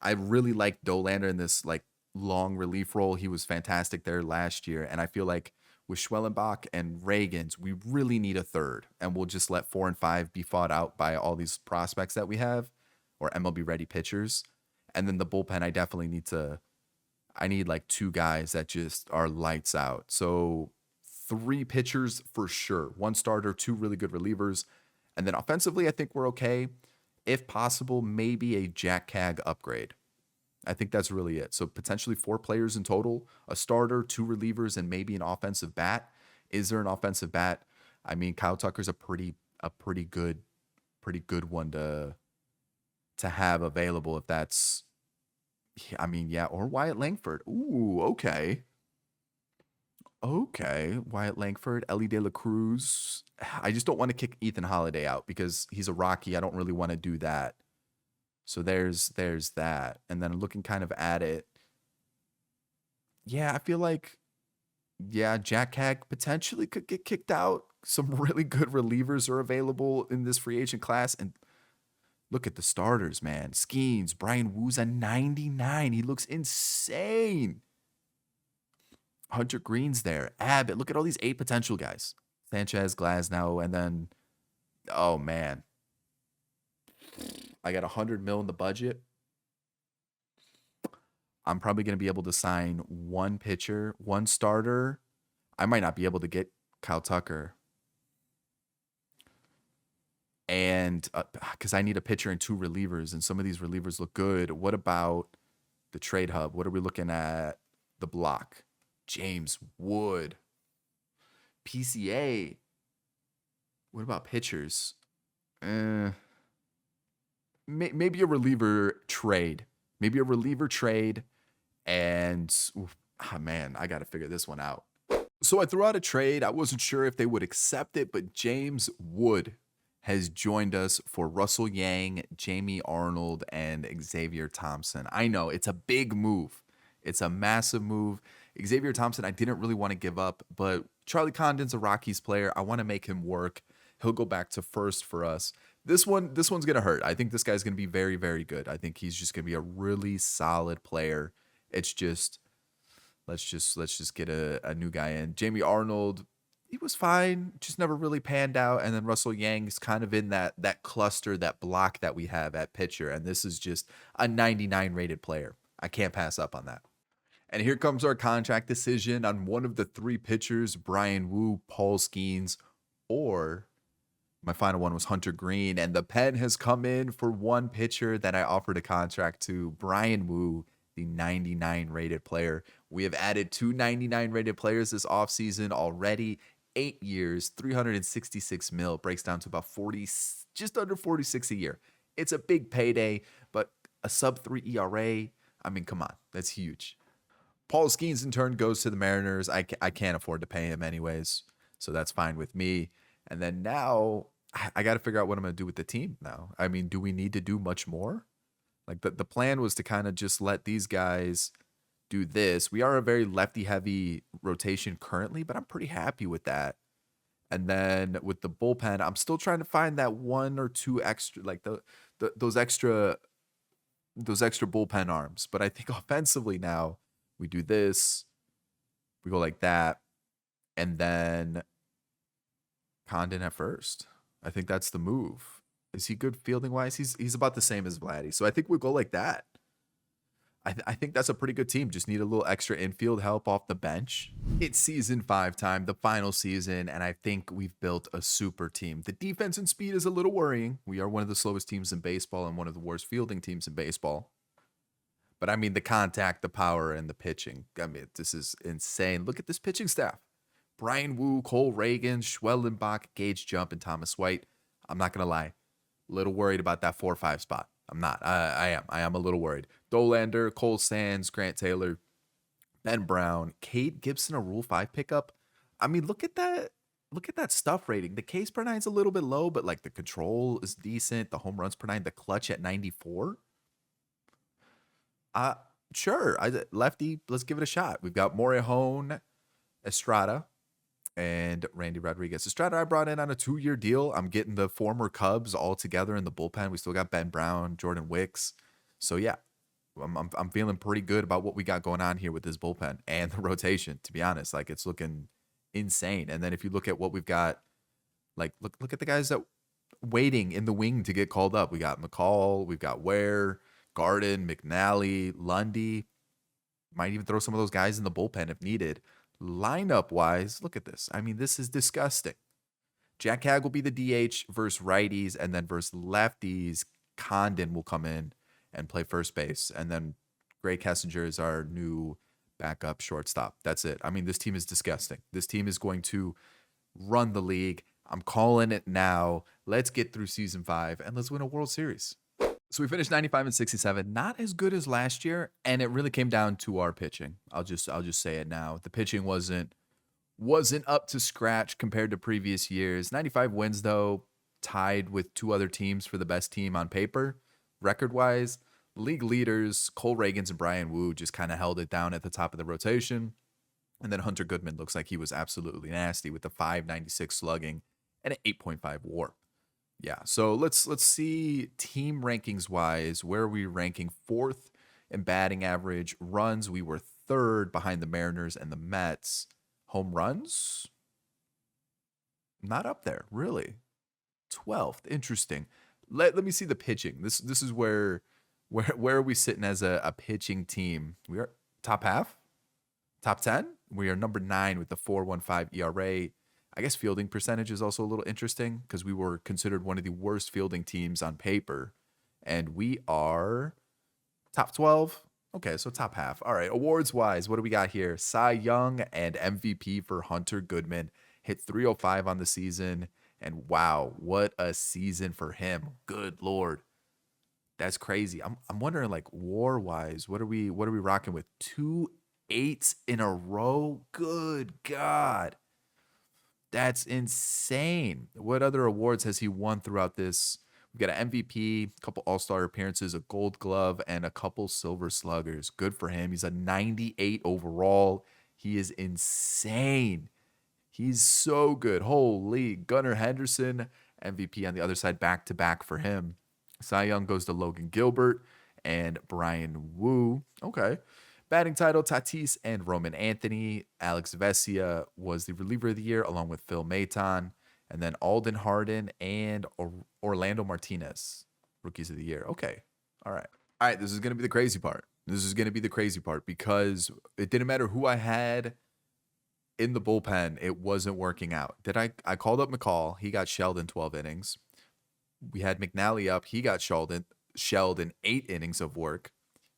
I really like Dolander in this like long relief role. He was fantastic there last year, and I feel like with Schwellenbach and Reagans, we really need a third, and we'll just let 4 and 5 be fought out by all these prospects that we have or MLB ready pitchers. And then the bullpen, I need like 2 guys that just are lights out. So 3 pitchers for sure, 1 starter, 2 really good relievers. And then offensively, I think we're okay. If possible, maybe a Jack Cag upgrade. I think that's really it. So potentially 4 players in total, a starter, 2 relievers, and maybe an offensive bat. Is there an offensive bat? I mean, Kyle Tucker's a pretty good one to have available if that's, I mean, yeah, or Wyatt Langford. Ooh, okay. Okay, Wyatt Langford, Ellie De La Cruz. I just don't want to kick Ethan Holiday out because he's a Rocky. I don't really want to do that. So there's that. And then looking kind of at it, yeah, I feel like, yeah, Jack Cag potentially could get kicked out. Some really good relievers are available in this free agent class. And look at the starters, man. Skeens, Brian Woo's a 99. He looks insane. Hunter Green's there. Abbott. Look at all these 8 potential guys. Sanchez, Glasnow, and then, oh man, I got 100 mil in the budget. I'm probably going to be able to sign 1 pitcher, 1 starter. I might not be able to get Kyle Tucker. And because I need a pitcher and two relievers, and some of these relievers look good. What about the trade hub? What are we looking at? The block. James Wood. PCA. What about pitchers? Eh, maybe a reliever trade. Maybe a reliever trade. And man, I got to figure this one out. So I threw out a trade. I wasn't sure if they would accept it, but James Wood has joined us for Russell Yang, Jamie Arnold, and Xavier Thompson. I know it's a big move. It's a massive move. Xavier Thompson, I didn't really want to give up, but Charlie Condon's a Rockies player. I want to make him work. He'll go back to first for us. This one's gonna hurt. I think this guy's gonna be very, very good. I think he's just gonna be a really solid player. It's just let's just get a new guy in. Jamie Arnold, he was fine, just never really panned out. And then Russell Yang's kind of in that cluster, that block that we have at pitcher. And this is just a 99 rated player. I can't pass up on that. And here comes our contract decision on one of the three pitchers, Brian Wu, Paul Skeens, or my final one was Hunter Green. And the pen has come in for one pitcher that I offered a contract to, Brian Wu, the 99 rated player. We have added two 99 rated players this offseason already. 8 years, 366 mil, breaks down to about 40, just under 46 a year. It's a big payday, but a sub 3 ERA, I mean, come on, that's huge. Paul Skeens in turn goes to the Mariners. I can't afford to pay him anyways, so that's fine with me. And then now I got to figure out what I'm going to do with the team now. I mean, do we need to do much more? Like the plan was to kind of just let these guys do this. We are a very lefty heavy rotation currently, but I'm pretty happy with that. And then with the bullpen, I'm still trying to find that one or two extra, like those extra bullpen arms. But I think offensively now we do this, we go like that, and then Condon at first. I think that's the move. Is he good fielding wise? He's about the same as Vladdy. So I think we'll go like that. I think that's a pretty good team. Just need a little extra infield help off the bench. It's season 5 time, the final season, and I think we've built a super team. The defense and speed is a little worrying. We are one of the slowest teams in baseball and one of the worst fielding teams in baseball. But I mean, the contact, the power, and the pitching. I mean, this is insane. Look at this pitching staff. Brian Wu, Cole Reagan, Schwellenbach, Gage Jump, and Thomas White. I'm not going to lie. A little worried about that 4-5 spot. I'm not. I am a little worried. Dolander, Cole Sands, Grant Taylor, Ben Brown, Cade Gibson, a Rule 5 pickup. I mean, look at that. Look at that stuff rating. The Ks per 9 is a little bit low, but like the control is decent. The home runs per 9, the clutch at 94. Sure. Lefty, let's give it a shot. We've got Morejon, Estrada, and Randy Rodriguez. Estrada I brought in on a 2-year deal. I'm getting the former Cubs all together in the bullpen. We still got Ben Brown, Jordan Wicks. So yeah, I'm feeling pretty good about what we got going on here with this bullpen and the rotation, to be honest. Like, it's looking insane. And then if you look at what we've got, like look at the guys that waiting in the wing to get called up. We got McCall, we've got Ware, Garden, McNally, Lundy. Might even throw some of those guys in the bullpen if needed. Lineup wise, look at this. I mean, this is disgusting. Jack Hag will be the DH versus righties, and then versus lefties, Condon will come in and play first base. And then Gray Kessinger is our new backup shortstop. That's it. I mean, this team is disgusting. This team is going to run the league. I'm calling it now. Let's get through season 5 and let's win a World Series. So we finished 95 and 67, not as good as last year, and it really came down to our pitching. I'll just say it now. The pitching wasn't up to scratch compared to previous years. 95 wins though, tied with 2 other teams for the best team on paper. Record-wise, league leaders Cole Reagans and Brian Wu just kind of held it down at the top of the rotation. And then Hunter Goodman looks like he was absolutely nasty with the 596 slugging and an 8.5 WAR. Yeah, so let's see team rankings wise. Where are we ranking? 4th in batting average. Runs, we were 3rd behind the Mariners and the Mets. Home runs, not up there, really. 12th, interesting. Let me see the pitching. This is where are we sitting as a pitching team? We are top half, top 10. We are number 9 with the 4.15 ERA. I guess fielding percentage is also a little interesting because we were considered one of the worst fielding teams on paper, and we are top 12. Okay, so top half. All right, awards wise, what do we got here? Cy Young and MVP for Hunter Goodman. Hit 305 on the season. And wow, what a season for him. Good Lord. That's crazy. I'm wondering like war wise, what are we rocking with? Two eights in a row? Good God. That's insane. What other awards has he won throughout this? We've got an MVP, a couple All-Star appearances, a Gold Glove, and a couple Silver Sluggers. Good for him. He's a 98 overall. He is insane. He's so good. Holy Gunnar Henderson, MVP on the other side, back to back for him. Cy Young goes to Logan Gilbert and Brian Wu. Okay. Batting title, Tatis and Roman Anthony. Alex Vesia was the reliever of the year, along with Phil Maton. And then Alden Harden and Orlando Martinez, rookies of the year. Okay. All right. All right. This is going to be the crazy part. This is going to be the crazy part because it didn't matter who I had in the bullpen. It wasn't working out. I called up McCall. He got shelled in 12 innings. We had McNally up. He got shelled in 8 innings of work.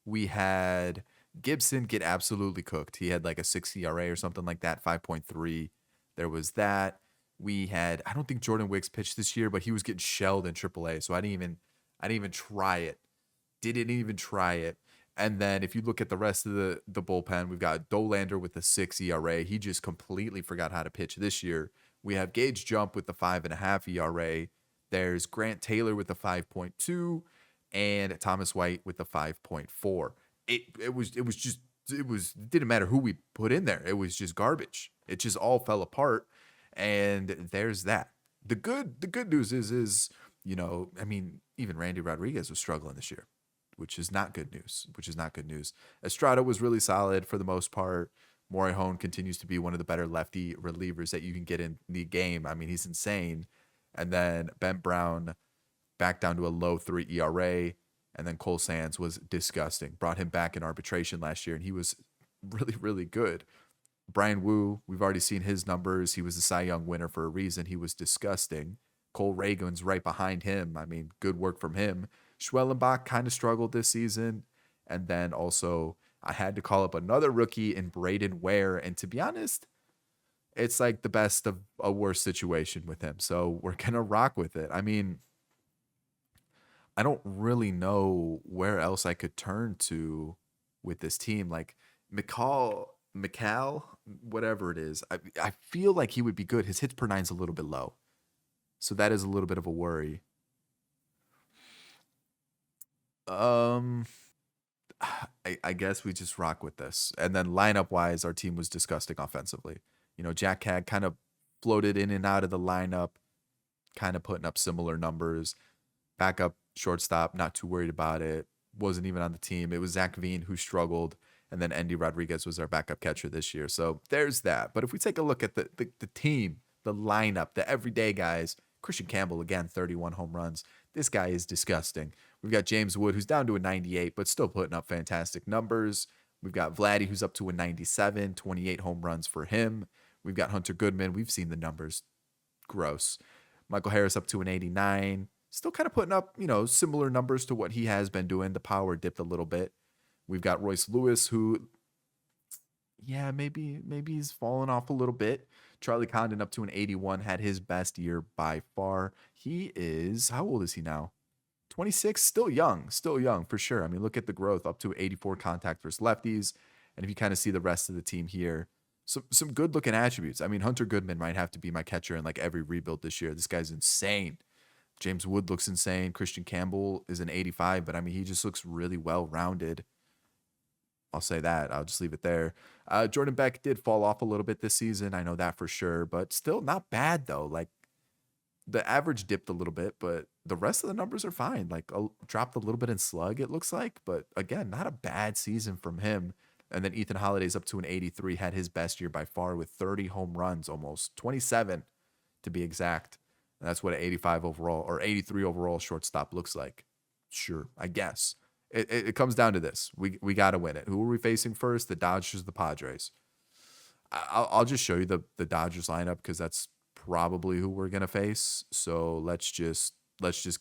We had Gibson get absolutely cooked. He had like a 6 ERA or something like that, 5.3. There was that. We had, I don't think Jordan Wicks pitched this year, but he was getting shelled in AAA. So I didn't even try it. Didn't even try it. And then if you look at the rest of the bullpen, we've got Dolander with a 6 ERA. He just completely forgot how to pitch this year. We have Gage Jump with the 5.5 ERA. There's Grant Taylor with the 5.2 and Thomas White with the 5.4. It didn't matter who we put in there. It was just garbage. It just all fell apart. And there's that. The good news is, I mean, even Randy Rodriguez was struggling this year, which is not good news. Estrada was really solid for the most part. Morihone continues to be one of the better lefty relievers that you can get in the game. I mean, he's insane. And then Ben Brown back down to a low 3 ERA. And then Cole Sands was disgusting. Brought him back in arbitration last year, and he was really, really good. Brian Wu, we've already seen his numbers. He was the Cy Young winner for a reason. He was disgusting. Cole Reagan's right behind him. I mean, good work from him. Schwellenbach kind of struggled this season. And then also, I had to call up another rookie in Braden Ware. And to be honest, it's like the best of a worse situation with him. So we're going to rock with it. I mean, I don't really know where else I could turn to with this team. Like McCall, whatever it is, I feel like he would be good. His hits per nine's a little bit low. So that is a little bit of a worry. I guess we just rock with this. And then lineup wise, our team was disgusting offensively. Jack Cag kind of floated in and out of the lineup, kind of putting up similar numbers. Backup shortstop, not too worried about it. Wasn't even on the team. It was Zach Veen who struggled. And then Andy Rodriguez was our backup catcher this year. So there's that. But if we take a look at the team, the lineup, the everyday guys, Christian Campbell, again, 31 home runs. This guy is disgusting. We've got James Wood, who's down to a 98, but still putting up fantastic numbers. We've got Vladdy, who's up to a 97, 28 home runs for him. We've got Hunter Goodman. We've seen the numbers. Gross. Michael Harris up to an 89. Still kind of putting up, similar numbers to what he has been doing. The power dipped a little bit. We've got Royce Lewis, who, yeah, maybe he's fallen off a little bit. Charlie Condon up to an 81, had his best year by far. He is, how old is he now? 26, still young for sure. I mean, look at the growth, up to 84 contact versus lefties. And if you kind of see the rest of the team here, some good looking attributes. I mean, Hunter Goodman might have to be my catcher in like every rebuild this year. This guy's insane. James Wood looks insane. Christian Campbell is an 85, but I mean, he just looks really well-rounded. I'll say that. I'll just leave it there. Jordan Beck did fall off a little bit this season. I know that for sure, but still not bad though. Like the average dipped a little bit, but the rest of the numbers are fine. Like dropped a little bit in slug, it looks like, but again, not a bad season from him. And then Ethan Holiday's up to an 83, had his best year by far with 30 home runs, almost 27 to be exact. And that's what an 85 overall or 83 overall shortstop looks like. Sure, I guess. It comes down to this. We got to win it. Who are we facing first? The Dodgers, the Padres. I'll just show you the Dodgers lineup because that's probably who we're gonna face. So let's just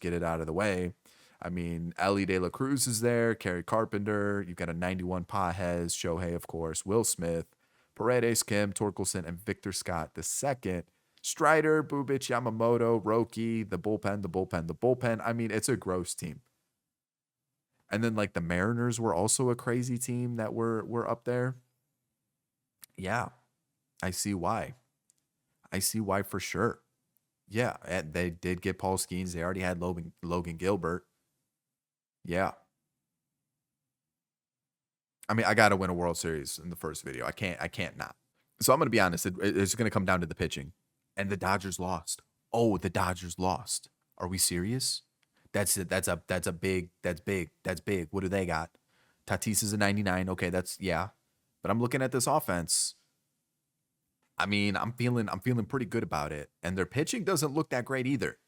get it out of the way. I mean, Ellie De La Cruz is there, Kerry Carpenter. You've got a 91 Pajes, Shohei, of course, Will Smith, Paredes, Kim, Torkelson, and Victor Scott the second. Strider, Bubic, Yamamoto, Roki, the bullpen, the bullpen, the bullpen. I mean, it's a gross team. And then like the Mariners were also a crazy team that were up there. Yeah, I see why. I see why for sure. Yeah, and they did get Paul Skeens. They already had Logan Gilbert. Yeah. I mean, I got to win a World Series in the first video. I can't not. So I'm going to be honest. It's going to come down to the pitching. And the Dodgers lost. Oh, the Dodgers lost. Are we serious? That's it. That's big. That's big. That's big. What do they got? Tatis is a 99. Okay, that's yeah. But I'm looking at this offense. I mean, I'm feeling pretty good about it. And their pitching doesn't look that great either.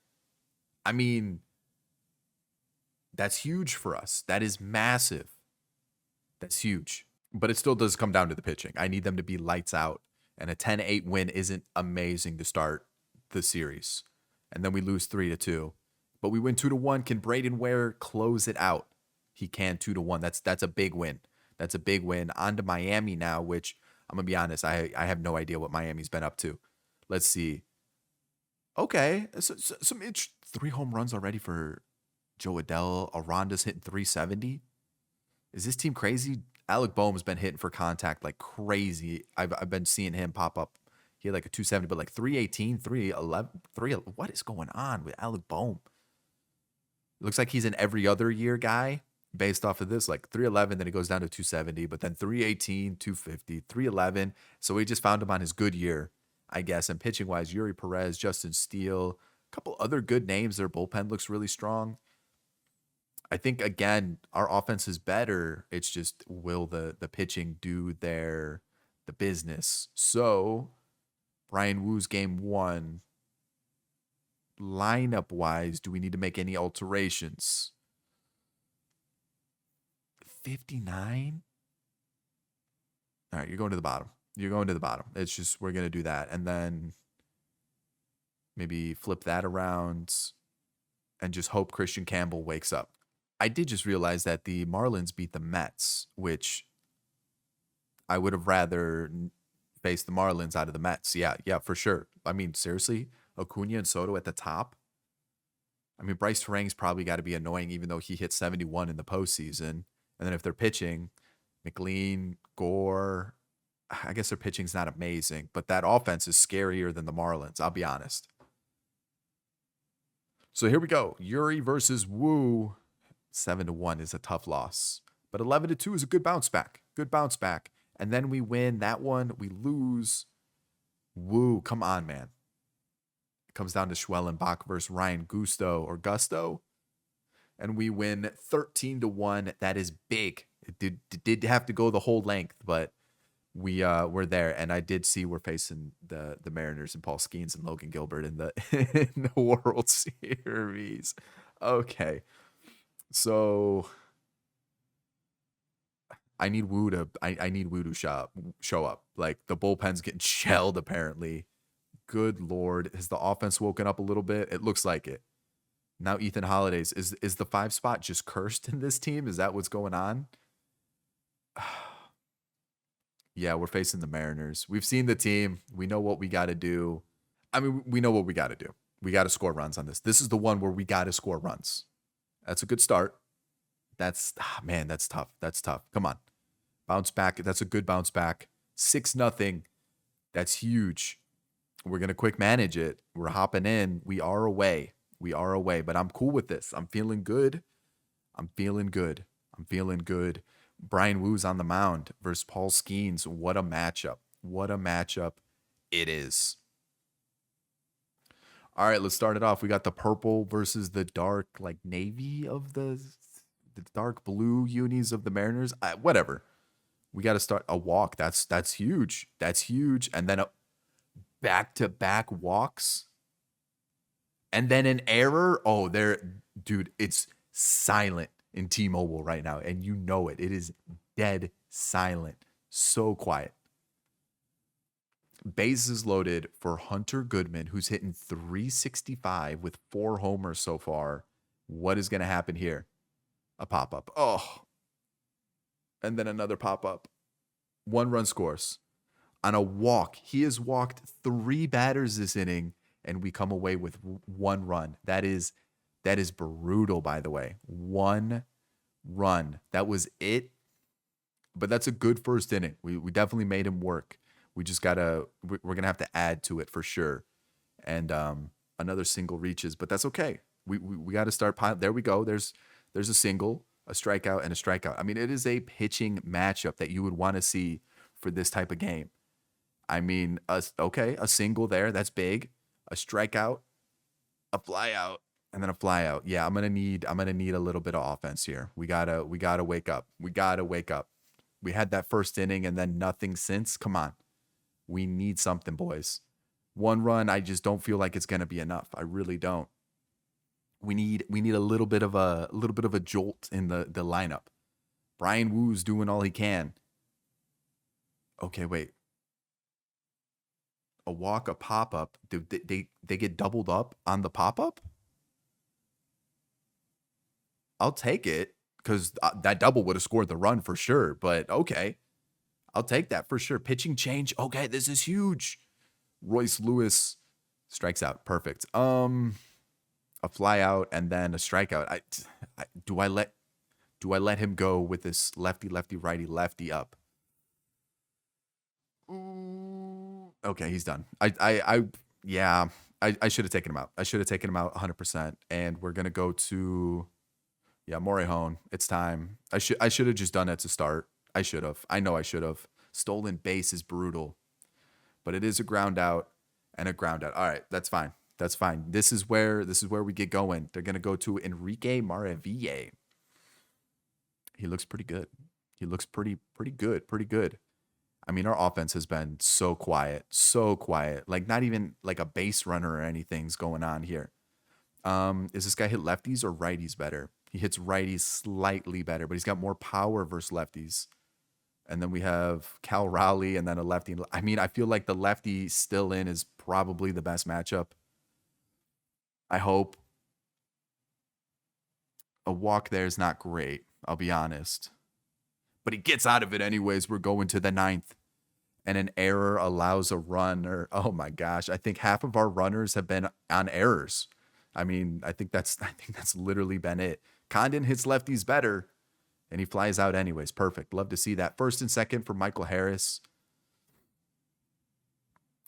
I mean, that's huge for us. That is massive. That's huge. But it still does come down to the pitching. I need them to be lights out. And a 10-8 win isn't amazing to start the series. And then we lose 3-2. But we win 2-1. Can Braden Ware close it out? He can 2-1. That's a big win. That's a big win. On to Miami now, which I'm going to be honest, I have no idea what Miami's been up to. Let's see. Okay. So, some 3 home runs already for Joe Adell. Aranda's hitting 370. Is this team crazy? Alec Boehm's been hitting for contact like crazy. I've been seeing him pop up. He had like a 270, but like 318, 311, what is going on with Alec Boehm? It looks like he's an every other year guy based off of this, like 311, then it goes down to 270, but then 318, 250, 311. So we just found him on his good year, I guess. And pitching wise, Yuri Perez, Justin Steele, a couple other good names. Their bullpen looks really strong. I think again, our offense is better. It's just will the pitching do the business? So Brian Woo's game 1. Lineup wise, do we need to make any alterations? 59? All right, you're going to the bottom. You're going to the bottom. It's just we're gonna do that. And then maybe flip that around and just hope Christian Campbell wakes up. I did just realize that the Marlins beat the Mets, which I would have rather faced the Marlins out of the Mets. Yeah, for sure. I mean, seriously, Acuna and Soto at the top. I mean, Bryce Terang's probably got to be annoying, even though he hit 71 in the postseason. And then if they're pitching, McLean, Gore, I guess their pitching's not amazing, but that offense is scarier than the Marlins. I'll be honest. So here we go. Yuri versus Woo. 7-1 is a tough loss, but 11-2 is a good bounce back. Good bounce back. And then we win that one. We lose. Woo, come on, man. It comes down to Schwellenbach versus Ryan Gusto. And we win 13-1. That is big. It did have to go the whole length, but we're there. And I did see we're facing the Mariners and Paul Skeens and Logan Gilbert in the World Series. Okay. So I need Woo to show up. Like the bullpen's getting shelled apparently. Good Lord. Has the offense woken up a little bit? It looks like it. Now Ethan Hollidays. Is the 5 spot just cursed in this team? Is that what's going on? Yeah, we're facing the Mariners. We've seen the team. We know what we got to do. I mean, we know what we got to do. We got to score runs on this. This is the one where we got to score runs. That's a good start. That's tough. That's tough. Come on. Bounce back. That's a good bounce back. 6-0. That's huge. We're going to quick manage it. We're hopping in. We are away, but I'm cool with this. I'm feeling good. Brian Woo's on the mound versus Paul Skeens. What a matchup it is. All right, let's start it off. We got the purple versus the dark, like navy of the dark blue unis of the Mariners. Whatever. We got to start a walk. That's huge. That's huge. And then a back-to-back walks. And then an error. Oh, dude, it's silent in T-Mobile right now. And you know it. It is dead silent. So quiet. Bases loaded for Hunter Goodman, who's hitting 365 with 4 homers so far. What is going to happen here? A pop up. Oh, and then another pop up. 1 run scores on a walk. He has walked 3 batters this inning, and we come away with 1 run. That is brutal, by the way. 1 run. That was it. But that's a good first inning. We definitely made him work. We just we're gonna have to add to it for sure. And another single reaches, but that's okay. We got to start. There we go. There's a single, a strikeout, and a strikeout. I mean, it is a pitching matchup that you would want to see for this type of game. I mean, a single there, that's big. A strikeout, a flyout, and then a flyout. Yeah, I'm gonna need a little bit of offense here. We gotta wake up. We gotta wake up. We had that first inning and then nothing since. Come on, we need something, boys. 1 run, I just don't feel like it's gonna be enough. I really don't. We need a little bit of a jolt in the lineup. Brian Woo's doing all he can. Okay, wait. A walk, a pop up. They get doubled up on the pop up? I'll take it because that double would have scored the run for sure. But okay, I'll take that for sure. Pitching change. Okay, this is huge. Royce Lewis strikes out. Perfect. A fly out and then a strikeout. Do I let him go with this lefty righty lefty up? Ooh. Okay, he's done. Yeah. I should have taken him out. I should have taken him out 100%. And we're gonna go to Morejon. It's time. I should have just done it to start. I should have. I know I should have. Stolen base is brutal, but it is a ground out and a ground out. All right, that's fine. That's fine. This is where we get going. They're gonna go to Enrique Maravilla. He looks pretty good. He looks pretty good. Pretty good. I mean, our offense has been so quiet. Like not even like a base runner or anything's going on here. Is this guy hit lefties or righties better? He hits righties slightly better, but he's got more power versus lefties. And then we have Cal Raleigh and then a lefty. I mean, I feel like the lefty still in is probably the best matchup. I hope. A walk there is not great, I'll be honest. But he gets out of it anyways. We're going to the 9th. And an error allows a run. Or oh my gosh, I think half of our runners have been on errors. I mean, I think that's literally been it. Condon hits lefties better, and he flies out anyways. Perfect. Love to see that. First and second for Michael Harris.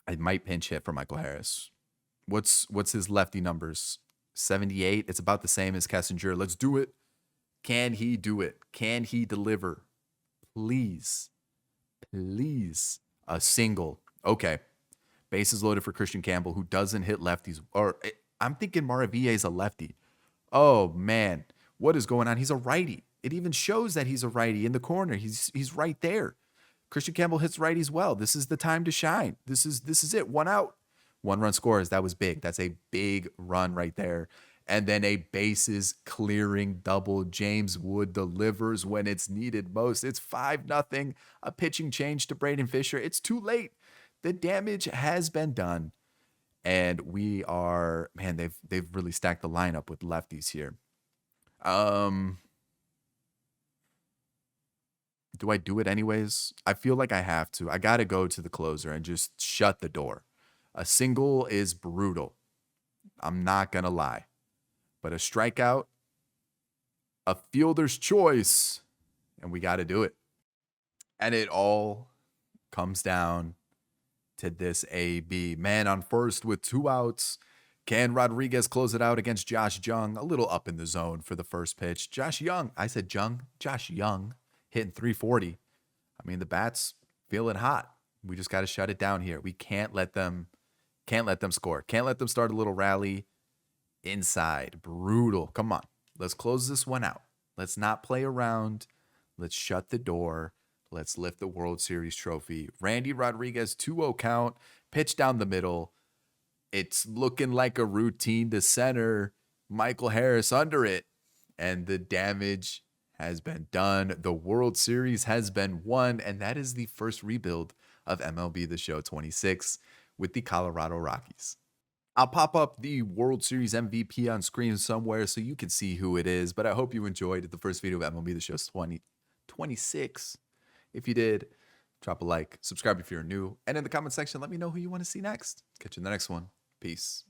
I might pinch hit for Michael Harris. What's his lefty numbers? 78. It's about the same as Kessinger. Let's do it. Can he do it? Can he deliver? Please. A single. Okay. Bases loaded for Christian Campbell, who doesn't hit lefties. Or I'm thinking Maravilla is a lefty. Oh, man. What is going on? He's a righty. It even shows that he's a righty in the corner. He's right there. Christian Campbell hits righties well. This is the time to shine. This is it. 1 out. 1 run scores. That was big. That's a big run right there. And then a bases clearing double. James Wood delivers when it's needed most. It's 5-0. A pitching change to Braden Fisher. It's too late. The damage has been done. And we are, man, they've really stacked the lineup with lefties here. Do I do it anyways? I feel like I have to. I got to go to the closer and just shut the door. A single is brutal. I'm not going to lie. But a strikeout, a fielder's choice, and we got to do it. And it all comes down to this AB. Man on first with 2 outs. Can Rodriguez close it out against Josh Jung? A little up in the zone for the first pitch. Josh Young hitting 340. I mean, the bat's feeling hot. We just got to shut it down here. We can't let them score. Can't let them start a little rally inside. Brutal. Come on. Let's close this one out. Let's not play around. Let's shut the door. Let's lift the World Series trophy. Randy Rodriguez, 2-0 count. Pitch down the middle. It's looking like a routine to center. Michael Harris under it. And the damage has been done. The World Series has been won. And that is the first rebuild of MLB The Show 26 with the Colorado Rockies. I'll pop up the World Series MVP on screen somewhere so you can see who it is, but I hope you enjoyed the first video of MLB The Show's 2026. If you did, drop a like, subscribe if you're new, and in the comment section, let me know who you want to see next. Catch you in the next one. Peace.